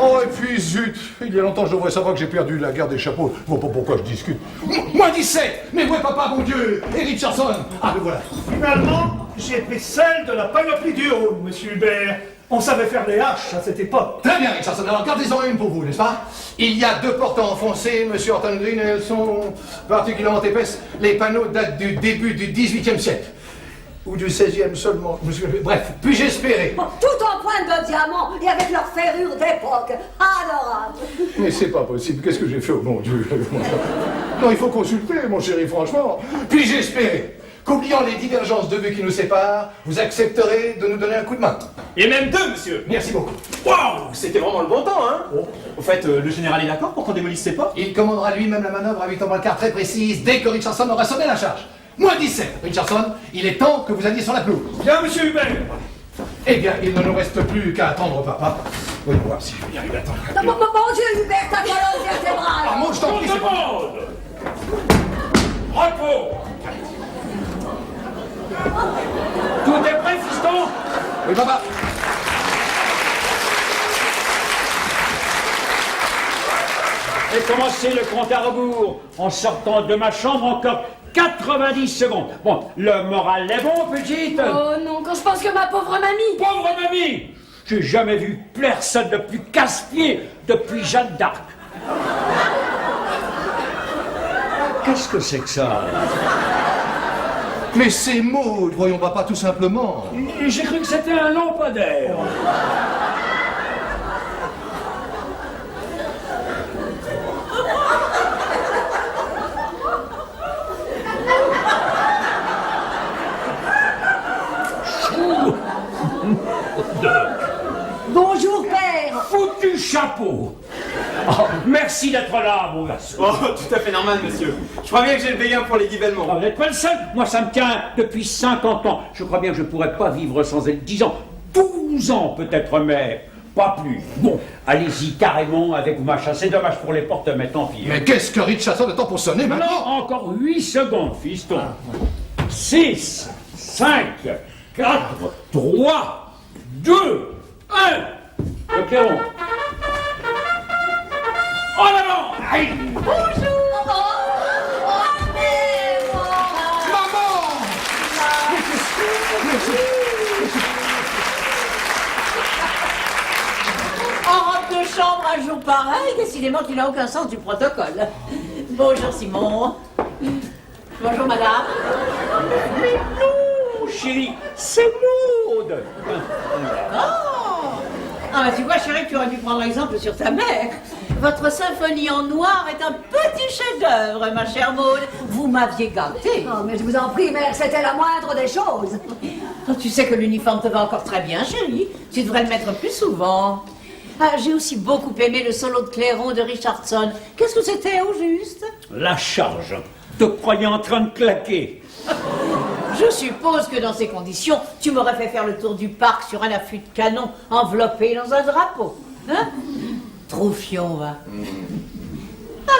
[SPEAKER 1] Oh, et puis, zut, il y a longtemps, je devrais savoir que j'ai perdu la guerre des chapeaux. Je vois pas pourquoi je discute. Moins 17. Mais ouais, papa, mon Dieu. Et Richardson. Ah, le voilà.
[SPEAKER 4] Finalement, j'ai pris celle de la panoplie du haut, monsieur Hubert. On savait faire les haches à cette époque.
[SPEAKER 1] Très bien, Richardson. Alors, gardez-en une pour vous, n'est-ce pas? Il y a 2 portes à enfoncer, monsieur Horton Green, et elles sont particulièrement épaisses. Les panneaux datent du début du XVIIIe siècle. Ou du 16e seulement. Bref, puis-je espérer?
[SPEAKER 5] Bon, tout en pointe de diamant et avec leur ferrure d'époque. Adorable.
[SPEAKER 1] Mais c'est pas possible. Qu'est-ce que j'ai fait, oh mon Dieu? Non, il faut consulter, mon chéri, franchement. Puis-je espérer qu'oubliant les divergences de vues qui nous séparent, vous accepterez de nous donner un coup de main?
[SPEAKER 7] Et même 2, monsieur.
[SPEAKER 1] Merci beaucoup.
[SPEAKER 7] Waouh, c'était vraiment le bon temps, hein. Au fait, le général est d'accord pour qu'on démolisse ces portes?
[SPEAKER 1] Il commandera lui-même la manœuvre à 8h15 très précise dès que Richardson aura sonné la charge. Moins 17. Richardson, il est temps que vous alliez sur la pelouse.
[SPEAKER 4] Bien, monsieur Hubert.
[SPEAKER 1] Eh bien, il ne nous reste plus qu'à attendre papa. Voyons voir si je vais y arriver à attendre.
[SPEAKER 5] Mon Dieu, Hubert, ta colonne vertébrale.
[SPEAKER 1] Ah, mon, je t'en prie, c'est pas...
[SPEAKER 3] Repos. Tout est prêt, fiston?
[SPEAKER 1] Oui, papa.
[SPEAKER 3] Et commencez le compte à rebours. En sortant de ma chambre, encore 90 secondes. Bon, le moral est bon, petite?
[SPEAKER 6] Oh non, quand je pense que ma pauvre mamie...
[SPEAKER 3] Pauvre mamie! J'ai jamais vu personne de plus casse-pied depuis Jeanne d'Arc. Qu'est-ce que c'est que ça?
[SPEAKER 1] Mais c'est Maud, voyons-va pas tout simplement.
[SPEAKER 3] J'ai cru que c'était un lampadaire.
[SPEAKER 5] Bonjour, père.
[SPEAKER 3] Foutu chapeau. Oh, merci d'être là, mon garçon.
[SPEAKER 8] Oh, tout à fait normal, monsieur. Je crois bien que j'ai le veillin pour les Belmont.
[SPEAKER 3] Vous n'êtes pas le seul. Moi, ça me tient depuis 50 ans. Je crois bien que je ne pourrais pas vivre sans elle. 10 ans, 12 ans peut-être, mais pas plus. Bon, allez-y carrément avec vos machins. C'est dommage pour les portes, mais tant pis.
[SPEAKER 1] Mais qu'est-ce que Richardson a de temps pour sonner
[SPEAKER 3] Non,
[SPEAKER 1] maintenant?
[SPEAKER 3] encore 8 secondes, fiston. 6, 5, 4, 3, 2, 1. Le clairon. En avant! Aïe.
[SPEAKER 5] Bonjour.
[SPEAKER 2] En robe de chambre un jour pareil, décidément tu n'as aucun sens du protocole. Bonjour Simon. Bonjour madame.
[SPEAKER 3] Mais non, chérie, c'est Maud.
[SPEAKER 2] Ah bah tu vois chérie, tu aurais dû prendre exemple sur ta mère. Votre symphonie en noir est un petit chef-d'œuvre, ma chère Maud. Vous m'aviez gâtée.
[SPEAKER 5] Oh, mais je vous en prie, mère, c'était la moindre des choses.
[SPEAKER 2] Oh, tu sais que l'uniforme te va encore très bien, chérie. Tu devrais le mettre plus souvent. Ah, j'ai aussi beaucoup aimé le solo de clairon de Richardson. Qu'est-ce que c'était au juste?
[SPEAKER 3] La charge. Te croyais en train de claquer.
[SPEAKER 2] Je suppose que dans ces conditions, tu m'aurais fait faire le tour du parc sur un affût de canon enveloppé dans un drapeau. Hein? Troufion, va.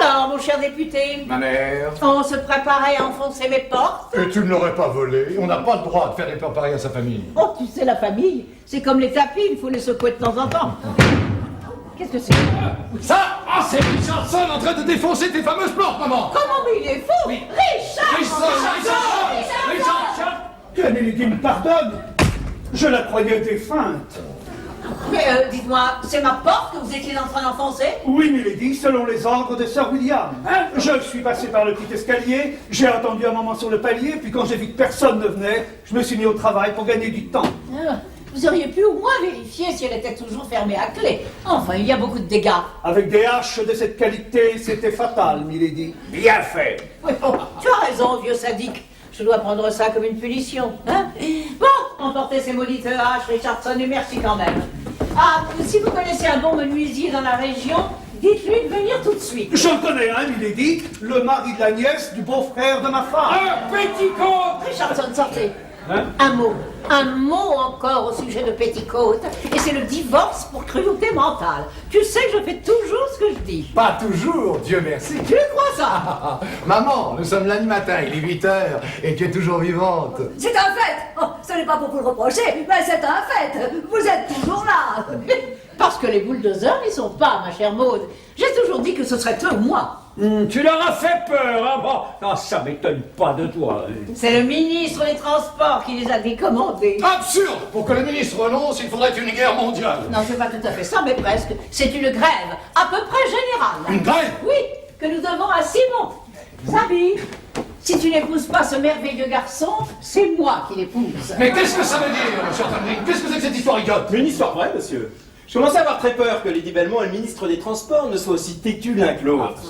[SPEAKER 2] Alors, mon cher député,
[SPEAKER 1] Ma mère.
[SPEAKER 2] on se préparait à enfoncer mes portes.
[SPEAKER 1] Et tu ne l'aurais pas volé. On n'a pas le droit de faire des plans pareils à sa famille.
[SPEAKER 2] Oh, tu sais, la famille, c'est comme les tapis, il faut les secouer de temps en temps. Qu'est-ce que c'est?
[SPEAKER 1] Ça, c'est Richardson en train de défoncer tes fameuses portes, maman.
[SPEAKER 2] Comment, mais il est fou?
[SPEAKER 1] Oui.
[SPEAKER 2] Richard!
[SPEAKER 4] Que Milady me pardonne. Je la croyais défunte.
[SPEAKER 2] Mais dites-moi, c'est ma porte que vous étiez en train d'enfoncer?
[SPEAKER 4] Oui, Milady, selon les ordres de Sir William. Je suis passé par le petit escalier, j'ai attendu un moment sur le palier, puis quand j'ai vu que personne ne venait, je me suis mis au travail pour gagner du temps.
[SPEAKER 2] Ah, vous auriez pu au moins vérifier si elle était toujours fermée à clé. Enfin, il y a beaucoup de dégâts.
[SPEAKER 4] Avec des haches de cette qualité, c'était fatal, Milady.
[SPEAKER 3] Bien fait.
[SPEAKER 2] Oui, bon, tu as raison, vieux sadique. Je dois prendre ça comme une punition. Hein? Bon, emportez ces maudites haches, Richardson, et merci quand même. Ah, si vous connaissez un bon menuisier dans la région, dites-lui de venir tout de suite.
[SPEAKER 4] J'en connais un, Milady, le mari de la nièce du beau-frère de ma femme.
[SPEAKER 3] Un petticoat.
[SPEAKER 2] Richardson, sortez.
[SPEAKER 3] Hein?
[SPEAKER 2] Un mot encore au sujet de Petticoat, et c'est le divorce pour cruauté mentale. Tu sais que je fais toujours ce que je dis.
[SPEAKER 1] Pas toujours, Dieu merci.
[SPEAKER 2] Tu crois ça?
[SPEAKER 1] Maman, nous sommes lundi matin, il est 8 heures, et tu es toujours vivante.
[SPEAKER 5] C'est un fait. Oh, ce n'est pas pour vous le reprocher, mais c'est un fait. Vous êtes toujours là.
[SPEAKER 2] Parce que les bulldozers n'y sont pas, ma chère Maud. J'ai toujours dit que ce serait eux ou moi.
[SPEAKER 3] Tu leur as fait peur, hein? Bon, non, ça m'étonne pas de toi.
[SPEAKER 2] C'est le ministre des Transports qui les a décommandés.
[SPEAKER 1] Absurde! Pour que le ministre renonce, il faudrait une guerre mondiale.
[SPEAKER 2] Non, c'est pas tout à fait ça, mais presque. C'est une grève, à peu près générale.
[SPEAKER 1] Une grève?
[SPEAKER 2] Oui, que nous devons à Simon. Sabi, si tu n'épouses pas ce merveilleux garçon, c'est moi qui l'épouse.
[SPEAKER 1] Mais qu'est-ce que ça veut dire, monsieur Tamlin? Qu'est-ce que c'est que cette histoire idiote?
[SPEAKER 7] Mais une histoire vraie, monsieur. Je commençais à avoir très peur que Lady Belmont et le ministre des Transports ne soient aussi têtus l'un que l'autre.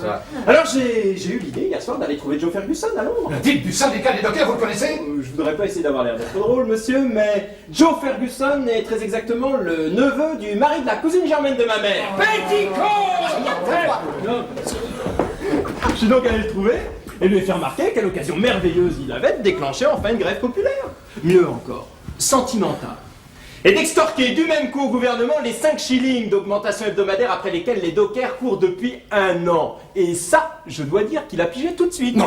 [SPEAKER 7] Alors j'ai eu l'idée hier soir d'aller trouver Joe Ferguson à Londres.
[SPEAKER 1] Le type du syndicat des dockers, vous le connaissez?
[SPEAKER 7] Je voudrais pas essayer d'avoir l'air d'être drôle, monsieur, mais Joe Ferguson est très exactement le neveu du mari de la cousine germaine de ma mère. Je suis donc allé le trouver et lui ai fait remarquer quelle occasion merveilleuse il avait de déclencher enfin une grève populaire. Mieux encore, sentimentale. Et d'extorquer du même coup au gouvernement les 5 shillings d'augmentation hebdomadaire après lesquels les dockers courent depuis 1 an. Et ça, je dois dire qu'il a pigé tout de suite.
[SPEAKER 1] Non,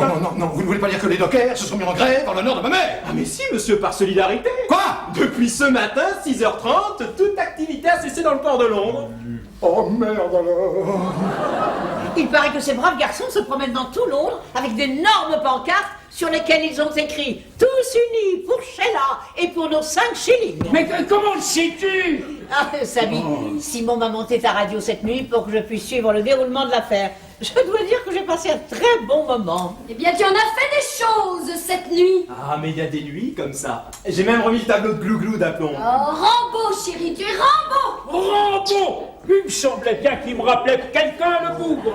[SPEAKER 1] vous ne voulez pas dire que les dockers se sont mis en grève en l'honneur de ma mère?
[SPEAKER 7] Ah mais si, monsieur, par solidarité.
[SPEAKER 1] Quoi?
[SPEAKER 7] Depuis ce matin, 6h30, toute activité a cessé dans le port de Londres.
[SPEAKER 1] Oh merde alors!
[SPEAKER 2] Il paraît que ces braves garçons se promènent dans tout Londres avec d'énormes pancartes sur lesquelles ils ont écrit « Tous unis pour Sheila et pour nos 5 shillings ».
[SPEAKER 3] Mais comment le sais-tu?
[SPEAKER 2] Ah, Sabi, Simon m'a monté ta radio cette nuit pour que je puisse suivre le déroulement de l'affaire. Je dois dire que j'ai passé un très bon moment.
[SPEAKER 6] Eh bien, tu en as fait des choses cette nuit.
[SPEAKER 7] Ah, mais il y a des nuits comme ça. J'ai même remis le tableau de glouglou d'aplomb.
[SPEAKER 6] Oh, Rambo, chérie, tu es Rambo.
[SPEAKER 3] Rambo! Il me semblait bien qu'il me rappelait quelqu'un, le bougre.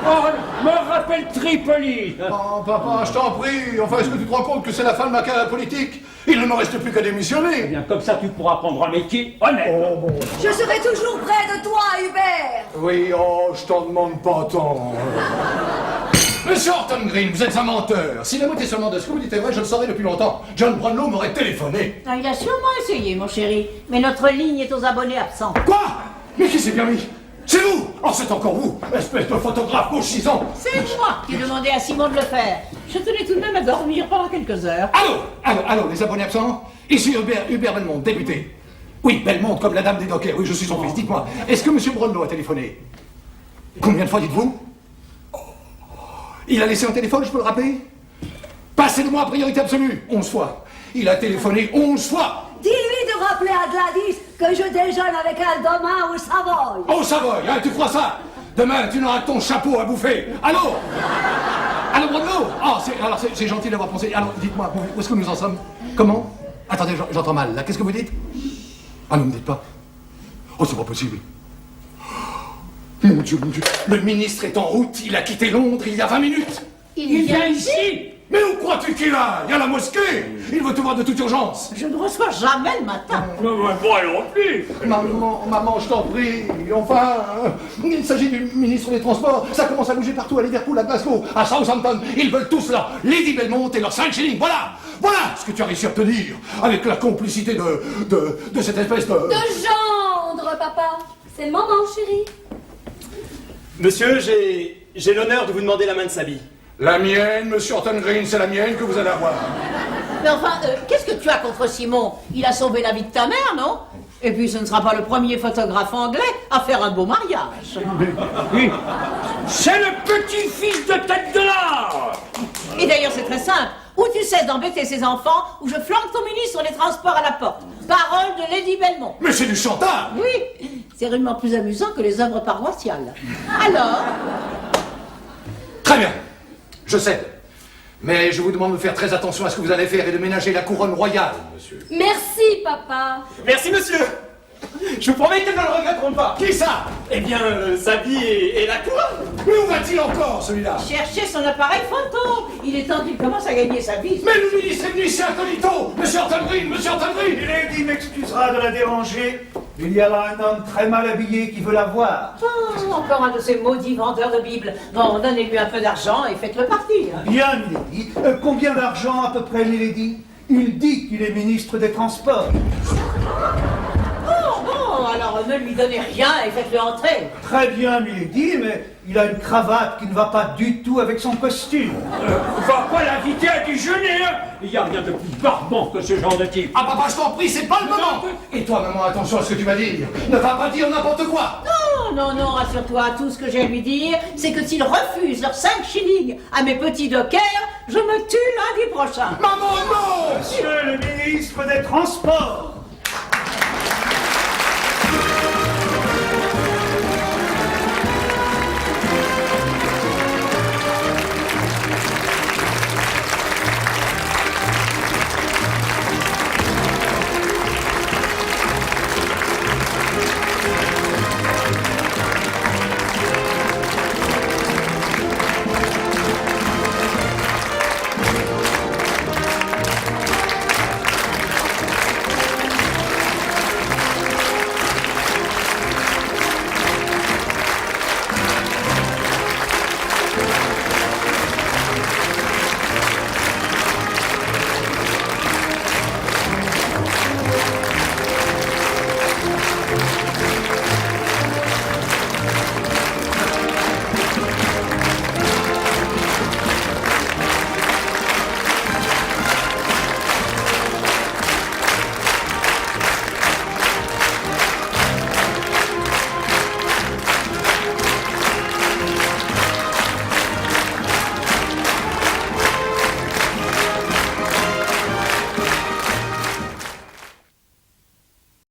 [SPEAKER 3] Oh, me rappelle Tripoli.
[SPEAKER 1] Oh, papa, je t'en prie. Enfin, est-ce que tu te rends compte que c'est la fin de ma carrière politique? Il ne me reste plus qu'à démissionner.
[SPEAKER 3] Eh bien, comme ça, tu pourras prendre un métier honnête.
[SPEAKER 1] Oh, bon.
[SPEAKER 5] Je serai toujours près de toi, Hubert.
[SPEAKER 1] Oui, oh, je t'en demande pas tant. Monsieur Horton Green, vous êtes un menteur. Si la moitié seulement de ce que vous dites est vrai, je le saurais depuis longtemps. John Brownlow m'aurait téléphoné.
[SPEAKER 2] Ah, il a sûrement essayé, mon chéri. Mais notre ligne est aux abonnés absents.
[SPEAKER 1] Quoi? Mais qui s'est bien mis? C'est vous! Oh, c'est encore vous, espèce de photographe gauchisant!
[SPEAKER 2] C'est moi qui ai demandé à Simon de le faire. Je tenais tout de même à dormir pendant quelques heures.
[SPEAKER 1] Allô, les abonnés absents? Ici Hubert Belmont, député. Oui, Belmont, comme la dame des dockers. Oui, je suis son fils. Dites-moi, est-ce que monsieur Brownlow a téléphoné? Combien de fois dites-vous? Il a laissé un téléphone, je peux le rappeler? Passez-le-moi à priorité absolue. 11 fois. Il a téléphoné 11 fois.
[SPEAKER 5] Dis-lui de rappeler à Gladys que je déjeune avec elle demain au Savoy.
[SPEAKER 1] Au Savoy, hein, tu crois ça? Demain, tu n'auras que ton chapeau à bouffer. Allô? Allô, Brownlow? Oh, c'est gentil d'avoir pensé. Alors, dites-moi, où est-ce que nous en sommes? Comment? Attendez, j'entends mal, là. Qu'est-ce que vous dites? Ah, ne me dites pas. Oh, c'est pas possible. Mon Dieu, mon Dieu. Le ministre est en route. Il a quitté Londres il y a 20 minutes.
[SPEAKER 2] Il vient ici?
[SPEAKER 1] Mais où crois-tu qu'il a? Il y a la mosquée. Il veut te voir de toute urgence.
[SPEAKER 2] Je ne reçois jamais le matin.
[SPEAKER 3] Moi non plus.
[SPEAKER 1] Maman, je t'en prie. Enfin, il s'agit du ministre des Transports. Ça commence à bouger partout, à Liverpool, à Glasgow, à Southampton. Ils veulent tous là. Lady Belmont et leurs 5 shillings. Voilà ce que tu as réussi à obtenir. Avec la complicité de cette espèce de...
[SPEAKER 6] De gendre, papa. C'est le moment, chérie.
[SPEAKER 7] Monsieur, j'ai l'honneur de vous demander la main de Sabi.
[SPEAKER 1] La mienne, monsieur Horton Green, c'est la mienne que vous allez avoir.
[SPEAKER 2] Mais enfin, qu'est-ce que tu as contre Simon? Il a sauvé la vie de ta mère, non? Et puis ce ne sera pas le premier photographe anglais à faire un beau mariage.
[SPEAKER 3] Oui. C'est le petit-fils de Tête de l'Art.
[SPEAKER 2] Et d'ailleurs, c'est très simple. Ou tu cesses d'embêter ses enfants, ou je flanque ton ministre sur les transports à la porte. Parole de Lady Belmont.
[SPEAKER 1] Mais c'est du chantage.
[SPEAKER 2] Oui, c'est rudement plus amusant que les œuvres paroissiales. Alors?
[SPEAKER 1] Très bien. Je cède. Mais je vous demande de faire très attention à ce que vous allez faire et de ménager la couronne royale, monsieur.
[SPEAKER 6] Merci, papa.
[SPEAKER 7] Merci, monsieur. Je vous promets qu'elles ne le regretteront pas.
[SPEAKER 1] Qui ça?
[SPEAKER 7] Eh bien, Sabi et la couronne.
[SPEAKER 1] Mais où va-t-il encore, celui-là?
[SPEAKER 2] Cherchez son appareil photo. Il est temps qu'il commence à gagner sa vie.
[SPEAKER 1] Mais le ministre est venu ici incognito. Monsieur Horton Green, monsieur Horton Green.
[SPEAKER 4] Lady m'excusera de la déranger. Il y a là un homme très mal habillé qui veut la voir.
[SPEAKER 2] Oh, encore un de ces maudits vendeurs de Bible. Bon, donnez-lui un peu d'argent et faites-le partir.
[SPEAKER 4] Bien, Milady. Combien d'argent à peu près, Milady? Il dit qu'il est ministre des Transports.
[SPEAKER 2] Oh, alors ne lui donnez rien et faites-le entrer.
[SPEAKER 4] Très bien, Milady, mais il a une cravate qui ne va pas du tout avec son costume.
[SPEAKER 3] Va pas l'inviter à déjeuner, hein. Il n'y a rien de plus barbant que ce genre de type.
[SPEAKER 1] Ah, papa, je t'en prie, c'est pas le moment. Et toi, maman, attention à ce que tu vas dire. Ne va pas dire n'importe quoi.
[SPEAKER 2] Non, rassure-toi, tout ce que j'ai à lui dire, c'est que s'il refuse leurs 5 shillings à mes petits dockers, je me tue lundi prochain.
[SPEAKER 1] Maman, non.
[SPEAKER 4] Monsieur le ministre des Transports,